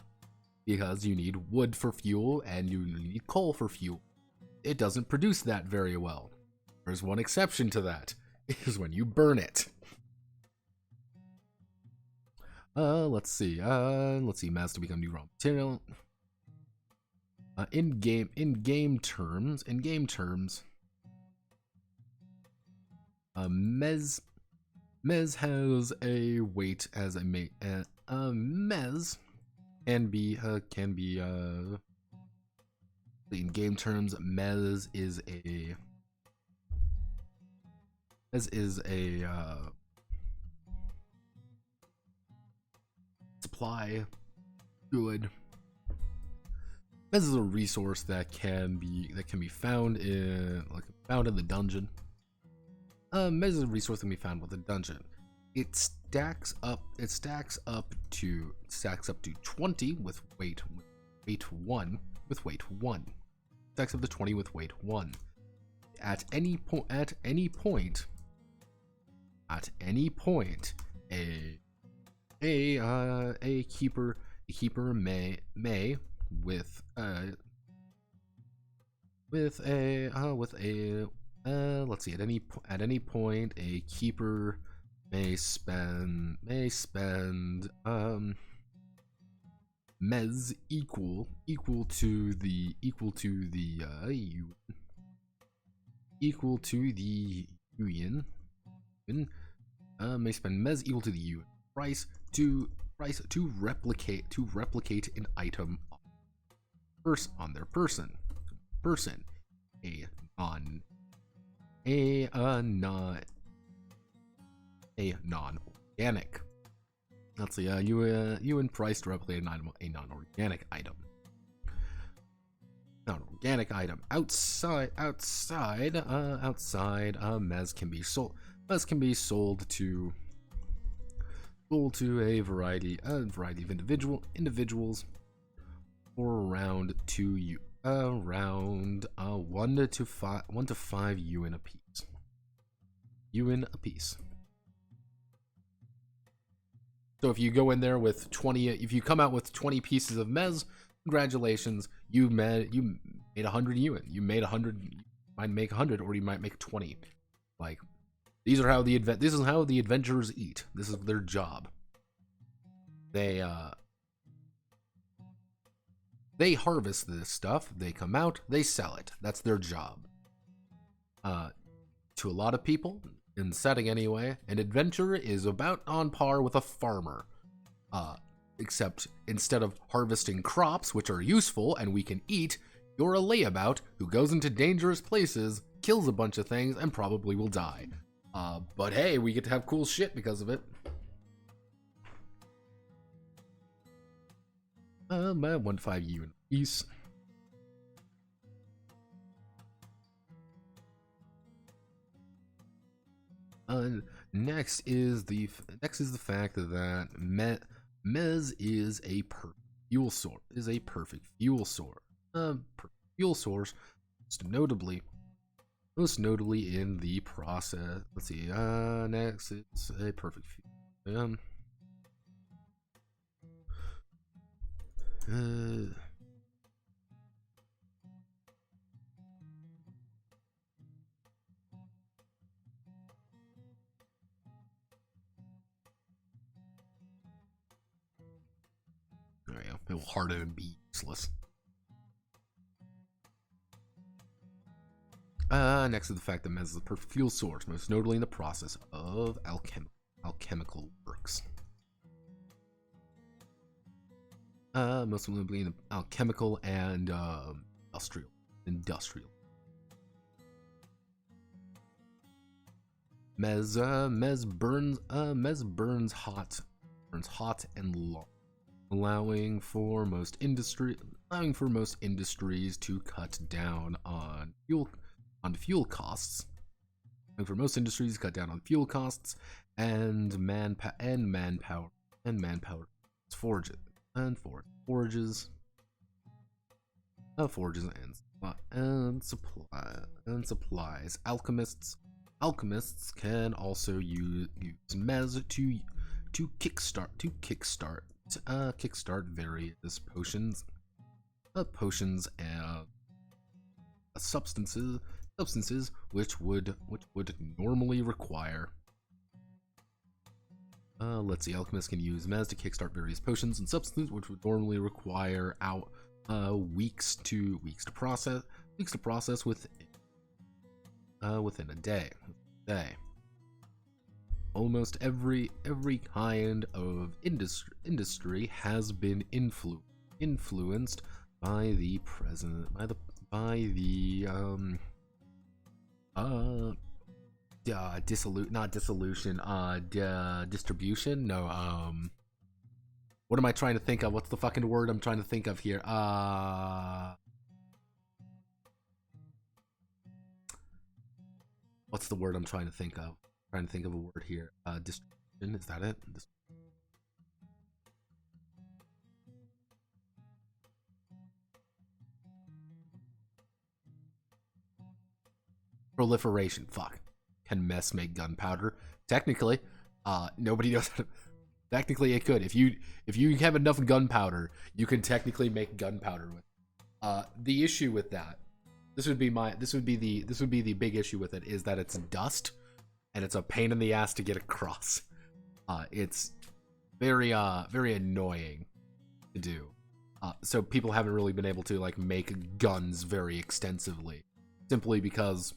Speaker 1: because you need wood for fuel and you need coal for fuel. It doesn't produce that very well. There's one exception to that, is when you burn it. Let's see, mass to become new raw material. In game terms, Mez has a weight as a mate. Mez can be in game terms. Mez is a supply good. Mez is a resource that can be found in the dungeon. Mez is a resource that can be found with the dungeon. It stacks up to 20 with weight 1. Stacks up to 20 with weight 1. At any point, a keeper may with a let's see, at any point a keeper may spend mez equal to the union. May spend mez equal to the union price to replicate an item on their person. A non-organic. Let's see. You and price to replicate a non-organic item. Non-organic item outside. Mez can be sold. Mez can be sold to a variety of individuals for around 1 to 5 UN apiece. So if you go in there with 20, if you come out with 20 pieces of mez, congratulations, you made 100 UN. You made 100. You might make 100, or you might make 20. Like, this is how the adventurers eat. This is their job. They harvest this stuff, they come out, they sell it. That's their job. To a lot of people, in the setting anyway, an adventurer is about on par with a farmer. Except instead of harvesting crops, which are useful and we can eat, you're a layabout who goes into dangerous places, kills a bunch of things, and probably will die. But hey, we get to have cool shit because of it. 1 to 5 UN apiece. Next is the fact that mez is a perfect fuel source. Fuel source, most notably in the process. Let's see. Next, it's a perfect fuel. There we go. It will harden and be useless. Next is the fact that mez is a perfect fuel source, most notably in the process of alchemical works. most notably in the alchemical and industrial. Mez burns hot and long, allowing for most industries to cut down on fuel costs. And manpower forges and supplies. Alchemists can also use mez to kickstart various potions and substances which would normally require. Let's see. Alchemists can use mez to kickstart various potions and substances which would normally require weeks to process within a day. Almost every kind of industry has been influenced by the distribution. No, what am I trying to think of? What's the fucking word I'm trying to think of here? What's the word I'm trying to think of? Trying to think of a word here. Distribution, is that it? Proliferation. Fuck. Can mess make gunpowder? Technically, nobody knows how to. Technically, it could. If you have enough gunpowder, you can technically make gunpowder with. The issue with that, this would be the big issue with it, is that it's dust, and it's a pain in the ass to get across. It's very annoying to do. So people haven't really been able to like make guns very extensively, simply because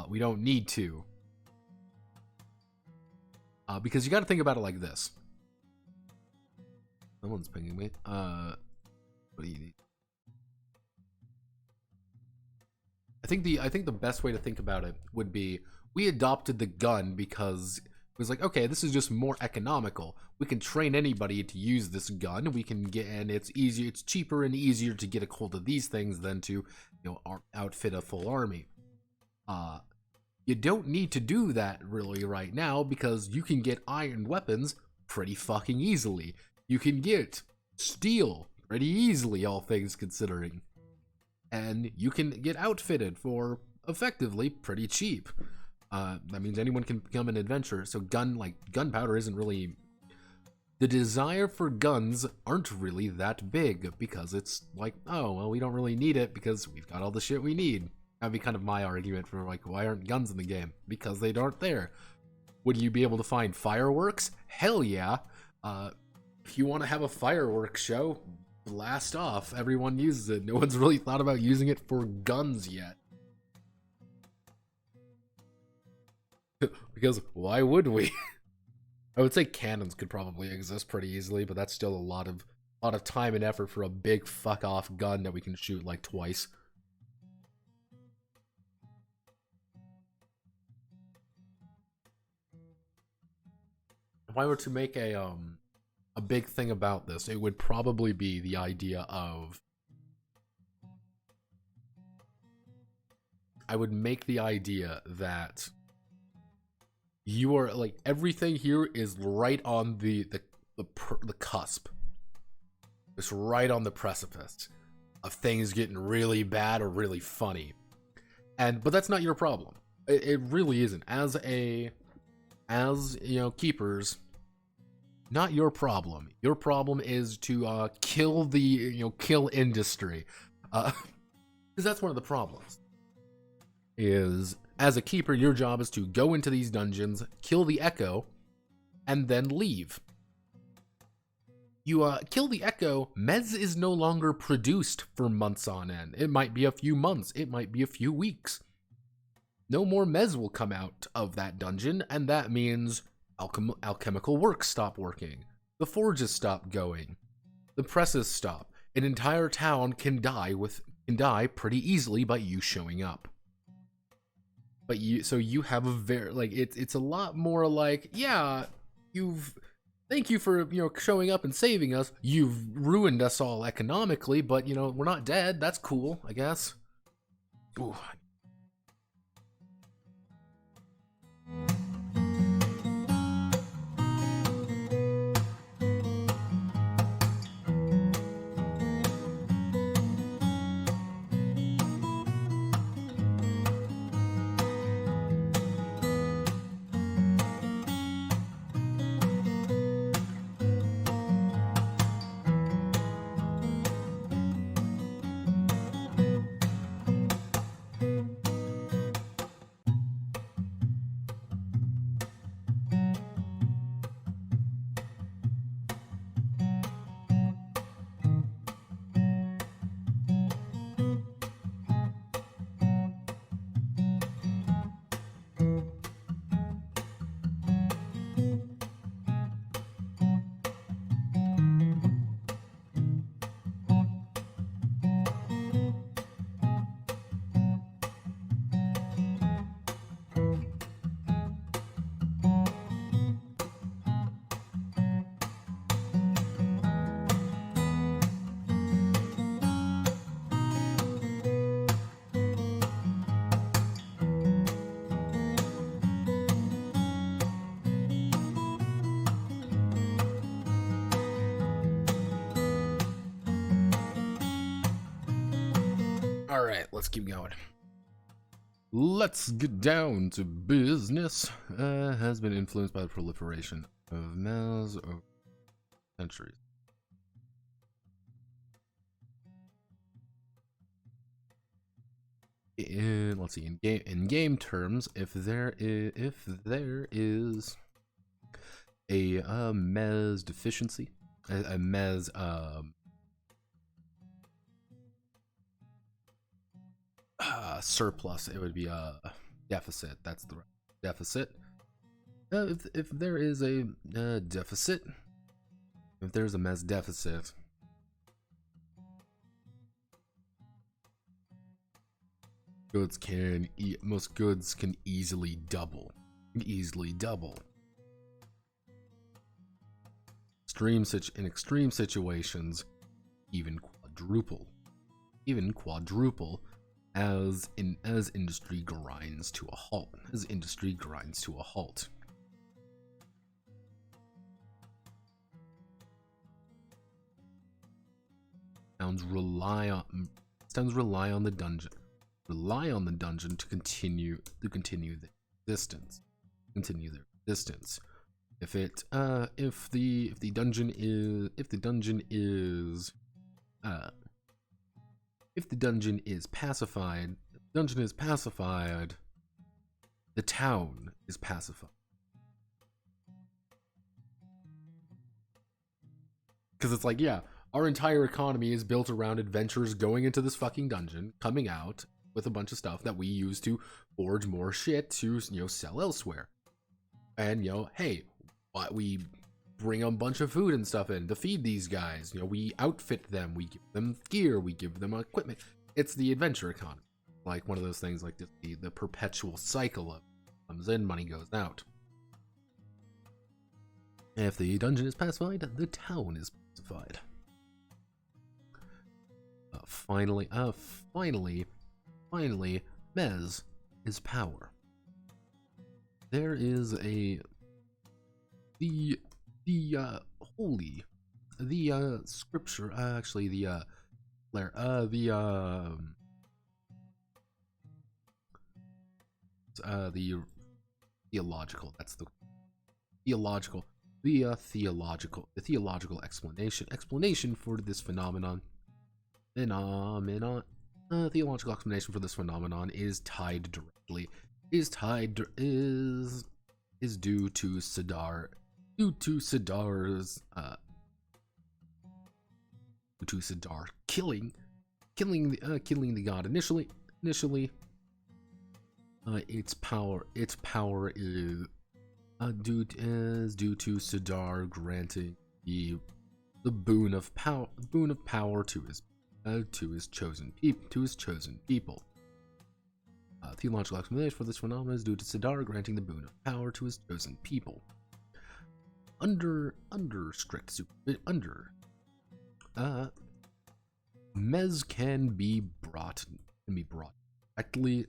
Speaker 1: we don't need to. Because you got to think about it like this. Someone's pinging me. What do you need? I think the best way to think about it would be, we adopted the gun because it was like, okay, this is just more economical. We can train anybody to use this gun. We can get, and it's cheaper and easier to get a hold of these things than to, outfit a full army. You don't need to do that really right now, because you can get iron weapons pretty fucking easily. You can get steel pretty easily, all things considering. And you can get outfitted for effectively pretty cheap. That means anyone can become an adventurer. So gunpowder isn't really, the desire for guns aren't really that big, because it's like, oh well, we don't really need it because we've got all the shit we need. That'd be kind of my argument for like, why aren't guns in the game? Because they aren't there. Would you be able to find fireworks? Hell yeah. If you want to have a fireworks show, blast off. Everyone uses it. No one's really thought about using it for guns yet. Because why would we? I would say cannons could probably exist pretty easily, but that's still a lot of time and effort for a big fuck off gun that we can shoot like twice. If I were to make a big thing about this, it would probably be the idea of, I would make the idea that you are like, everything here is right on the cusp. It's right on the precipice of things getting really bad or really funny. But that's not your problem. It really isn't. As keepers, not your problem. Your problem is to kill kill industry, because that's one of the problems. Is, as a keeper, your job is to go into these dungeons, kill the echo, and then leave. You kill the echo, mez is no longer produced for months on end. It might be a few months, it might be a few weeks. No more mez will come out of that dungeon, and that means alchemical works stop working. The forges stop going. the presses stop. An entire town can die pretty easily by you showing up. But so you have a very, like, it's a lot more like, yeah, thank you for, showing up and saving us. You've ruined us all economically, but, we're not dead. That's cool, I guess. Ooh. All right, let's keep going. Let's get down to business. Has been influenced by the proliferation of males over centuries. Let's see. In game terms, if there is a mez deficiency, a mez surplus, it would be a deficit. That's the deficit. If there is a deficit, if there's a mez deficit, most goods can easily double. In extreme situations, even quadruple. As industry grinds to a halt. Towns rely on the dungeon. To continue their existence. If the dungeon is pacified, the town is pacified. Because it's like, yeah, our entire economy is built around adventurers going into this fucking dungeon, coming out with a bunch of stuff that we use to forge more shit to, sell elsewhere. And, hey, we bring a bunch of food and stuff in to feed these guys. We outfit them, we give them gear, we give them equipment. It's the adventure economy. Like one of those things, like the perpetual cycle of comes in, money goes out. If the dungeon is pacified, the town is pacified. Finally, Mez is power. There is the scripture, actually the theological, that's the theological explanation for this phenomenon. Theological explanation for this phenomenon is due to Sadar. Due to Sadar killing the god initially. Its power is due to Sadar granting the the boon of power to his chosen people. Theological explanation for this phenomenon is due to Sadar granting the boon of power to his chosen people. Mez can be brought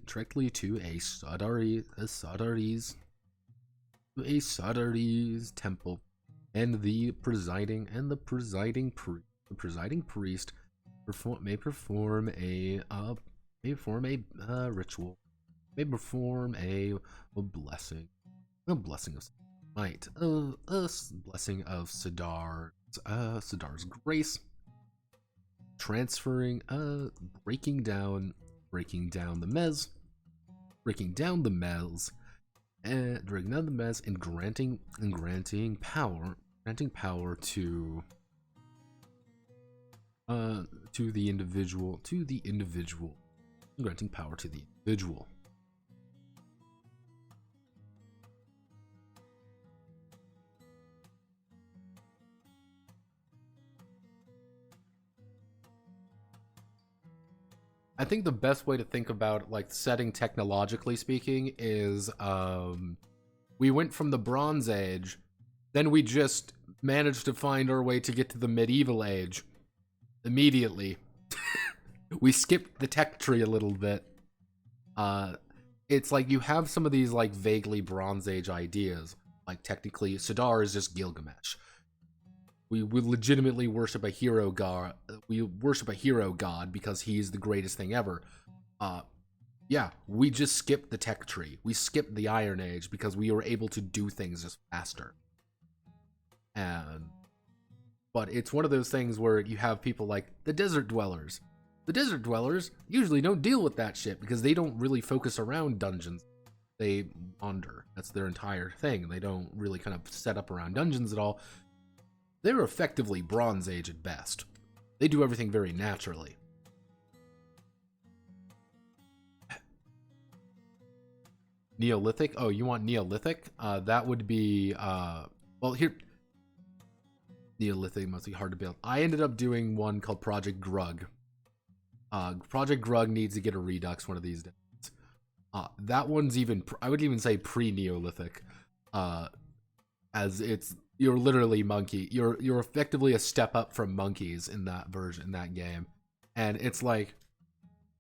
Speaker 1: directly to a Sadari's temple, and the presiding priest may perform a ritual, may perform a blessing of Sadar's grace, transferring, breaking down the mez, and granting power to the individual, granting power to the individual. I think the best way to think about like setting technologically speaking is we went from the Bronze Age, then we just managed to find our way to get to the Medieval Age immediately. We skipped the tech tree a little bit. It's like you have some of these like vaguely Bronze Age ideas. Like technically Sadar is just Gilgamesh. We legitimately worship a hero god. We worship a hero god because he's the greatest thing ever. Yeah, we just skipped the tech tree. We skipped the Iron Age because we were able to do things just faster. But it's one of those things where you have people like the Desert Dwellers. The Desert Dwellers usually don't deal with that shit because they don't really focus around dungeons. They wander. That's their entire thing. They don't really kind of set up around dungeons at all. They're effectively Bronze Age at best. They do everything very naturally. Neolithic? Oh, you want Neolithic? That would be, well, here... Neolithic must be hard to build. I ended up doing one called Project Grug. Project Grug needs to get a Redux one of these days. That one's even, I would even say pre-Neolithic. As it's... You're literally monkey. You're effectively a step up from monkeys in that version, in that game. And it's like,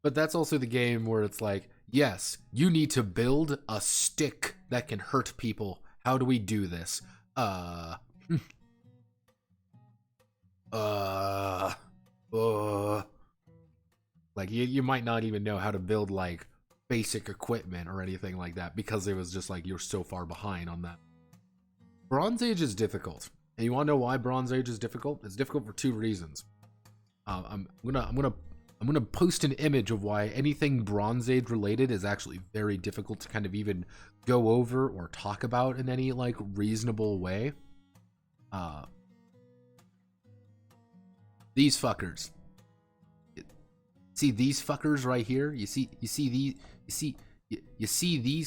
Speaker 1: but that's also the game where it's like, yes, you need to build a stick that can hurt people. How do we do this? Like you might not even know how to build like basic equipment or anything like that because it was just like you're so far behind on that. Bronze Age is difficult, and you want to know why Bronze Age is difficult? It's difficult for two reasons. I'm gonna post an image of why anything Bronze Age related is actually very difficult to kind of even go over or talk about in any like reasonable way. These fuckers. See these fuckers right here? You see these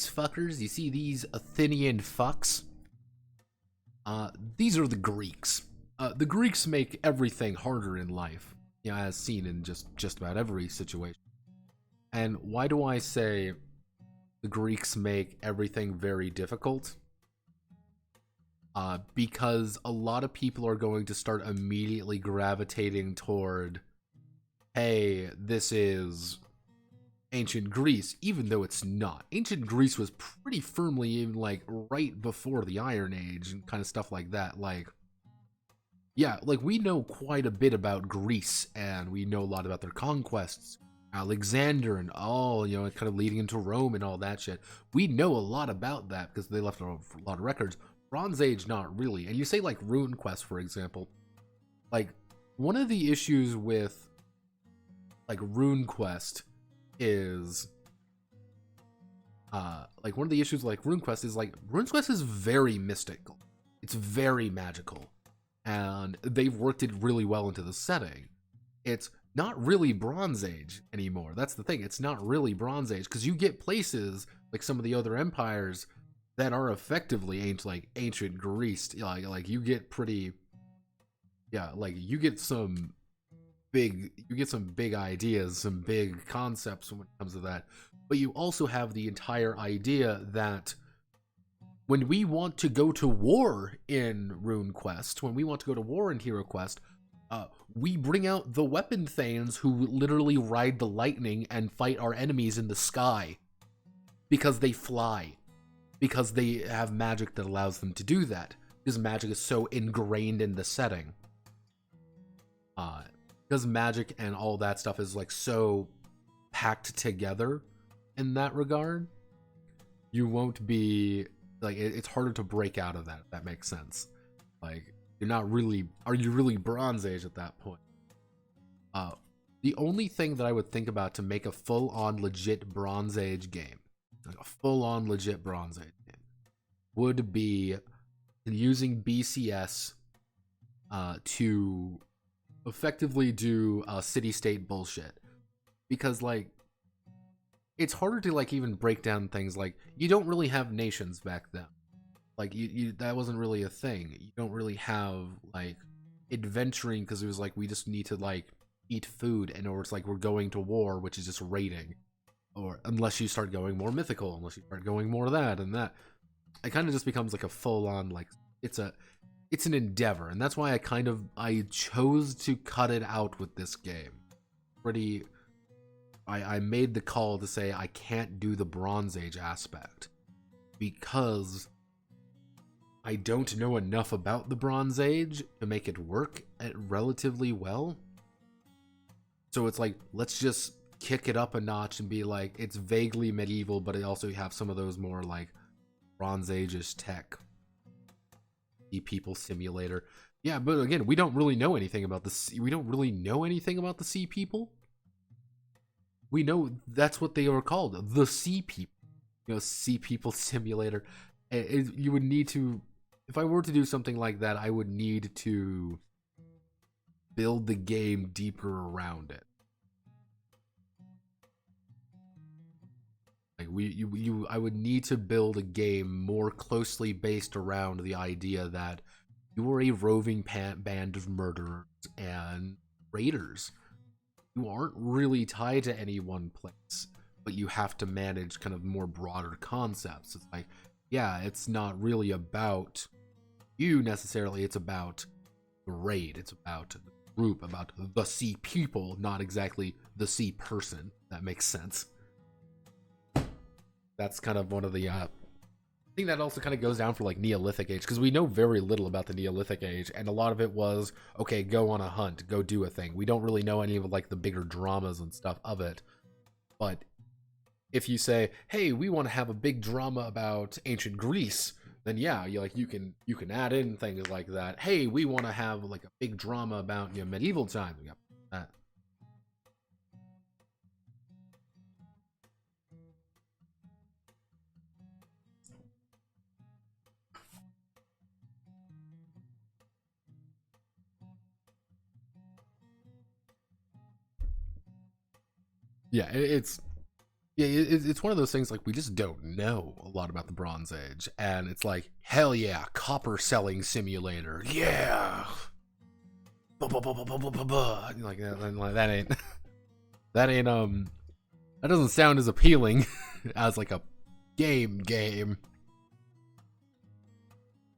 Speaker 1: fuckers? You see these Athenian fucks? These are the Greeks. The Greeks make everything harder in life, you know, as seen in just about every situation. And why do I say the Greeks make everything very difficult? Because a lot of people are going to start immediately gravitating toward, hey, this is ancient Greece, even though it's not. Ancient Greece was pretty firmly in like right before the Iron Age and kind of stuff like that. Like, yeah, like we know quite a bit about Greece and we know a lot about their conquests, Alexander and all, you know, kind of leading into Rome and all that shit. We know a lot about that because they left a lot of records. Bronze Age, not really. And you say like Rune Quest, for example, like one of the issues with like Rune Quest is like one of the issues like RuneQuest is very mystical. It's very magical. And they've worked it really well into the setting. It's not really Bronze Age anymore. That's the thing. It's not really Bronze Age because you get places like some of the other empires that are effectively ancient Greece. Like you get pretty yeah, like you get some big ideas, some big concepts when it comes to that. But you also have the entire idea that when we want to go to war in RuneQuest, when we want to go to war in HeroQuest, we bring out the weapon thanes who literally ride the lightning and fight our enemies in the sky because they fly, because they have magic that allows them to do that, because magic is so ingrained in the setting. Because magic and all that stuff is like so packed together in that regard, you won't be like, it's harder to break out of that, if that makes sense. Like, you're not really, are you really Bronze Age at that point? The only thing that I would think about to make a full-on legit Bronze Age game, like a full-on legit Bronze Age game, would be using BCS to effectively do city-state bullshit. Because, like, it's harder to, like, even break down things like, you don't really have nations back then. Like, you that wasn't really a thing. You don't really have, like, adventuring, because it was like, we just need to, like, eat food, and or it's like, we're going to war, which is just raiding. Or, unless you start going more mythical, unless you start going more that and that. It kind of just becomes, like, a full-on, like, it's an endeavor, and that's why I chose to cut it out with this game. I made the call to say I can't do the Bronze Age aspect because I don't know enough about the Bronze Age to make it work relatively well. So it's like, let's just kick it up a notch and be like, it's vaguely medieval, but it also have some of those more like Bronze Age-ish tech. People simulator. Yeah, but again, we don't really know anything about the sea. We don't really know anything about the sea people. We know that's what they are called, the sea people. You know, sea people simulator. You would need to, if I were to do something like that, I would need to build the game deeper around it. Like I would need to build a game more closely based around the idea that you are a roving band of murderers and raiders. You aren't really tied to any one place, but you have to manage kind of more broader concepts. It's like, yeah, it's not really about you necessarily, it's about the raid, it's about the group, about the sea people, not exactly the sea person. That makes sense. That's kind of one of the I think that also kind of goes down for like Neolithic Age, because we know very little about the Neolithic Age, and a lot of it was, okay, go on a hunt, go do a thing. We don't really know any of like the bigger dramas and stuff of it. But if you say, hey, we want to have a big drama about ancient Greece, then yeah, you can add in things like that. Hey, we want to have like a big drama about, you know, medieval times. We got that. Yeah, it's one of those things, like, we just don't know a lot about the Bronze Age, and it's like, hell yeah, copper selling simulator, yeah, like that ain't that doesn't sound as appealing as like a game.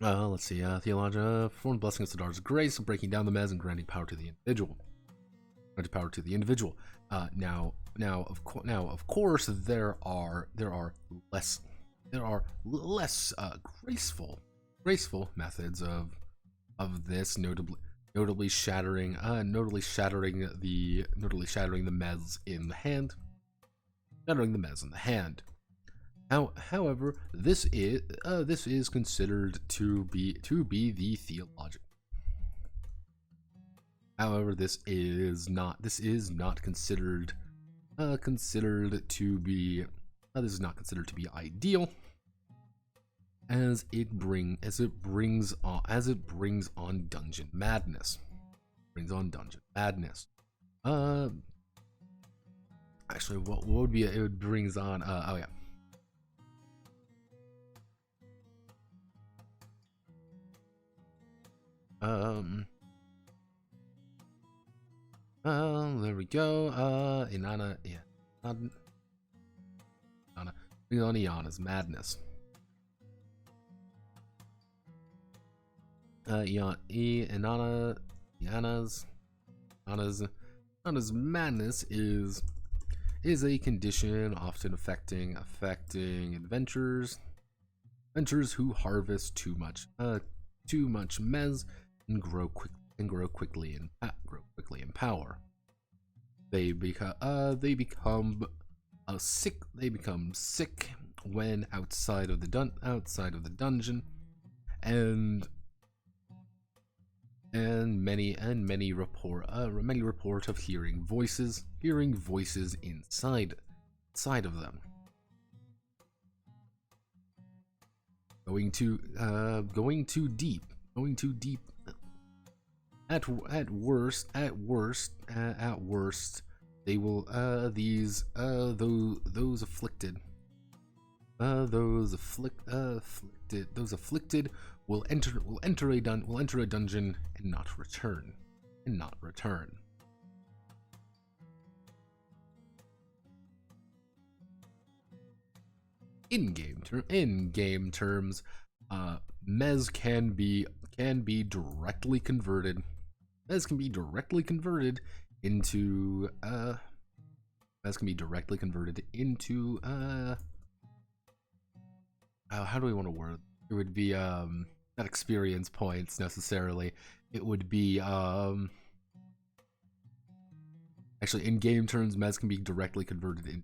Speaker 1: Let's see. Theologia, perform blessing of Sadar's grace, breaking down the mez and granting power to the individual. Granting power to the individual. Now, of course, there are less graceful methods of this, notably shattering the mez in the hand. Shattering the mez in the hand. However, this is considered to be the theologic. However, this is not considered to be ideal, as it brings on dungeon madness. Actually, what would be it brings on? Oh yeah. There we go. Inanna, yeah. Iana's madness. Iana's madness is a condition often affecting adventurers who harvest too much mez and grow quickly in power. They become sick when outside of the dungeon, and many report of hearing voices inside of them. Going too deep. At worst, they will those afflicted will enter a dungeon and not return. In game terms, Mez can be directly converted. Into how do we want to word it? It would be not experience points necessarily. It would be actually, in game terms, Mez can be directly converted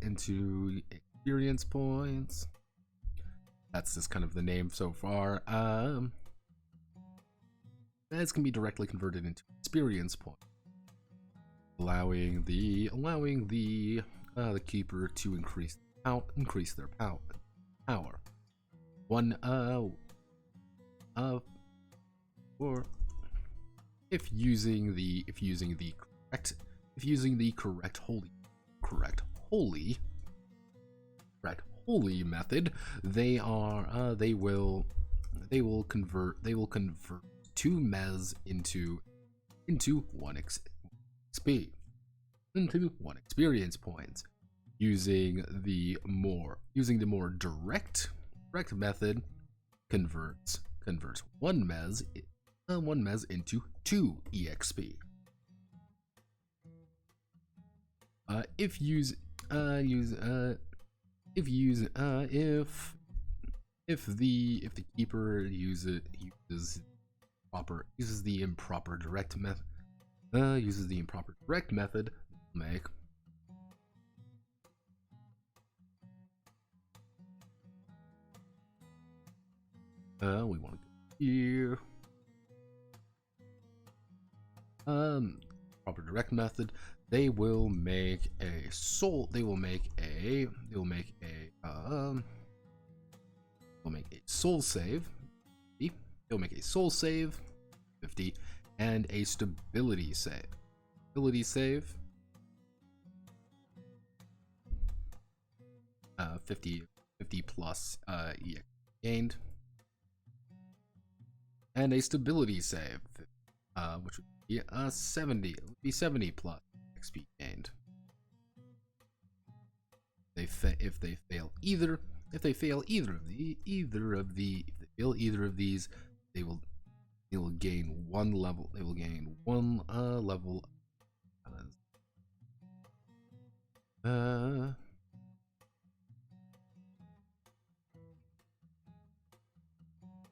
Speaker 1: into experience points. That's just kind of the name so far. Mez can be directly converted into experience points, allowing the keeper to increase their power. Or if using the correct holy method, they will convert 2 mez into 1 XP, into 1 experience points. Using the more direct method, converts 1 mez into 2 EXP. If the keeper uses the improper direct method, make we want to go here. Proper direct method. They will make a soul. They will make a soul save. They'll make a soul save 50 and a stability save. 50 plus EX gained, and a stability save, which would be 70. It would be 70 plus XP gained. If they fail either of these, they will gain 1 level. They will gain 1 level.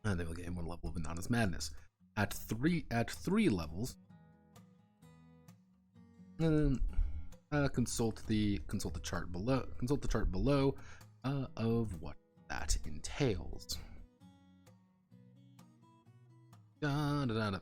Speaker 1: And they will gain 1 level of Inanna's madness. At three levels, consult the chart below. Of what that entails. Da, da, da, da.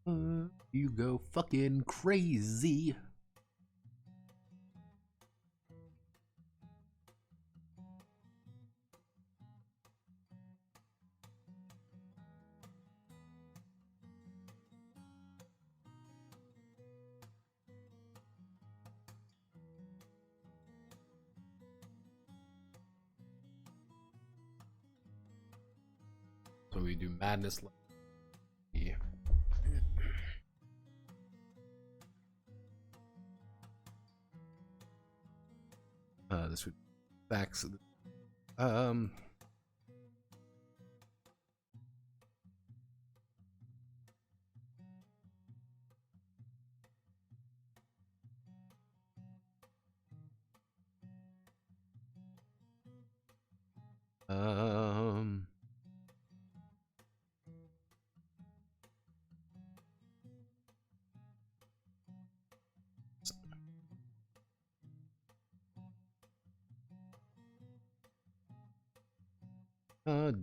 Speaker 1: You go fucking crazy. So we do madness. This would facts.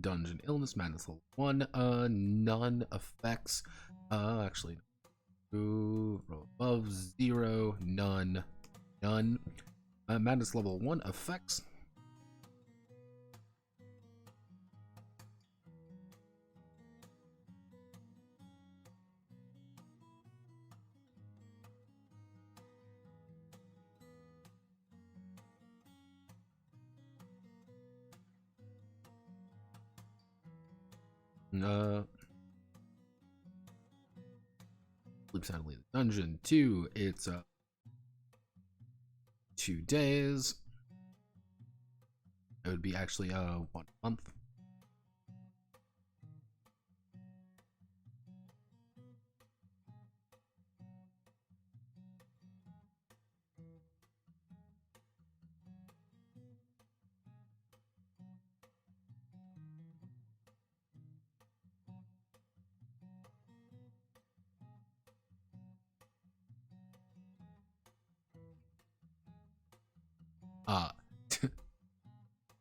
Speaker 1: Dungeon illness madness level 1. None effects. Actually, roll above 0. None. Madness level 1 effects. Sleep soundly in the dungeon. 2. It's 2 days. It would be actually 1 month.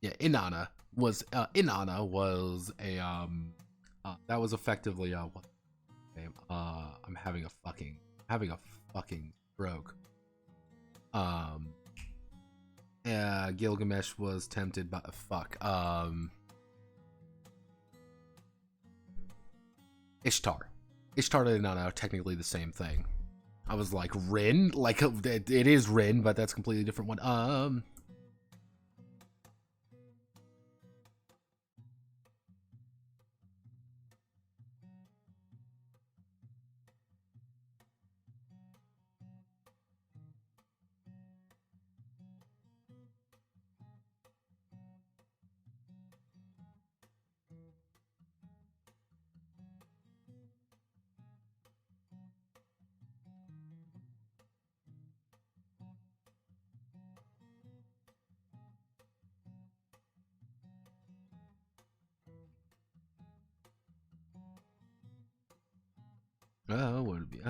Speaker 1: Yeah, Inanna was a that was effectively what name? I'm having a fucking stroke. Yeah, Gilgamesh was tempted by Ishtar. Ishtar and Inanna are technically the same thing. I was like Rin, like it is Rin, but that's a completely different one. What would it be?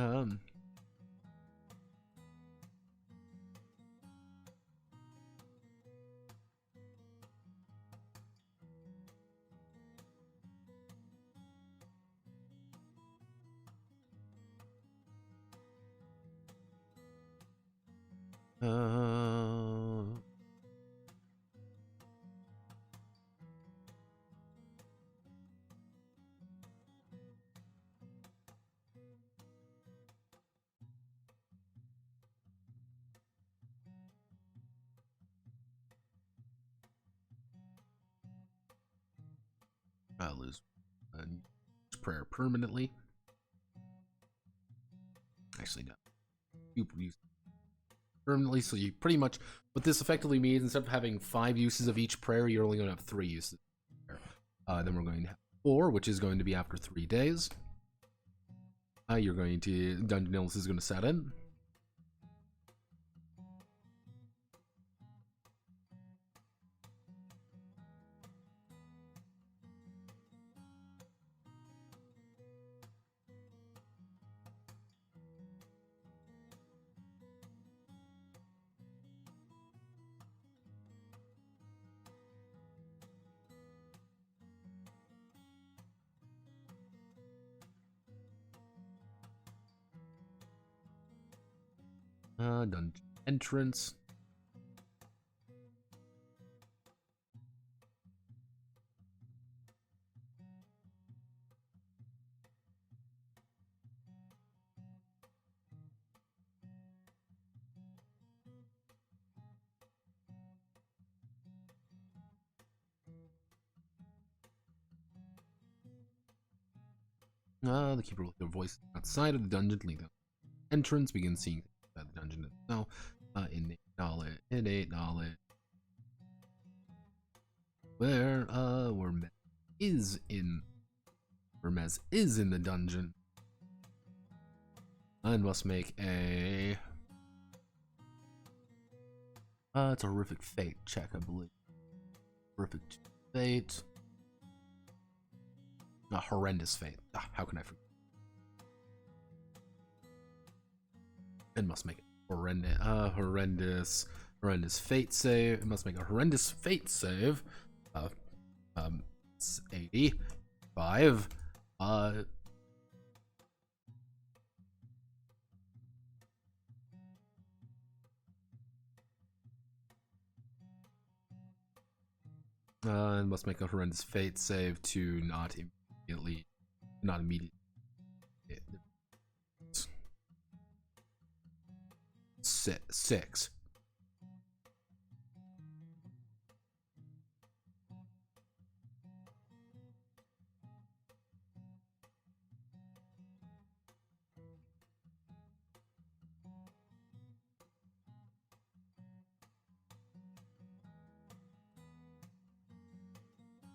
Speaker 1: I'll lose prayer permanently. Actually, no. You use permanently, so you pretty much what this effectively means, instead of having 5 uses of each prayer, you're only going to have 3 uses. Then we're going to have 4, which is going to be after 3 days. You're going to dungeon illness is going to set in. Dungeon entrance. The keeper with their voice outside of the dungeon, leave the entrance, begin seeing the dungeon itself. Innate knowledge. Where Mez is in the dungeon. And must make a terrific fate check, I believe. Terrific fate. A horrendous fate. How can I forget? And must make a horrendous fate save. It must make a horrendous fate save. 85. And must make a horrendous fate save to not immediately. Six.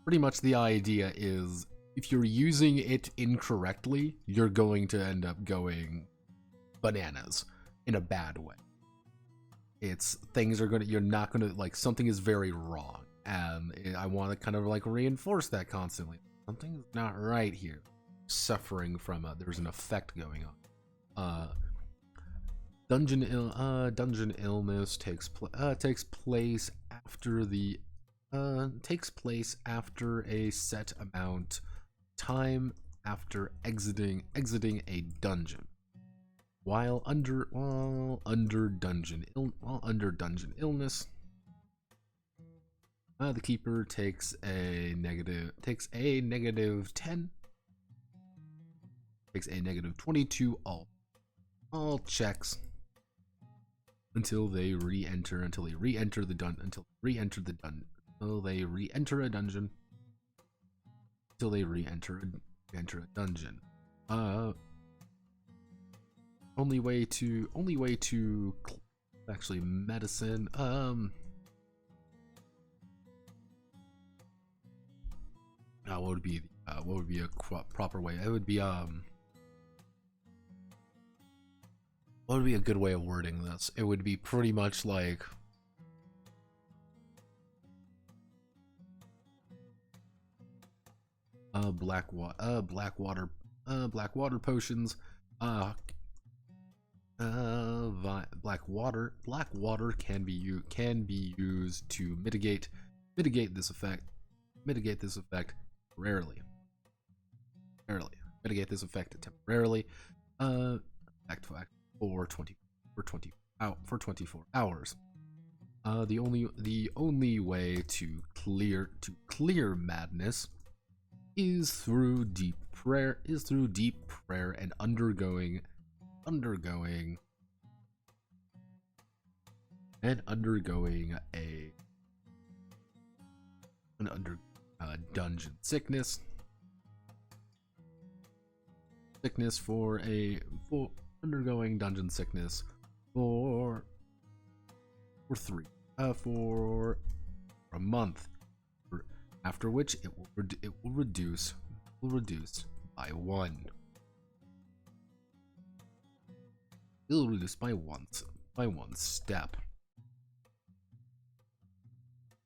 Speaker 1: Pretty much the idea is if you're using it incorrectly, you're going to end up going bananas in a bad way. You're not gonna, like, something is very wrong, and I want to kind of like reinforce that constantly. Something's not right here. Suffering from there's an effect going on. Dungeon illness takes place after a set amount time after exiting a dungeon. While under dungeon illness, the keeper takes a negative 10, takes a negative 22 all checks until they re-enter a dungeon. Only way to actually medicine. What would be a proper way? It would be what would be a good way of wording this? It would be pretty much like black water potions. Black water can be used to mitigate this effect temporarily. Mitigate this effect temporarily. For 24 hours. The only way to clear madness is through deep prayer and undergoing dungeon sickness for undergoing dungeon sickness for a month, after which it will reduce by 1. It will reduce by one step.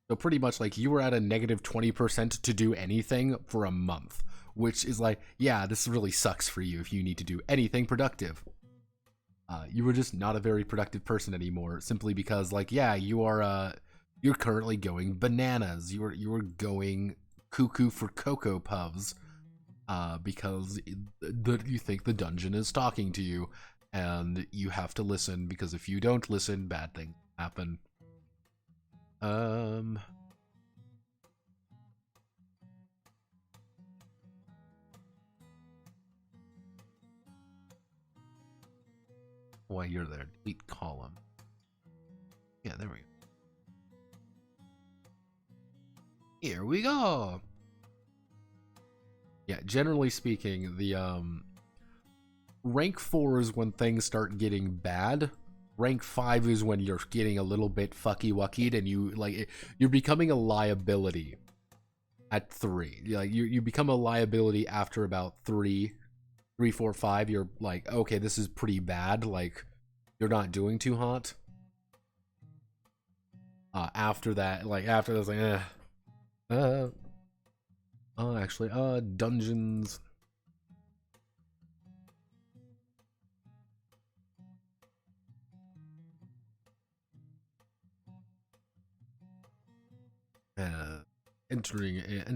Speaker 1: So pretty much like you were at a negative 20% to do anything for a month, which is like, yeah, this really sucks for you if you need to do anything productive. You were just not a very productive person anymore, simply because, like, yeah, you're currently going bananas. You were going cuckoo for Cocoa Puffs, because you think the dungeon is talking to you, and you have to listen, because if you don't listen, bad things happen. While you're there, delete column. Yeah, there we go. Here we go. Yeah, generally speaking, the rank 4 is when things start getting bad. Rank 5 is when you're getting a little bit fucky-wuckied, and you're becoming a liability at 3. Like you become a liability after about 3, 4, 5. You're like, okay, this is pretty bad. Like, you're not doing too hot. After that, like dungeons. Entering a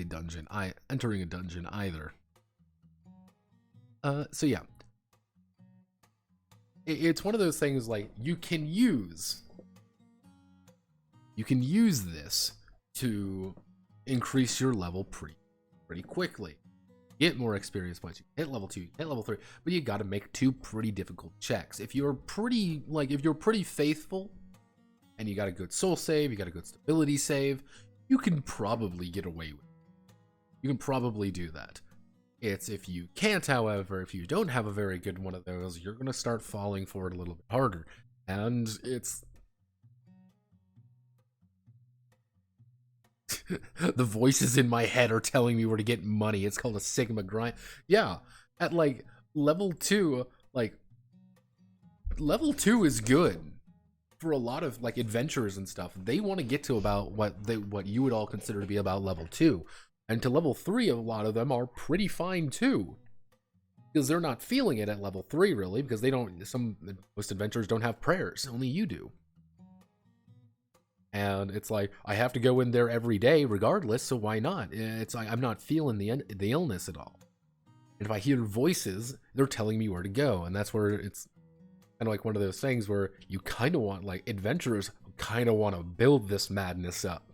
Speaker 1: dungeon. Entering a dungeon either. So yeah, it's one of those things like you can use this to increase your level pretty quickly. Get more experience points. You hit level 2, hit level 3, but you got to make 2 pretty difficult checks. If you're pretty faithful, and you got a good soul save, you got a good stability save, you can probably get away with it. You can probably do that. It's if you can't, however, if you don't have a very good one of those, you're going to start falling for it a little bit harder. And it's... the voices in my head are telling me where to get money. It's called a Sigma grind. Yeah, at like level 2, level 2 is good. For a lot of like adventurers and stuff, they want to get to about what you would all consider to be about level 2, and to level 3, a lot of them are pretty fine too, because they're not feeling it at level 3 really, because most adventurers don't have prayers, only you do, and it's like I have to go in there every day regardless, so why not? It's like I'm not feeling the illness at all, and if I hear voices, they're telling me where to go, and that's where it's kind of like one of those things where you kind of want, like, adventurers kind of want to build this madness up.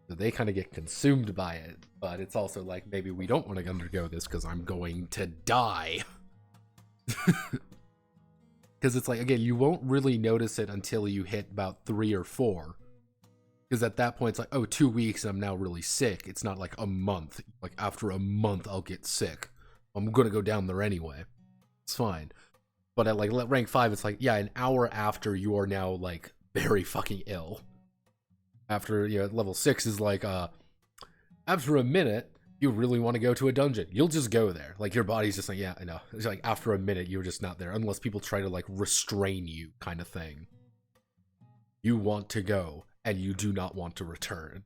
Speaker 1: So they kind of get consumed by it. But it's also like, maybe we don't want to undergo this because I'm going to die. Because it's like, again, you won't really notice it until you hit about 3 or 4. Because at that point, it's like, oh, 2 weeks, I'm now really sick. It's not like a month. Like, after a month, I'll get sick. I'm going to go down there anyway. It's fine. But at like rank 5, it's like, yeah, an hour after you are now like very fucking ill. After, you know, level 6 is like, after a minute, you really want to go to a dungeon. You'll just go there. Like your body's just like, yeah, I know. It's like after a minute, you're just not there. Unless people try to like restrain you kind of thing. You want to go and you do not want to return.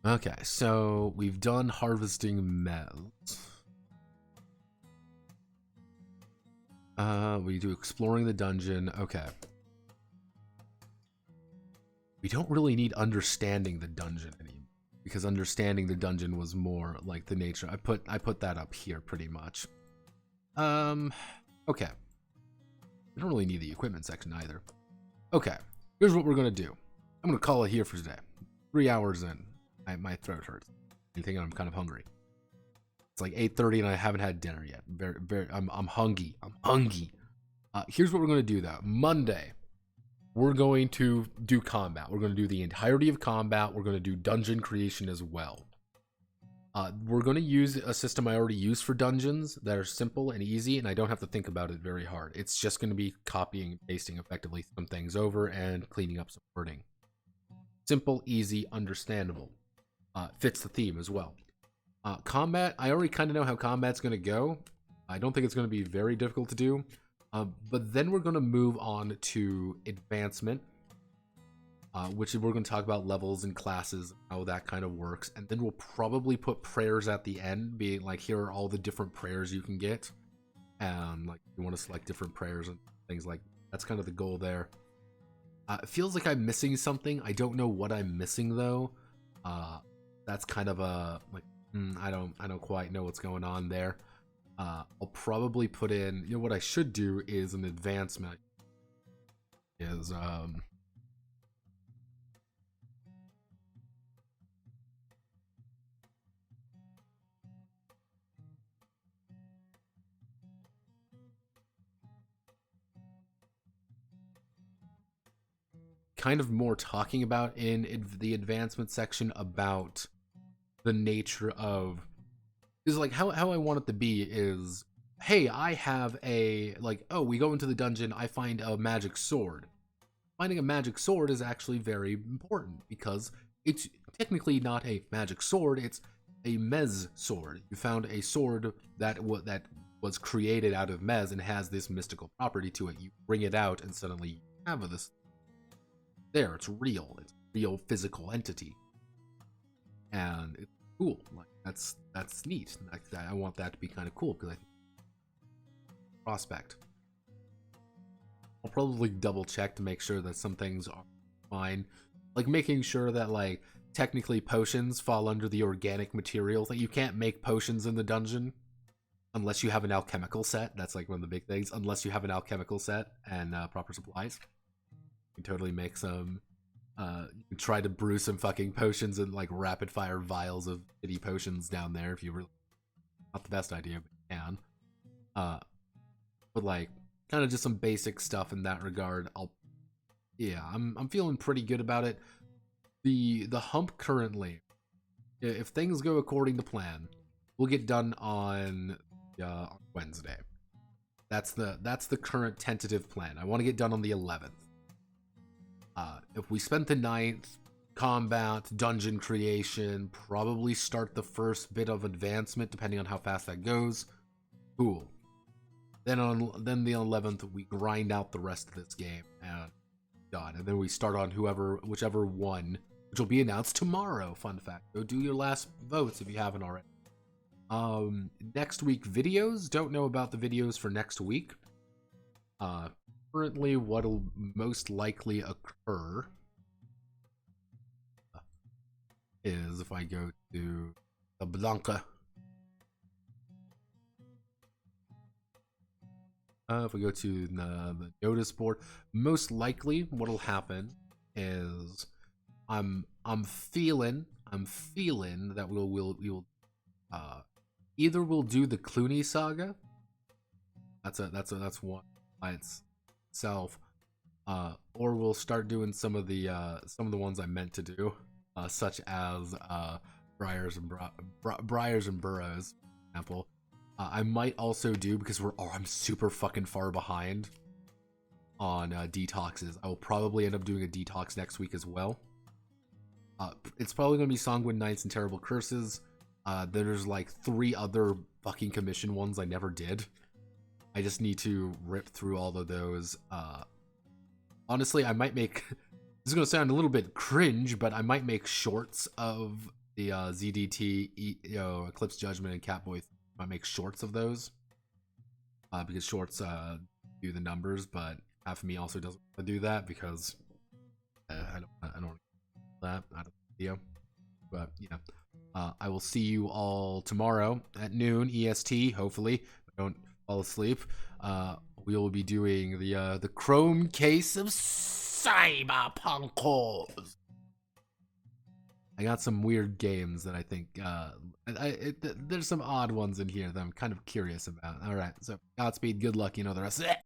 Speaker 1: Okay, so we've done harvesting meds. We do exploring the dungeon. Okay. We don't really need understanding the dungeon anymore, because understanding the dungeon was more like the nature. I put that up here pretty much. Okay. We don't really need the equipment section either. Okay. Here's what we're gonna do. I'm gonna call it here for today. 3 hours in. My throat hurts. You think I'm kind of hungry. It's like 8:30 and I haven't had dinner yet. I'm hungry. Here's what we're going to do though. Monday, we're going to do combat. We're going to do the entirety of combat. We're going to do dungeon creation as well. We're going to use a system I already use for dungeons that are simple and easy, and I don't have to think about it very hard. It's just going to be copying and pasting effectively some things over and cleaning up some wording. Simple, easy, understandable. Fits the theme as well. Combat, I already kind of know how combat's going to go. I don't think it's going to be very difficult to do. But then we're going to move on to advancement, which we're going to talk about levels and classes, how that kind of works. And then we'll probably put prayers at the end, being like, here are all the different prayers you can get. And like, you want to select different prayers and things like that. That's kind of the goal there. It feels like I'm missing something. I don't know what I'm missing though. That's kind of a like I don't quite know what's going on there. I'll probably put in, what I should do is an advancement is, kind of more talking about in the advancement section about the nature of, is like how I want it to be is, hey, I have a, like, oh, we go into the dungeon, I find a magic sword. Finding a magic sword is actually very important because it's technically not a magic sword, it's a mez sword. You found a sword that was created out of mez and has this mystical property to it. You bring it out and suddenly you have this there. It's real. It's a real physical entity. And it's cool. Like that's neat. I want that to be kind of cool because I think prospect. I'll probably double check to make sure that some things are fine. Like making sure that like technically potions fall under the organic materials. Like you can't make potions in the dungeon unless you have an alchemical set. That's like one of the big things. Unless you have an alchemical set and proper supplies. You can totally make some. You can try to brew some fucking potions and like rapid fire vials of shitty potions down there if you really. Not the best idea, but you can. But like kind of just some basic stuff in that regard. I'm feeling pretty good about it. The hump currently, if things go according to plan, we'll get done on Wednesday. That's the current tentative plan. I want to get done on the 11th. If we spent the 9th, combat, dungeon creation, probably start the first bit of advancement depending on how fast that goes. Cool. Then the 11th we grind out the rest of this game and done. And then we start on whichever one, which will be announced tomorrow. Fun fact. Go do your last votes if you haven't already. Next week videos. Don't know about the videos for next week. Currently, what'll most likely occur is if I go to the Blanca. If we go to the notice board, most likely what'll happen is I'm feeling that we will either we'll do the Clooney saga. That's one by itself, or we'll start doing some of the ones I meant to do, such as Briars and Burrows, for example. I might also do, because I'm super fucking far behind on detoxes. I will probably end up doing a detox next week as well. It's probably going to be Sanguine Knights and Terrible Curses. There's like 3 other fucking commission ones I never did. I just need to rip through all of those. Honestly, I might make... This is going to sound a little bit cringe, but I might make shorts of the ZDT, Eclipse Judgment, and Catboy. I make shorts of those. Because shorts do the numbers, but half of me also doesn't want to do that because I don't want to do that out of the video. But yeah. I will see you all tomorrow at noon EST, hopefully. Don't fall asleep. We will be doing the Chrome Case of Cyberpunkers. I got some weird games that I think there's some odd ones in here that I'm kind of curious about. All right, so Godspeed, good luck, the rest of it.